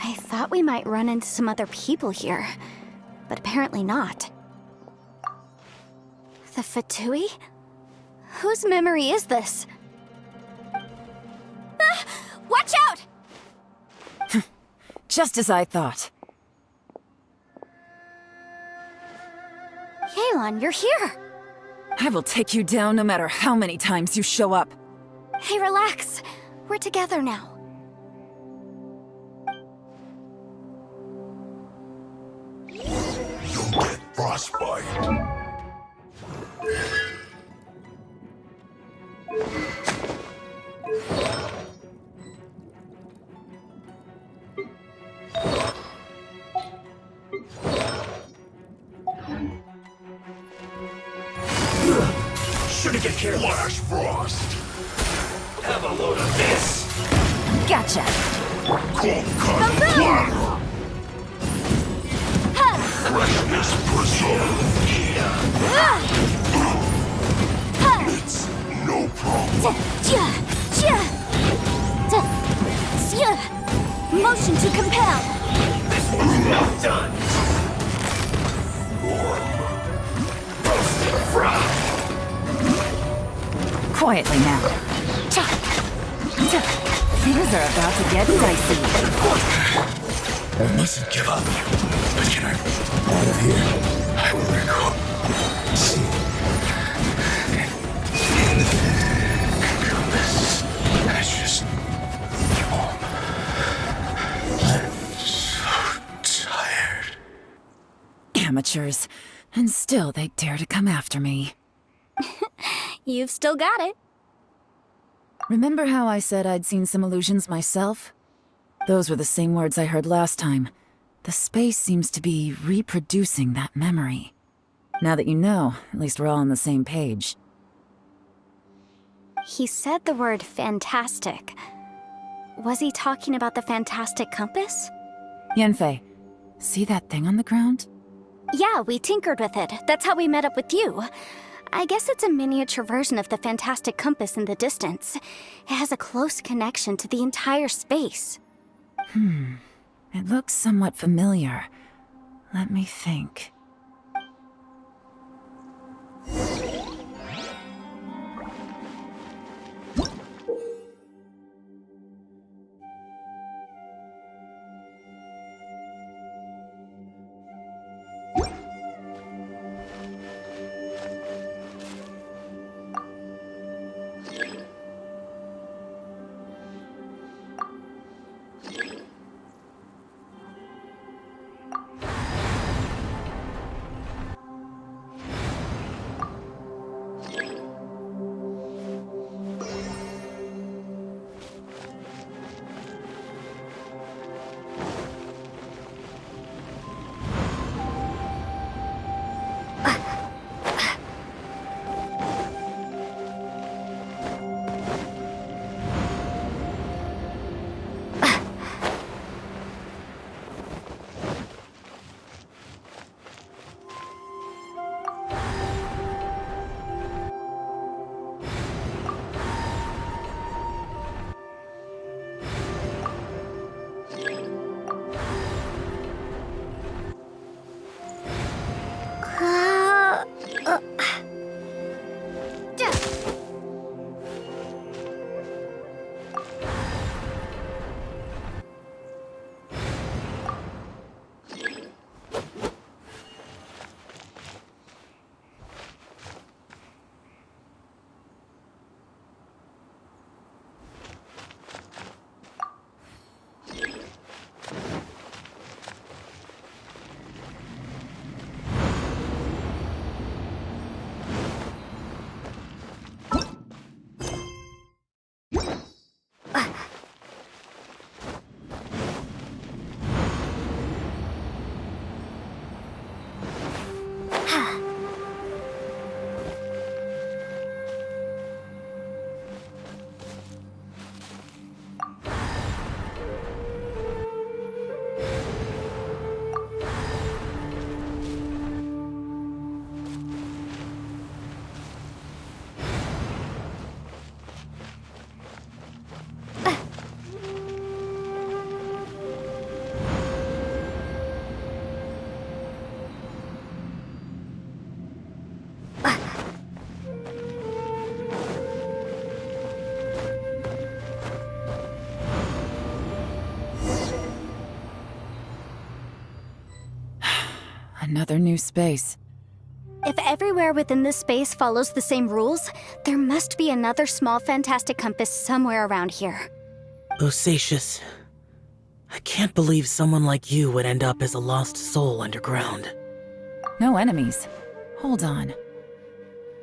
I thought we might run into some other people here, but apparently not. The Fatui? Whose memory is this? Ah! Watch out! Just as I thought. Yelan, you're here! I will take you down no matter how many times you show up. Hey, relax. We're together now. You'll get frostbite. Shouldn't get careless. Flash frost. Have a load of this. Gotcha. Cold cut platter. Freshness preserved. It's no problem. Motion to compel. This one's not done. Roasted fry. Quietly now. Things are about to get dicey. I mustn't give up. But can I out of here? I will recall. See. Compass. I just home. I'm so tired. Amateurs. And still they dare to come after me. You've still got it. Remember how I said I'd seen some illusions myself? Those were the same words I heard last time. The space seems to be reproducing that memory. Now that you know, at least we're all on the same page. He said the word fantastic. Was he talking about the fantastic compass? Yanfei, see that thing on the ground? Yeah, we tinkered with it. That's how we met up with you. I guess it's a miniature version of the fantastic compass in the distance. It has a close connection to the entire space. It looks somewhat familiar. Let me think. Another new space. If everywhere within this space follows the same rules, there must be another small fantastic compass somewhere around here. Bosacious. I can't believe someone like you would end up as a lost soul underground. No enemies. Hold on.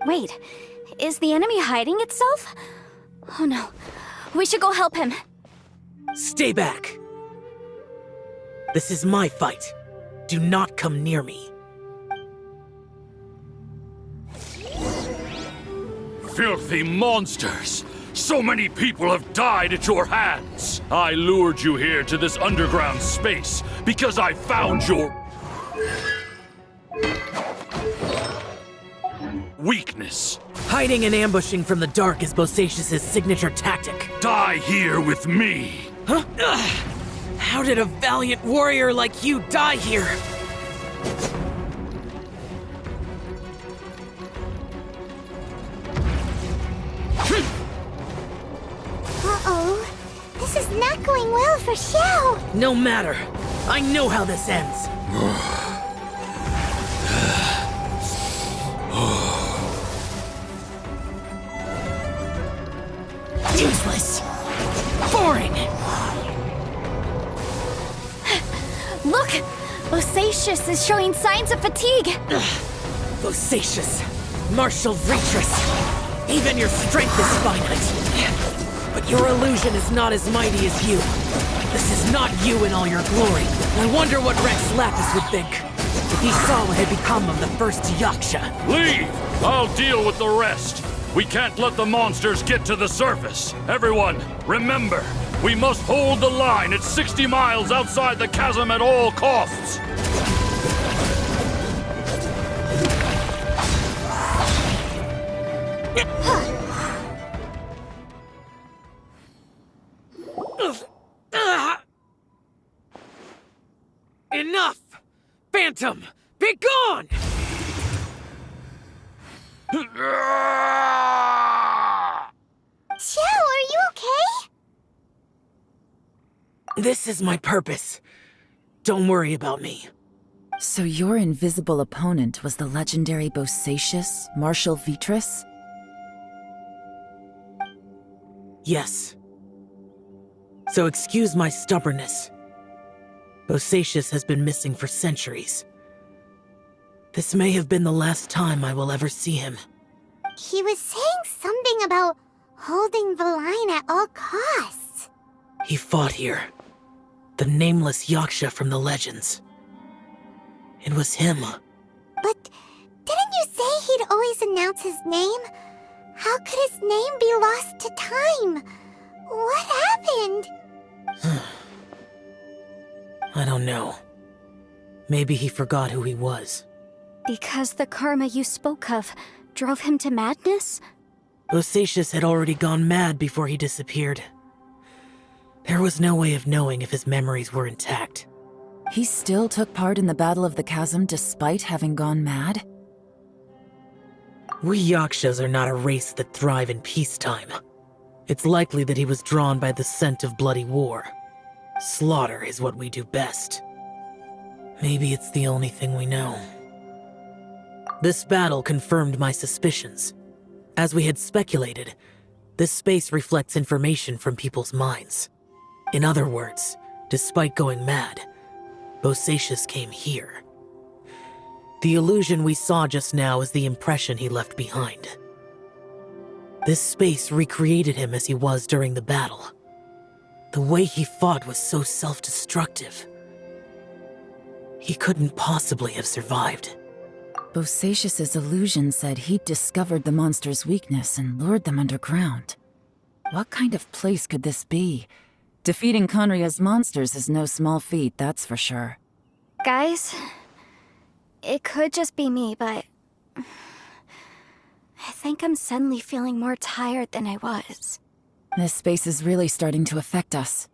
Wait, is the enemy hiding itself? Oh no, we should go help him. Stay back! This is my fight. Do not come near me. filthy monsters! So many people have died at your hands! I lured you here to this underground space because I found your weakness. Hiding and ambushing from the dark is Bosacius' signature tactic. Die here with me! Huh? Ugh. How did a valiant warrior like you die here? Uh-oh. This is not going well for Xiao. No matter. I know how this ends. Useless. Boring. Look! Bosacius is showing signs of fatigue! Bosacius. Martial Vitris. Even your strength is finite. But your illusion is not as mighty as you. This is not you in all your glory. I wonder what Rex Lapis would think if he saw what had become of the first Yaksha. Leave! I'll deal with the rest. We can't let the monsters get to the surface. Everyone, remember, we must hold the line at 60 miles outside the chasm at all costs. Enough! Phantom, be gone! Xiao, are you okay? This is my purpose. Don't worry about me. So your invisible opponent was the legendary Bosacius, Martial Vitris? Yes. So excuse my stubbornness. Bosacius has been missing for centuries. This may have been the last time I will ever see him. He was saying something about holding the line at all costs. He fought here. The nameless Yaksha from the legends. It was him. But didn't you say he'd always announce his name? How could his name be lost to time? What happened? I don't know. Maybe he forgot who he was. Because the karma you spoke of drove him to madness? Bosacius had already gone mad before he disappeared. There was no way of knowing if his memories were intact. He still took part in the Battle of the Chasm despite having gone mad? We Yakshas are not a race that thrive in peacetime. It's likely that he was drawn by the scent of bloody war. Slaughter is what we do best. Maybe it's the only thing we know. This battle confirmed my suspicions. As we had speculated, this space reflects information from people's minds. In other words, despite going mad, Bosacius came here. The illusion we saw just now is the impression he left behind. This space recreated him as he was during the battle. The way he fought was so self-destructive. He couldn't possibly have survived. Bosacius's illusion said he'd discovered the monster's weakness and lured them underground. What kind of place could this be? Defeating Conria's monsters is no small feat, that's for sure. Guys, it could just be me, but I think I'm suddenly feeling more tired than I was. This space is really starting to affect us.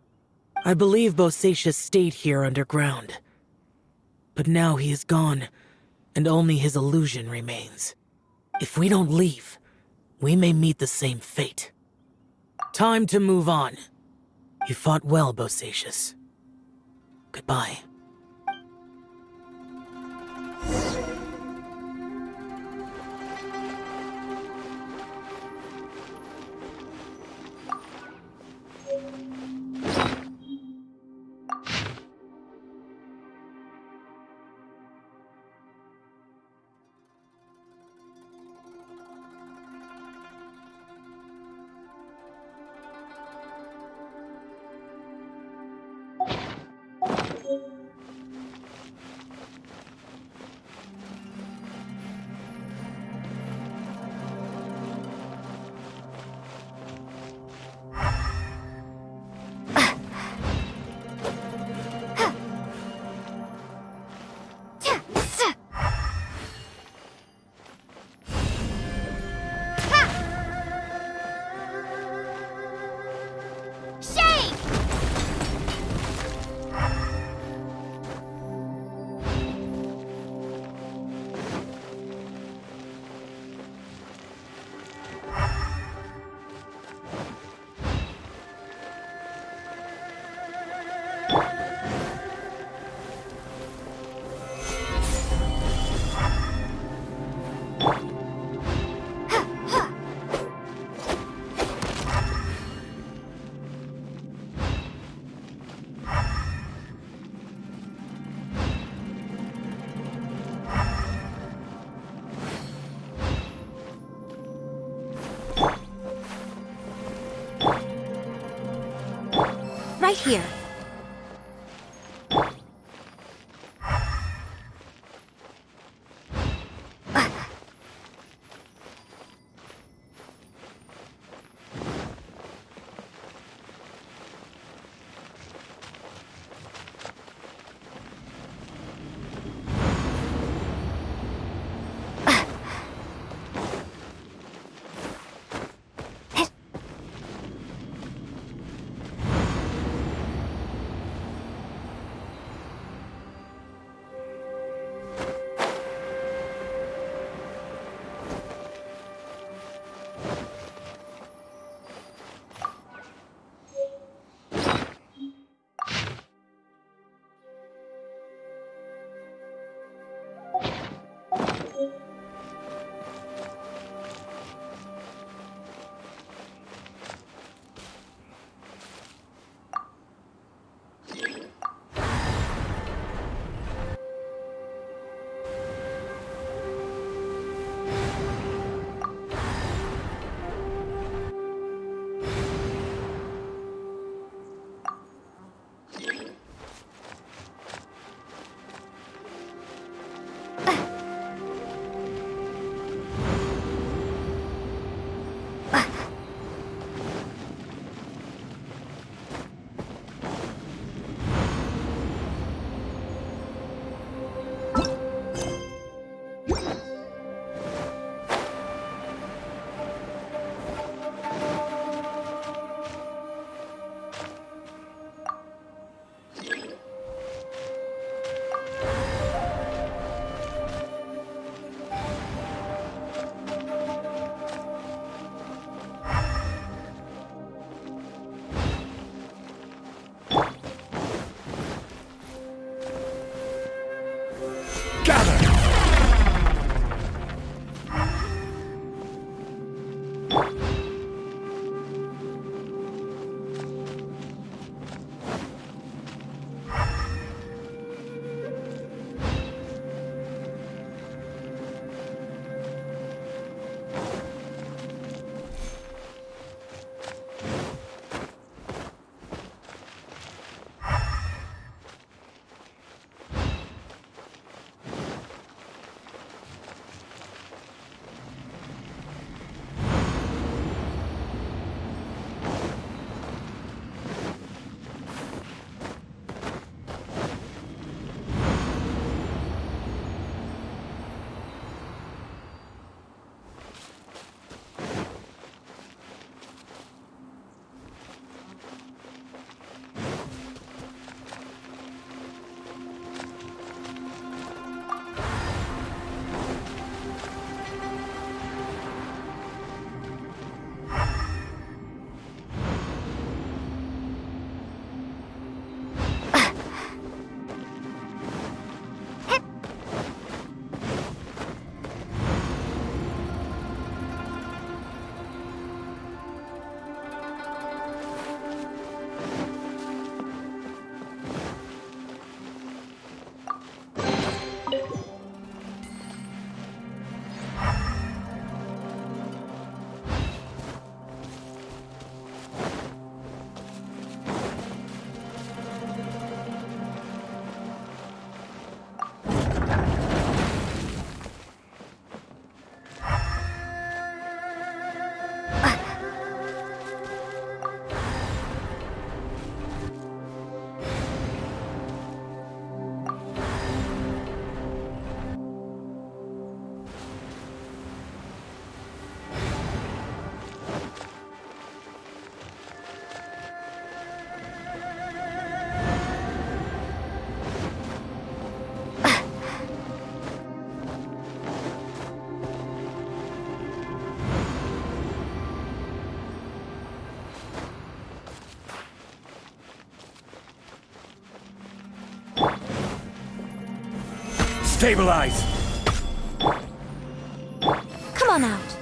I believe Bosacius stayed here underground. But now he is gone, and only his illusion remains. If we don't leave, we may meet the same fate. Time to move on. You fought well, Bosacius. Goodbye. right here. Stabilize! Come on out.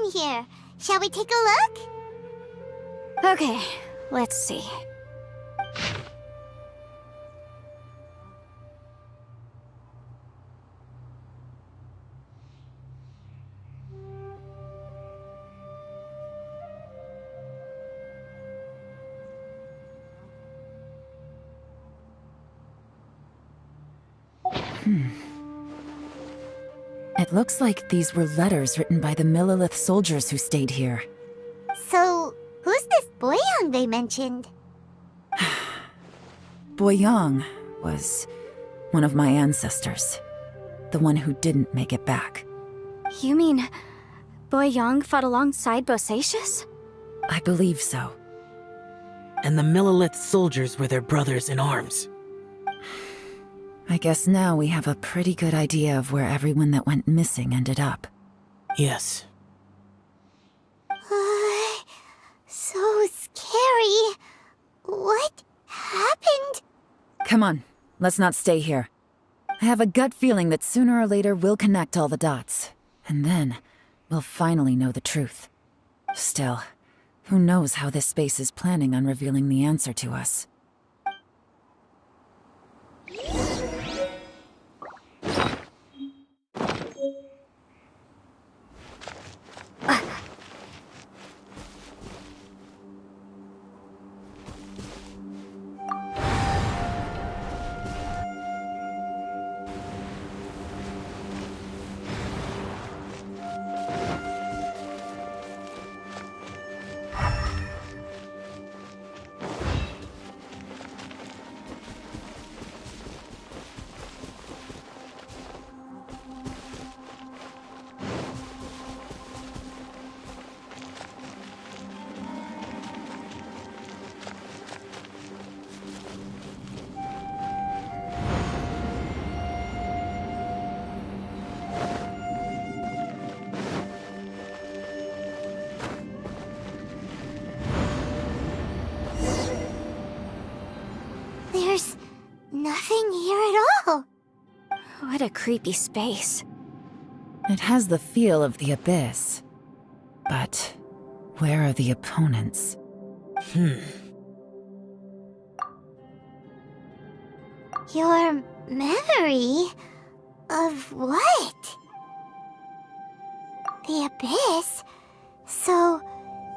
in here. Shall we take a look? Okay, let's see. It looks like these were letters written by the Millilith soldiers who stayed here. So, who's this Boyang they mentioned? Boyang was one of my ancestors. The one who didn't make it back. You mean Boyang fought alongside Bosacius? I believe so. And the Millilith soldiers were their brothers in arms. I guess now we have a pretty good idea of where everyone that went missing ended up. Yes. So scary. What happened? Come on, let's not stay here. I have a gut feeling that sooner or later we'll connect all the dots. And then, we'll finally know the truth. Still, who knows how this space is planning on revealing the answer to us. There's nothing here at all. What a creepy space. It has the feel of the abyss. But where are the opponents? Your memory of what? The abyss? So,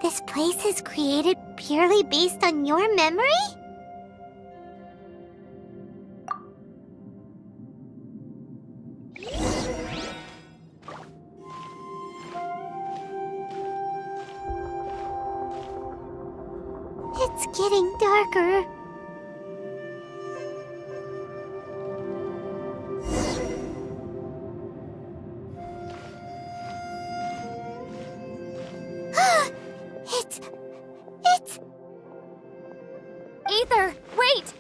this place is created purely based on your memory? It's getting darker. It's... Aether, wait!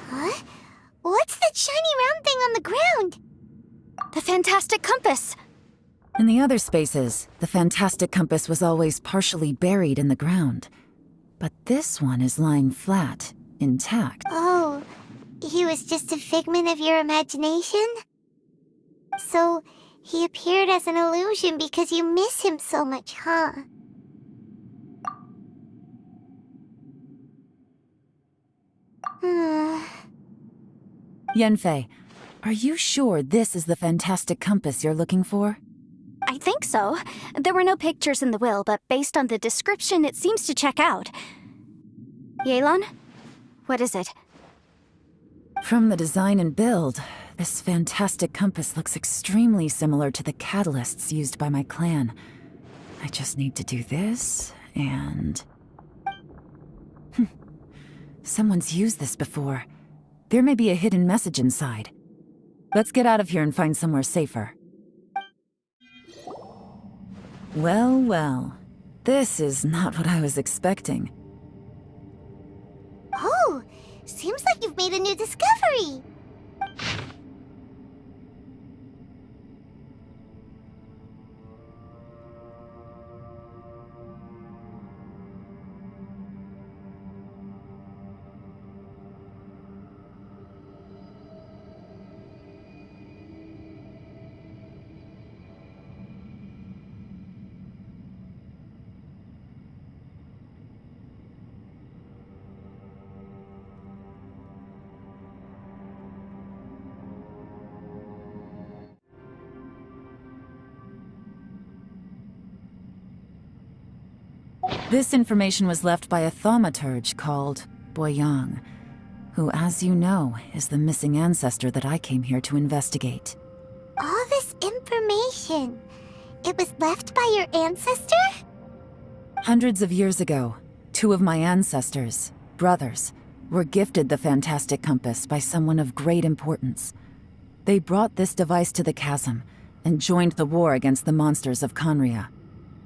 Huh? What's that shiny round thing on the ground? The fantastic compass! In the other spaces, the fantastic compass was always partially buried in the ground. But this one is lying flat, intact. Oh, he was just a figment of your imagination? So, he appeared as an illusion because you miss him so much, huh? Yanfei, are you sure this is the fantastic compass you're looking for? I think so. There were no pictures in the will, but based on the description, it seems to check out. Yelan? What is it? From the design and build, this fantastic compass looks extremely similar to the catalysts used by my clan. I just need to do this, and... Someone's used this before. There may be a hidden message inside. Let's get out of here and find somewhere safer. Well, well. This is not what I was expecting. Oh, seems like you've made a new discovery. This information was left by a thaumaturge called Boyang, who, as you know, is the missing ancestor that I came here to investigate. All this information, it was left by your ancestor? Hundreds of years ago, 2 of my ancestors, brothers, were gifted the fantastic compass by someone of great importance. They brought this device to the chasm and joined the war against the monsters of Khanria.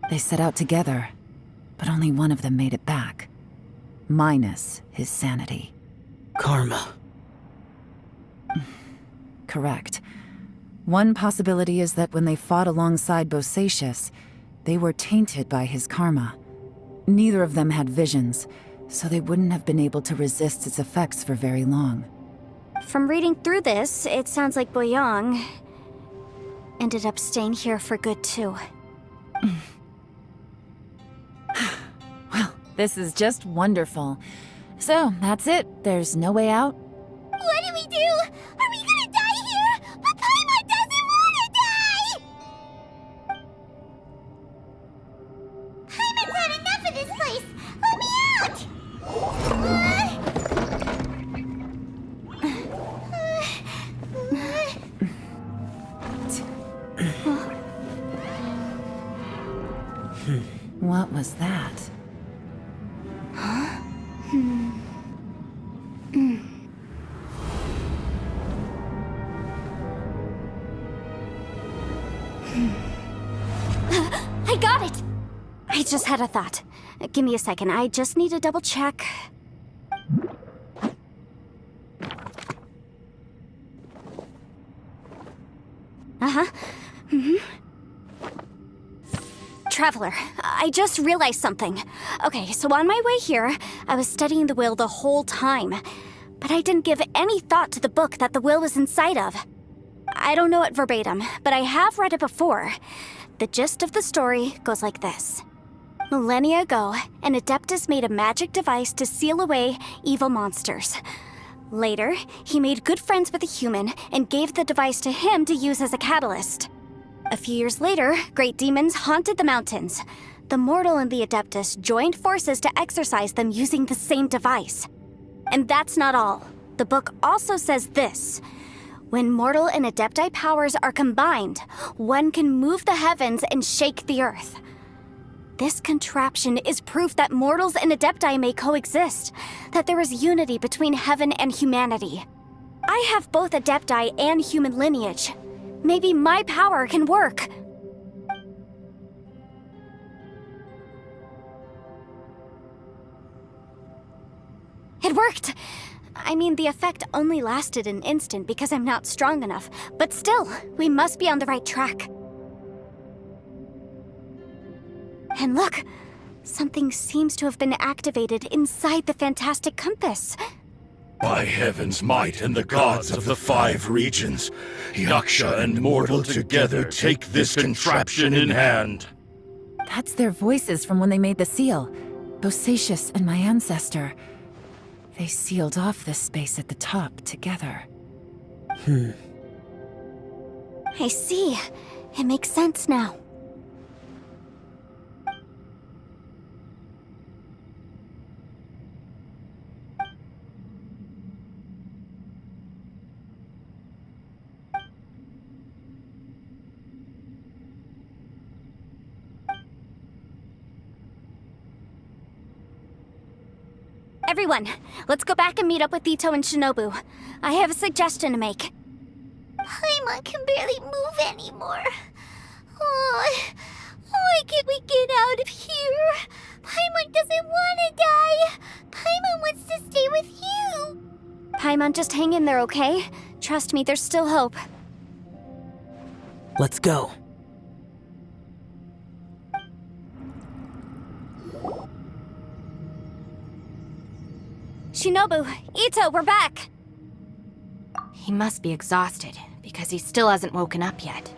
They set out together, but only one of them made it back. Minus his sanity. Karma. Correct. One possibility is that when they fought alongside Bosacius, they were tainted by his karma. Neither of them had visions, so they wouldn't have been able to resist its effects for very long. From reading through this, it sounds like Boyang ended up staying here for good too. Well, this is just wonderful. So, that's it. There's no way out? What do we do? Are we gonna die here? But Paimon doesn't wanna die! Paimon's had enough of this place! Let me out! What was that? I got it! I just had a thought. Give me a second, I just need to double check. Traveler, I just realized something. Okay, so on my way here, I was studying the will the whole time, but I didn't give any thought to the book that the will was inside of. I don't know it verbatim, but I have read it before. The gist of the story goes like this. Millennia ago, an Adeptus made a magic device to seal away evil monsters. Later, he made good friends with a human and gave the device to him to use as a catalyst. A few years later, great demons haunted the mountains. The mortal and the Adeptus joined forces to exorcise them using the same device. And that's not all. The book also says this. When mortal and Adepti powers are combined, one can move the heavens and shake the earth. This contraption is proof that mortals and Adepti may coexist, that there is unity between heaven and humanity. I have both Adepti and human lineage. Maybe my power can work. It worked! I mean, the effect only lasted an instant because I'm not strong enough, but still, we must be on the right track. And look, something seems to have been activated inside the fantastic compass. By heaven's might and the gods of the 5 regions, Yaksha and mortal together take this contraption in hand. That's their voices from when they made the seal. Bosacius and my ancestor. They sealed off this space at the top together. I see. It makes sense now. Everyone, let's go back and meet up with Ito and Shinobu. I have a suggestion to make. Paimon can barely move anymore. Oh, why can't we get out of here? Paimon doesn't want to die. Paimon wants to stay with you. Paimon, just hang in there, okay? Trust me, there's still hope. Let's go. Shinobu, Ito, we're back! He must be exhausted, because he still hasn't woken up yet.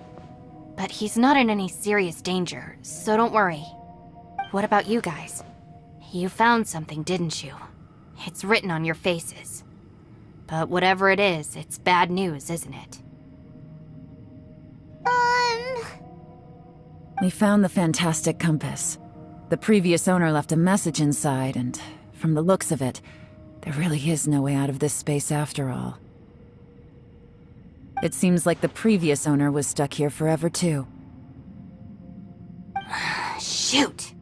But he's not in any serious danger, so don't worry. What about you guys? You found something, didn't you? It's written on your faces. But whatever it is, it's bad news, isn't it? We found the fantastic compass. The previous owner left a message inside, and from the looks of it, there really is no way out of this space after all. It seems like the previous owner was stuck here forever, too. Shoot!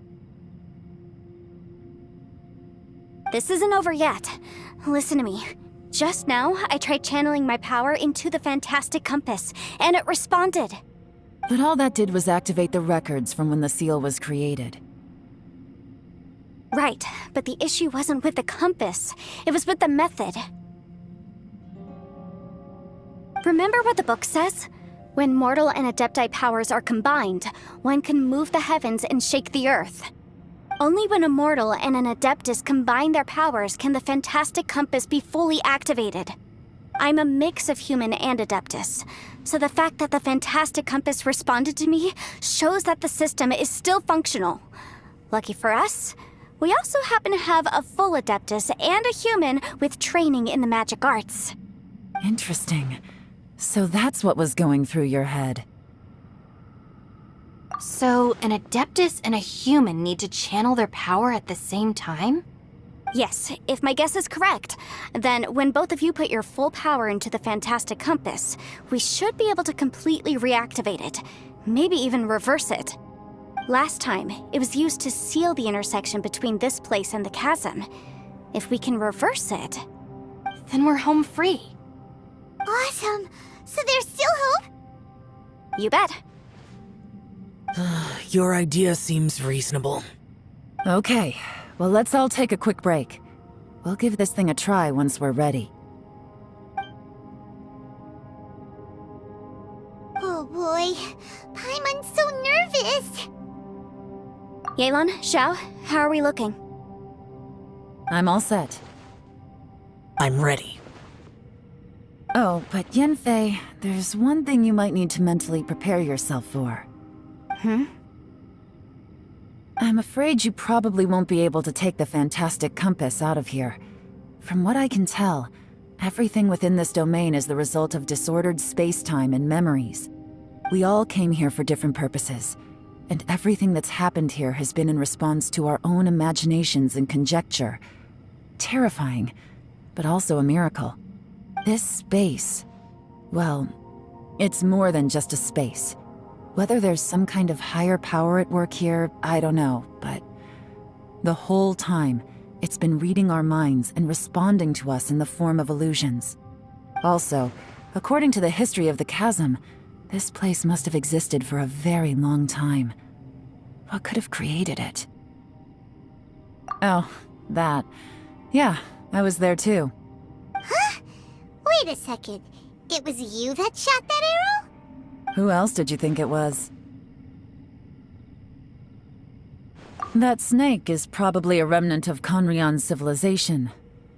This isn't over yet. Listen to me. Just now, I tried channeling my power into the fantastic compass, and it responded. But all that did was activate the records from when the seal was created. Right, but the issue wasn't with the compass. It was with the method. Remember what the book says? When mortal and adepti powers are combined, one can move the heavens and shake the earth. Only when a mortal and an adeptus combine their powers can the fantastic compass be fully activated. I'm a mix of human and adeptus, so the fact that the fantastic compass responded to me shows that the system is still functional. Lucky for us, we also happen to have a full adeptus and a human with training in the magic arts. Interesting. So that's what was going through your head. So, an adeptus and a human need to channel their power at the same time? Yes, if my guess is correct, then when both of you put your full power into the fantastic compass, we should be able to completely reactivate it, maybe even reverse it. Last time, it was used to seal the intersection between this place and the chasm. If we can reverse it, then we're home free. Awesome! So there's still hope? You bet. Your idea seems reasonable. Okay, well, let's all take a quick break. We'll give this thing a try once we're ready. Oh boy, Paimon's so nervous! Yelan, Xiao, how are we looking? I'm all set. I'm ready. Oh, but Yanfei, there's one thing you might need to mentally prepare yourself for. I'm afraid you probably won't be able to take the fantastic compass out of here. From what I can tell, everything within this domain is the result of disordered space-time and memories. We all came here for different purposes, and everything that's happened here has been in response to our own imaginations and conjecture. Terrifying, but also a miracle. This space, well, it's more than just a space. Whether there's some kind of higher power at work here, I don't know, but the whole time, it's been reading our minds and responding to us in the form of illusions. Also, according to the history of the chasm, this place must have existed for a very long time. What could have created it? Oh, that. Yeah, I was there too. Huh? Wait a second. It was you that shot that arrow? Who else did you think it was? That snake is probably a remnant of Conrian's civilization,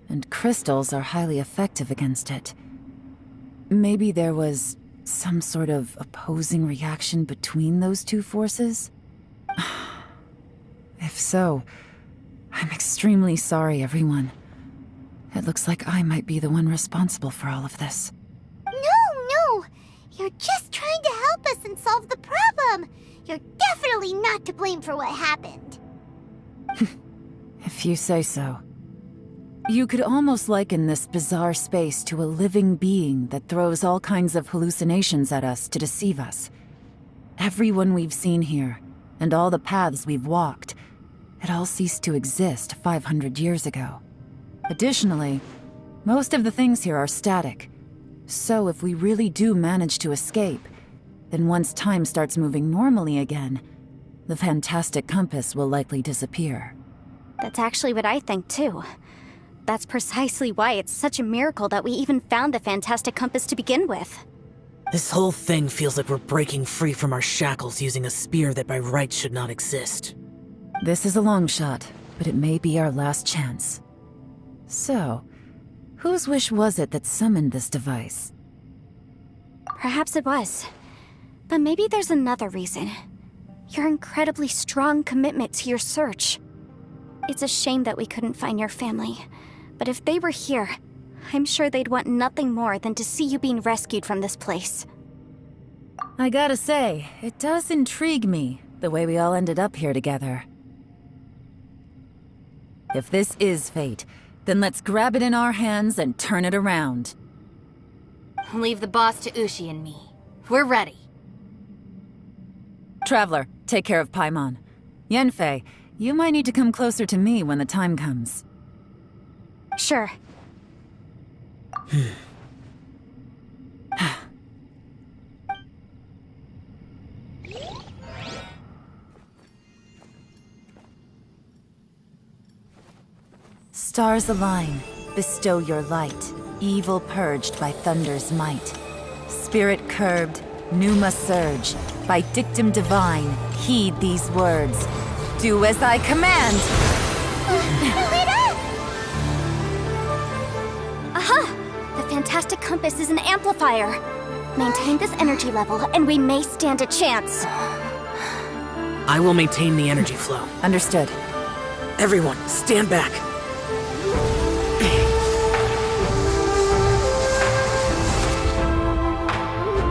and crystals are highly effective against it. Maybe there was some sort of opposing reaction between those two forces? If so, I'm extremely sorry, everyone. It looks like I might be the one responsible for all of this. No! You're just trying to help us and solve the problem! You're definitely not to blame for what happened. If you say so. You could almost liken this bizarre space to a living being that throws all kinds of hallucinations at us to deceive us. Everyone we've seen here, and all the paths we've walked, it all ceased to exist 500 years ago. Additionally, most of the things here are static. So if we really do manage to escape, then once time starts moving normally again, the fantastic compass will likely disappear. That's actually what I think too. That's precisely why it's such a miracle that we even found the fantastic compass to begin with. This whole thing feels like we're breaking free from our shackles using a spear that by rights should not exist. This is a long shot, but it may be our last chance. So, whose wish was it that summoned this device? Perhaps it was. But maybe there's another reason. Your incredibly strong commitment to your search. It's a shame that we couldn't find your family. But if they were here, I'm sure they'd want nothing more than to see you being rescued from this place. I gotta say, it does intrigue me, the way we all ended up here together. If this is fate, then let's grab it in our hands and turn it around. Leave the boss to Ushi and me. We're ready. Traveler, take care of Paimon. Yanfei, you might need to come closer to me when the time comes. Sure. Stars align, bestow your light, evil purged by thunder's might. Spirit curbed, pneuma surge, by dictum divine, heed these words. Do as I command! Aha! The fantastic compass is an amplifier. Maintain this energy level, and we may stand a chance. I will maintain the energy flow. Understood. Everyone, stand back.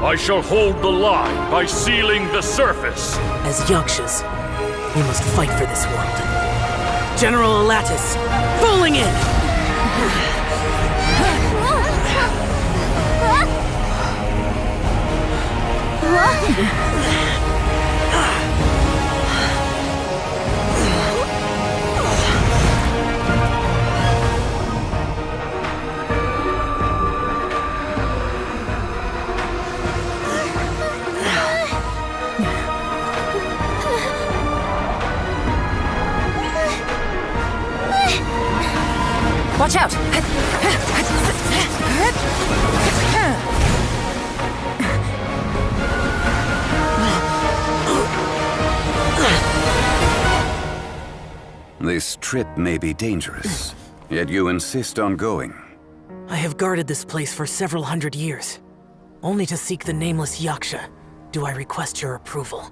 I shall hold the line by sealing the surface. As Yakshas, we must fight for this world. General Alatus, falling in! Watch out! This trip may be dangerous, yet you insist on going. I have guarded this place for several hundred years. Only to seek the nameless Yaksha, do I request your approval.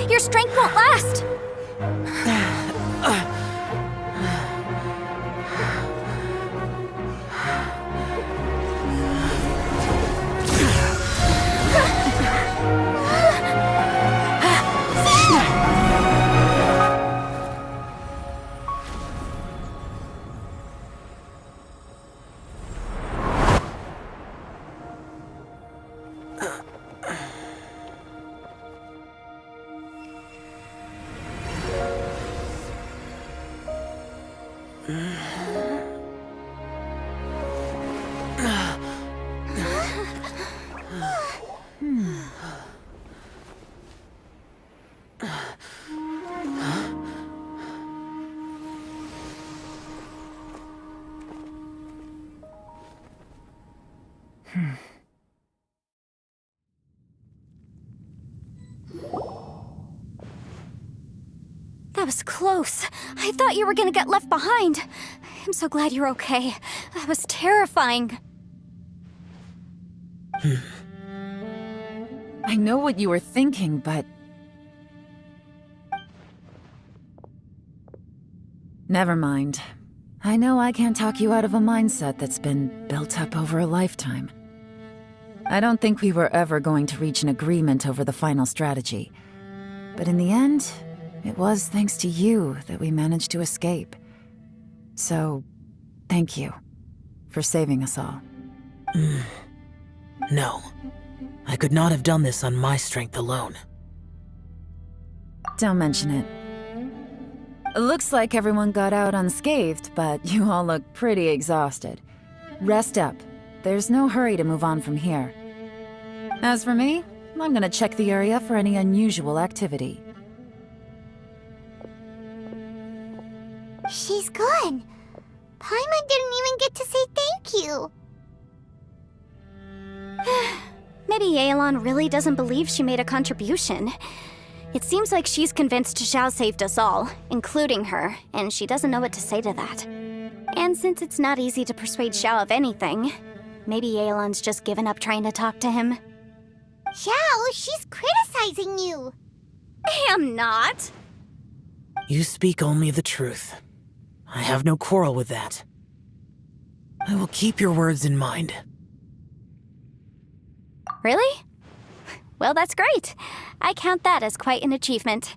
Your strength won't last! That was close. I thought you were gonna get left behind. I'm so glad you're okay. That was terrifying. I know what you were thinking, but... Never mind. I know I can't talk you out of a mindset that's been built up over a lifetime. I don't think we were ever going to reach an agreement over the final strategy. But in the end, It was thanks to you that we managed to escape. So, thank you for saving us all. No. I could not have done this on my strength alone. Don't mention it. Looks like everyone got out unscathed, but you all look pretty exhausted. Rest up. There's no hurry to move on from here. As for me, I'm gonna check the area for any unusual activity. She's gone. Paimon didn't even get to say thank you. Maybe Yelan really doesn't believe she made a contribution. It seems like she's convinced Xiao saved us all, including her, and she doesn't know what to say to that. And since it's not easy to persuade Xiao of anything, maybe Yelan's just given up trying to talk to him. Xiao, she's criticizing you. I am not. You speak only the truth. I have no quarrel with that. I will keep your words in mind. Really? Well, that's great. I count that as quite an achievement.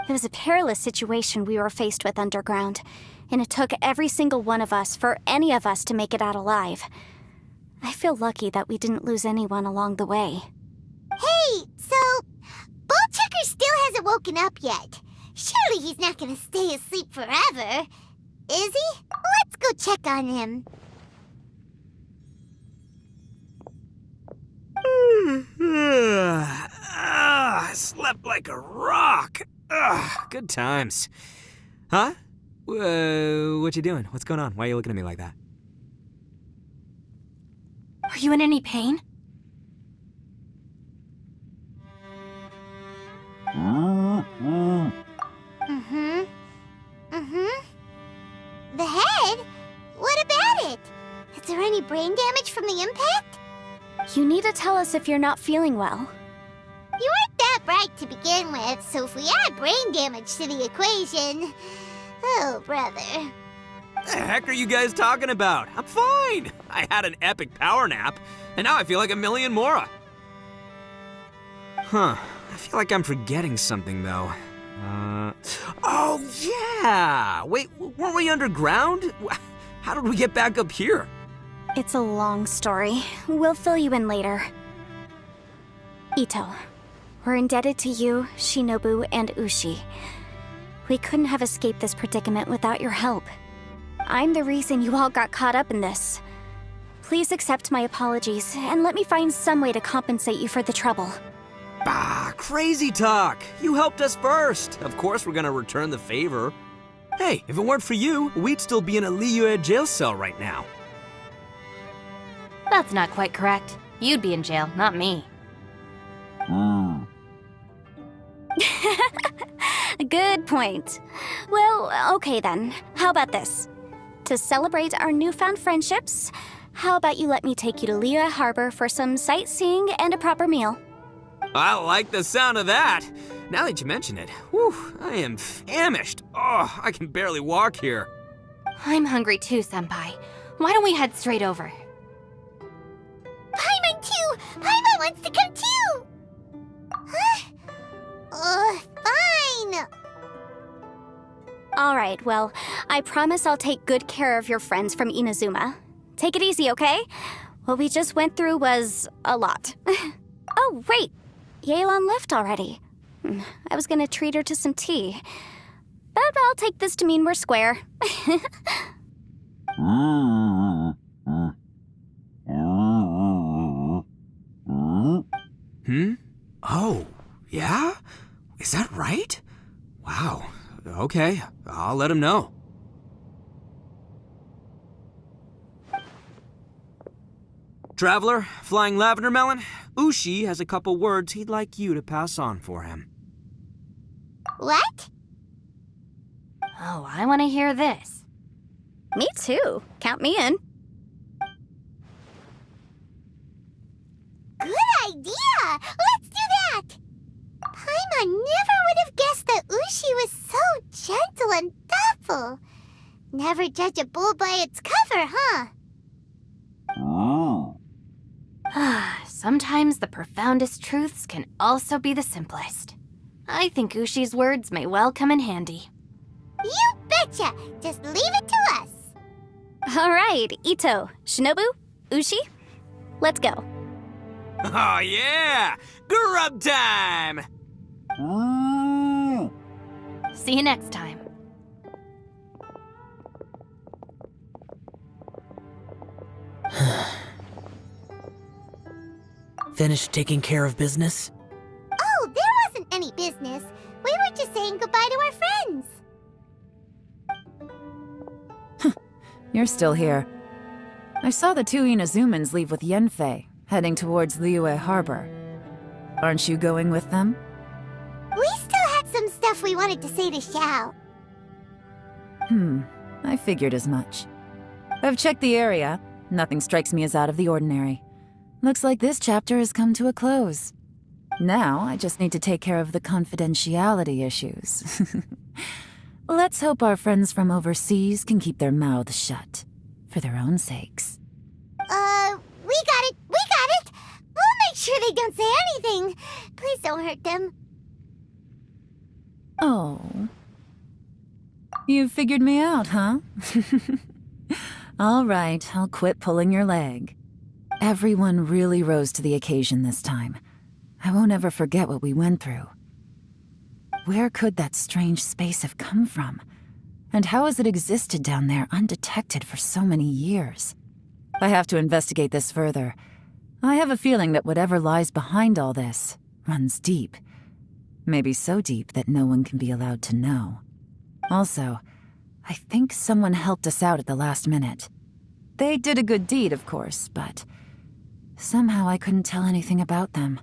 It was a perilous situation we were faced with underground, and it took every single one of us for any of us to make it out alive. I feel lucky that we didn't lose anyone along the way. Hey, so Ballchecker still hasn't woken up yet. Surely he's not gonna stay asleep forever, is he? Let's go check on him. I slept like a rock. Good times. Huh? What you doing? What's going on? Why are you looking at me like that? Are you in any pain? The head? What about it? Is there any brain damage from the impact? You need to tell us if you're not feeling well. You weren't that bright to begin with, so if we add brain damage to the equation... Oh, brother. The heck are you guys talking about? I'm fine. I had an epic power nap, and now I feel like a million more. Huh. I feel like I'm forgetting something, though. Oh, yeah! Wait, weren't we underground? How did we get back up here? It's a long story. We'll fill you in later. Ito, we're indebted to you, Shinobu, and Ushi. We couldn't have escaped this predicament without your help. I'm the reason you all got caught up in this. Please accept my apologies, and let me find some way to compensate you for the trouble. Bah, crazy talk! You helped us first! Of course we're gonna return the favor. Hey, if it weren't for you, we'd still be in a Liyue jail cell right now. That's not quite correct. You'd be in jail, not me. Good point. Well, okay then. How about this? To celebrate our newfound friendships, how about you let me take you to Liyue Harbor for some sightseeing and a proper meal? I like the sound of that. Now that you mention it, whew, I am famished. Oh, I can barely walk here. I'm hungry too, Senpai. Why don't we head straight over? Paimon too! Paimon wants to come too! Huh? Fine! Alright, well, I promise I'll take good care of your friends from Inazuma. Take it easy, okay? What we just went through was a lot. Oh, wait! Yelan left already. I was gonna treat her to some tea. But I'll take this to mean we're square. Oh, yeah? Is that right? Wow. Okay, I'll let him know. Traveler, Flying Lavender Melon, Ushi has a couple words he'd like you to pass on for him. What? Oh, I want to hear this. Me too. Count me in. Good idea! Let's do that! Paimon never would have guessed that Ushi was so gentle and thoughtful. Never judge a bull by its cover, huh? Sometimes the profoundest truths can also be the simplest. I think Ushi's words may well come in handy. You betcha! Just leave it to us. All right, Ito, Shinobu, Ushi, let's go. Oh, yeah! Grub time! See you next time. Finished taking care of business? Oh, there wasn't any business. We were just saying goodbye to our friends. You're still here. I saw the two Inazumans leave with Yenfei, heading towards Liyue Harbor. Aren't you going with them? We still had some stuff we wanted to say to Xiao. I figured as much. I've checked the area. Nothing strikes me as out of the ordinary. Looks like this chapter has come to a close. Now, I just need to take care of the confidentiality issues. Let's hope our friends from overseas can keep their mouths shut, for their own sakes. We got it! We'll make sure they don't say anything. Please don't hurt them. Oh. You figured me out, huh? All right, I'll quit pulling your leg. Everyone really rose to the occasion this time. I won't ever forget what we went through. Where could that strange space have come from? And how has it existed down there undetected for so many years? I have to investigate this further. I have a feeling that whatever lies behind all this runs deep. Maybe so deep that no one can be allowed to know. Also, I think someone helped us out at the last minute. They did a good deed, of course, but somehow I couldn't tell anything about them.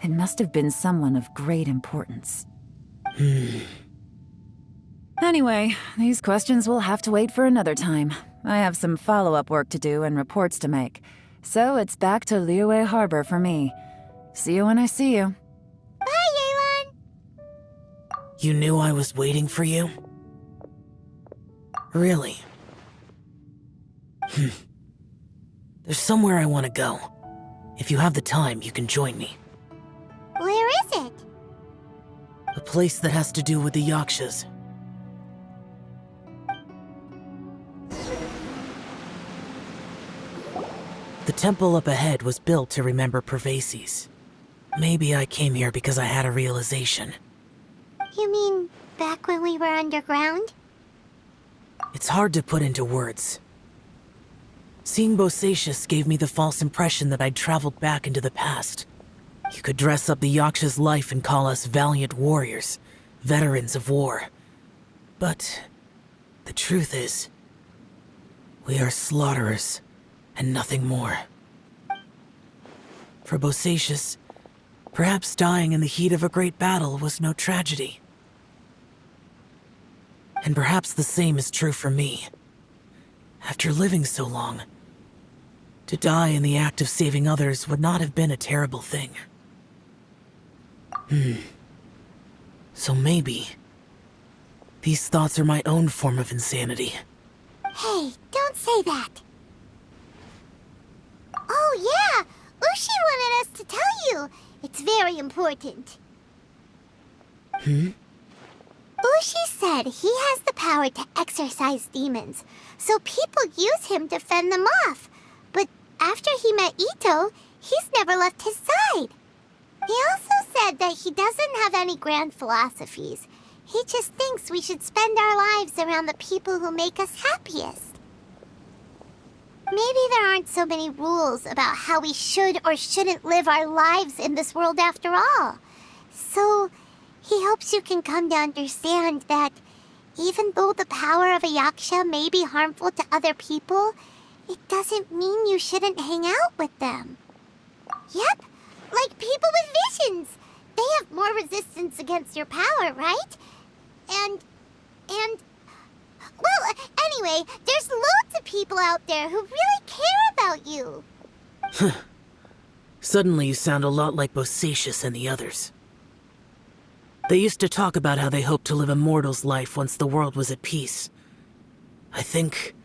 It must have been someone of great importance. Anyway, these questions will have to wait for another time. I have some follow-up work to do and reports to make. So it's back to Liyue Harbor for me. See you when I see you. Bye, Yelan! You knew I was waiting for you? Really? There's somewhere I want to go. If you have the time, you can join me. Where is it? A place that has to do with the Yakshas. The temple up ahead was built to remember Pervases. Maybe I came here because I had a realization. You mean back when we were underground? It's hard to put into words. Seeing Bosacius gave me the false impression that I'd traveled back into the past. You could dress up the Yaksha's life and call us valiant warriors, veterans of war. But the truth is, we are slaughterers, and nothing more. For Bosacius, perhaps dying in the heat of a great battle was no tragedy. And perhaps the same is true for me. After living so long, to die in the act of saving others would not have been a terrible thing. So maybe these thoughts are my own form of insanity. Hey, don't say that. Oh yeah, Ushi wanted us to tell you. It's very important. Ushi said he has the power to exorcise demons, so people use him to fend them off. But after he met Ito, he's never left his side. He also said that he doesn't have any grand philosophies. He just thinks we should spend our lives around the people who make us happiest. Maybe there aren't so many rules about how we should or shouldn't live our lives in this world after all. So he hopes you can come to understand that even though the power of a yaksha may be harmful to other people, it doesn't mean you shouldn't hang out with them. Yep, like people with visions. They have more resistance against your power, right? Well, anyway, there's loads of people out there who really care about you. Suddenly you sound a lot like Bosacius and the others. They used to talk about how they hoped to live a mortal's life once the world was at peace. I think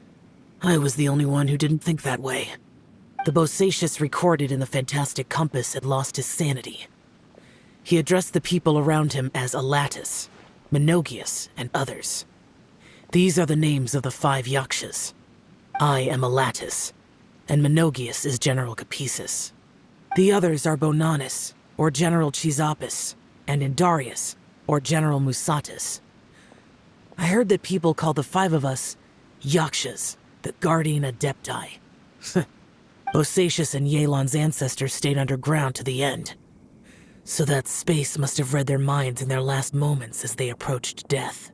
I was the only one who didn't think that way. The Bosacius recorded in the Fantastic Compass had lost his sanity. He addressed the people around him as Alatus, Menogius, and others. These are the names of the 5 Yakshas. I am Alatus, and Menogius is General Capisis. The others are Bonanis, or General Chisapis, and Indarius, or General Musatus. I heard that people call the 5 of us Yakshas, the Guardian Adepti. Bosacius and Yelan's ancestors stayed underground to the end. So that space must have read their minds in their last moments as they approached death.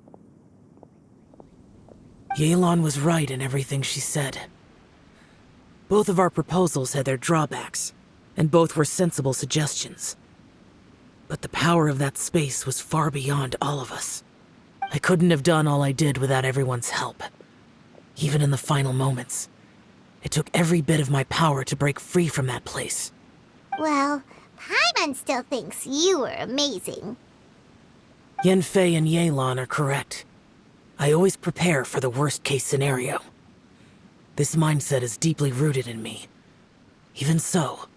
Yelan was right in everything she said. Both of our proposals had their drawbacks, and both were sensible suggestions. But the power of that space was far beyond all of us. I couldn't have done all I did without everyone's help. Even in the final moments, it took every bit of my power to break free from that place. Well, Paimon still thinks you were amazing. Yenfei and Yelan are correct. I always prepare for the worst-case scenario. This mindset is deeply rooted in me. Even so,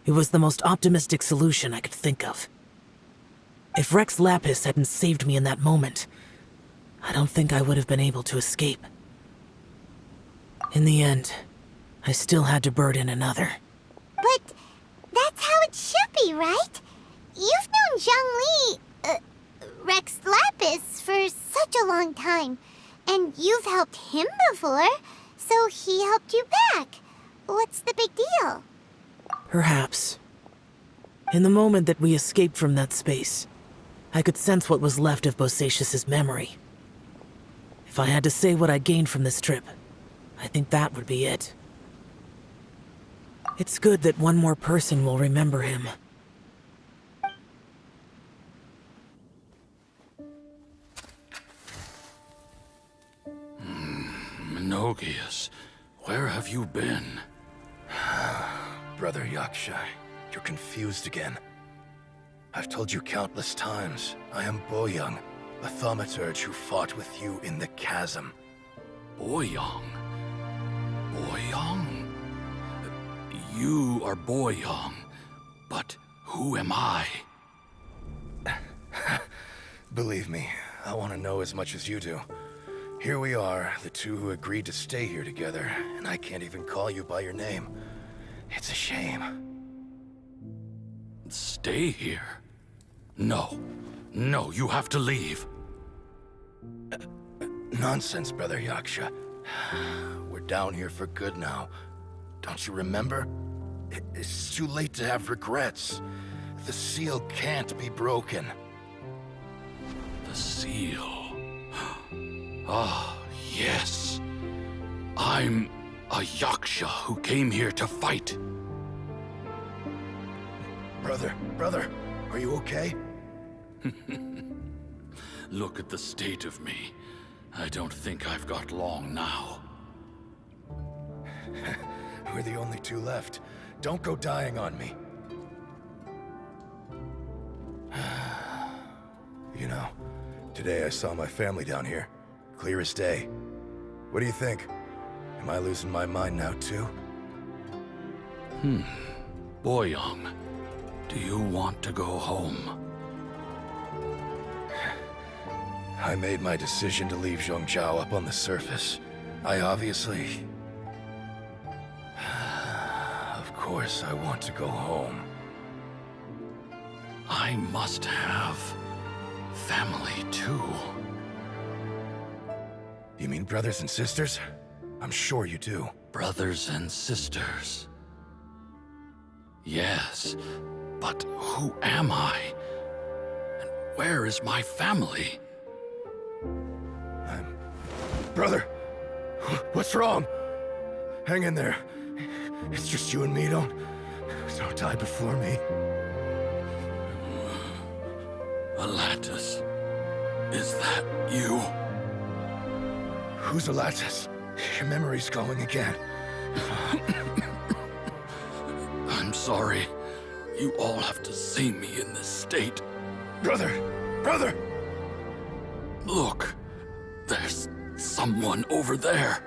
it was the most optimistic solution I could think of. If Rex Lapis hadn't saved me in that moment, I don't think I would have been able to escape. In the end, I still had to burden another. But that's how it should be, right? You've known Zhongli, Rex Lapis, for such a long time. And you've helped him before, so he helped you back. What's the big deal? Perhaps. In the moment that we escaped from that space, I could sense what was left of Bosacius's memory. If I had to say what I gained from this trip, I think that would be it. It's good that one more person will remember him. Menogius, where have you been? Brother Yaksha, you're confused again. I've told you countless times, I am Boyoung, a thaumaturge who fought with you in the chasm. Boyoung? Boyoung? You are Boyoung, but who am I? Believe me, I want to know as much as you do. Here we are, the two who agreed to stay here together, and I can't even call you by your name. It's a shame. Stay here? No. No, you have to leave. Nonsense, Brother Yaksha. We're down here for good now. Don't you remember? It's too late to have regrets. The seal can't be broken. The seal. Ah, yes. I'm a Yaksha who came here to fight. Brother, are you okay? Look at the state of me. I don't think I've got long now. We're the only two left. Don't go dying on me. You know, today I saw my family down here. Clear as day. What do you think? Am I losing my mind now too? Boyoung, do you want to go home? I made my decision to leave Zhongzhou up on the surface. I obviously... Of course I want to go home. I must have family too. You mean brothers and sisters? I'm sure you do. Brothers and sisters. Yes, but who am I? And where is my family? Brother! What's wrong? Hang in there. It's just you and me, don't die before me. Alatus, is that you? Who's Alatus? Your memory's going again. I'm sorry. You all have to see me in this state. Brother! Look, there's someone over there.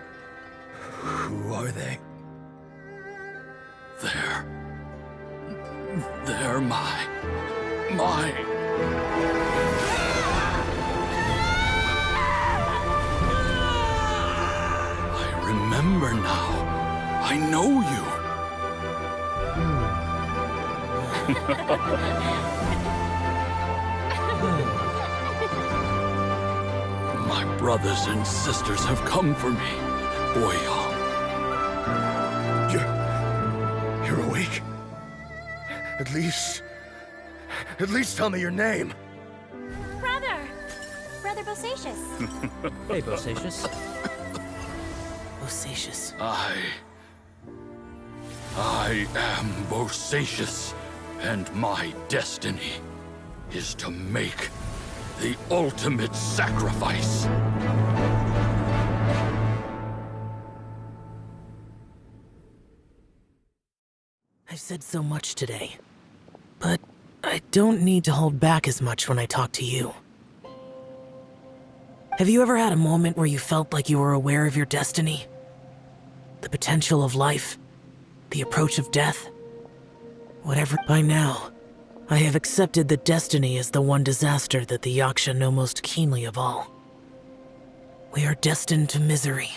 Who are they? They're my I remember now. I know you. My brothers and sisters have come for me, Boyong. You're awake? At least tell me your name. Brother Bosacious. Hey, Bosacious. Bosacious. I am Bosacious, and my destiny is to make the ultimate sacrifice. I've said so much today, but I don't need to hold back as much when I talk to you. Have you ever had a moment where you felt like you were aware of your destiny? The potential of life? The approach of death? Whatever. By now, I have accepted that destiny is the one disaster that the Yaksha know most keenly of all. We are destined to misery.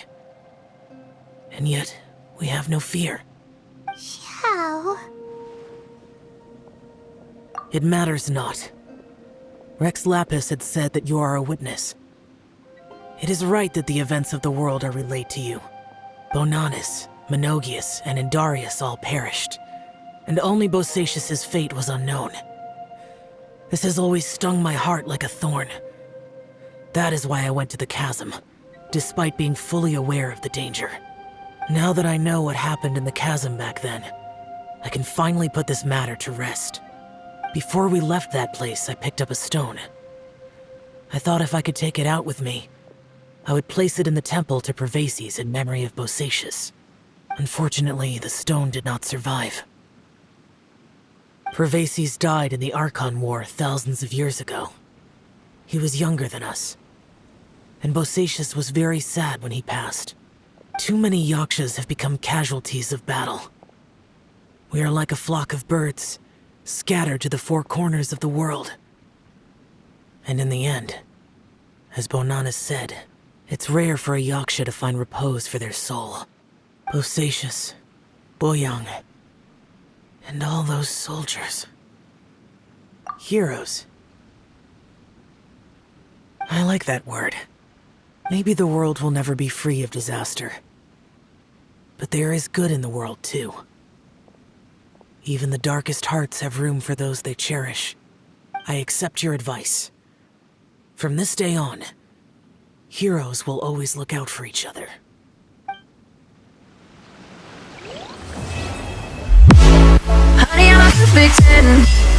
And yet, we have no fear. How? It matters not. Rex Lapis had said that you are a witness. It is right that the events of the world are relayed to you. Bonanis, Menogius, and Indarius all perished, and only Bosacious's fate was unknown. This has always stung my heart like a thorn. That is why I went to the chasm, despite being fully aware of the danger. Now that I know what happened in the chasm back then, I can finally put this matter to rest. Before we left that place, I picked up a stone. I thought if I could take it out with me, I would place it in the temple to Pervases in memory of Bosacious. Unfortunately, the stone did not survive. Pervases died in the ARCHON War thousands of years ago. He was younger than us, and Bosacious was very sad when he passed. Too many Yakshas have become casualties of battle. We are like a flock of birds, scattered to the four corners of the world. And in the end, as Bonanis said, it's rare for a Yaksha to find repose for their soul. Bosacious, Boyong, and all those soldiers. Heroes. I like that word. Maybe the world will never be free of disaster. But there is good in the world, too. Even the darkest hearts have room for those they cherish. I accept your advice. From this day on, heroes will always look out for each other. Honey, I'm a perfect 10.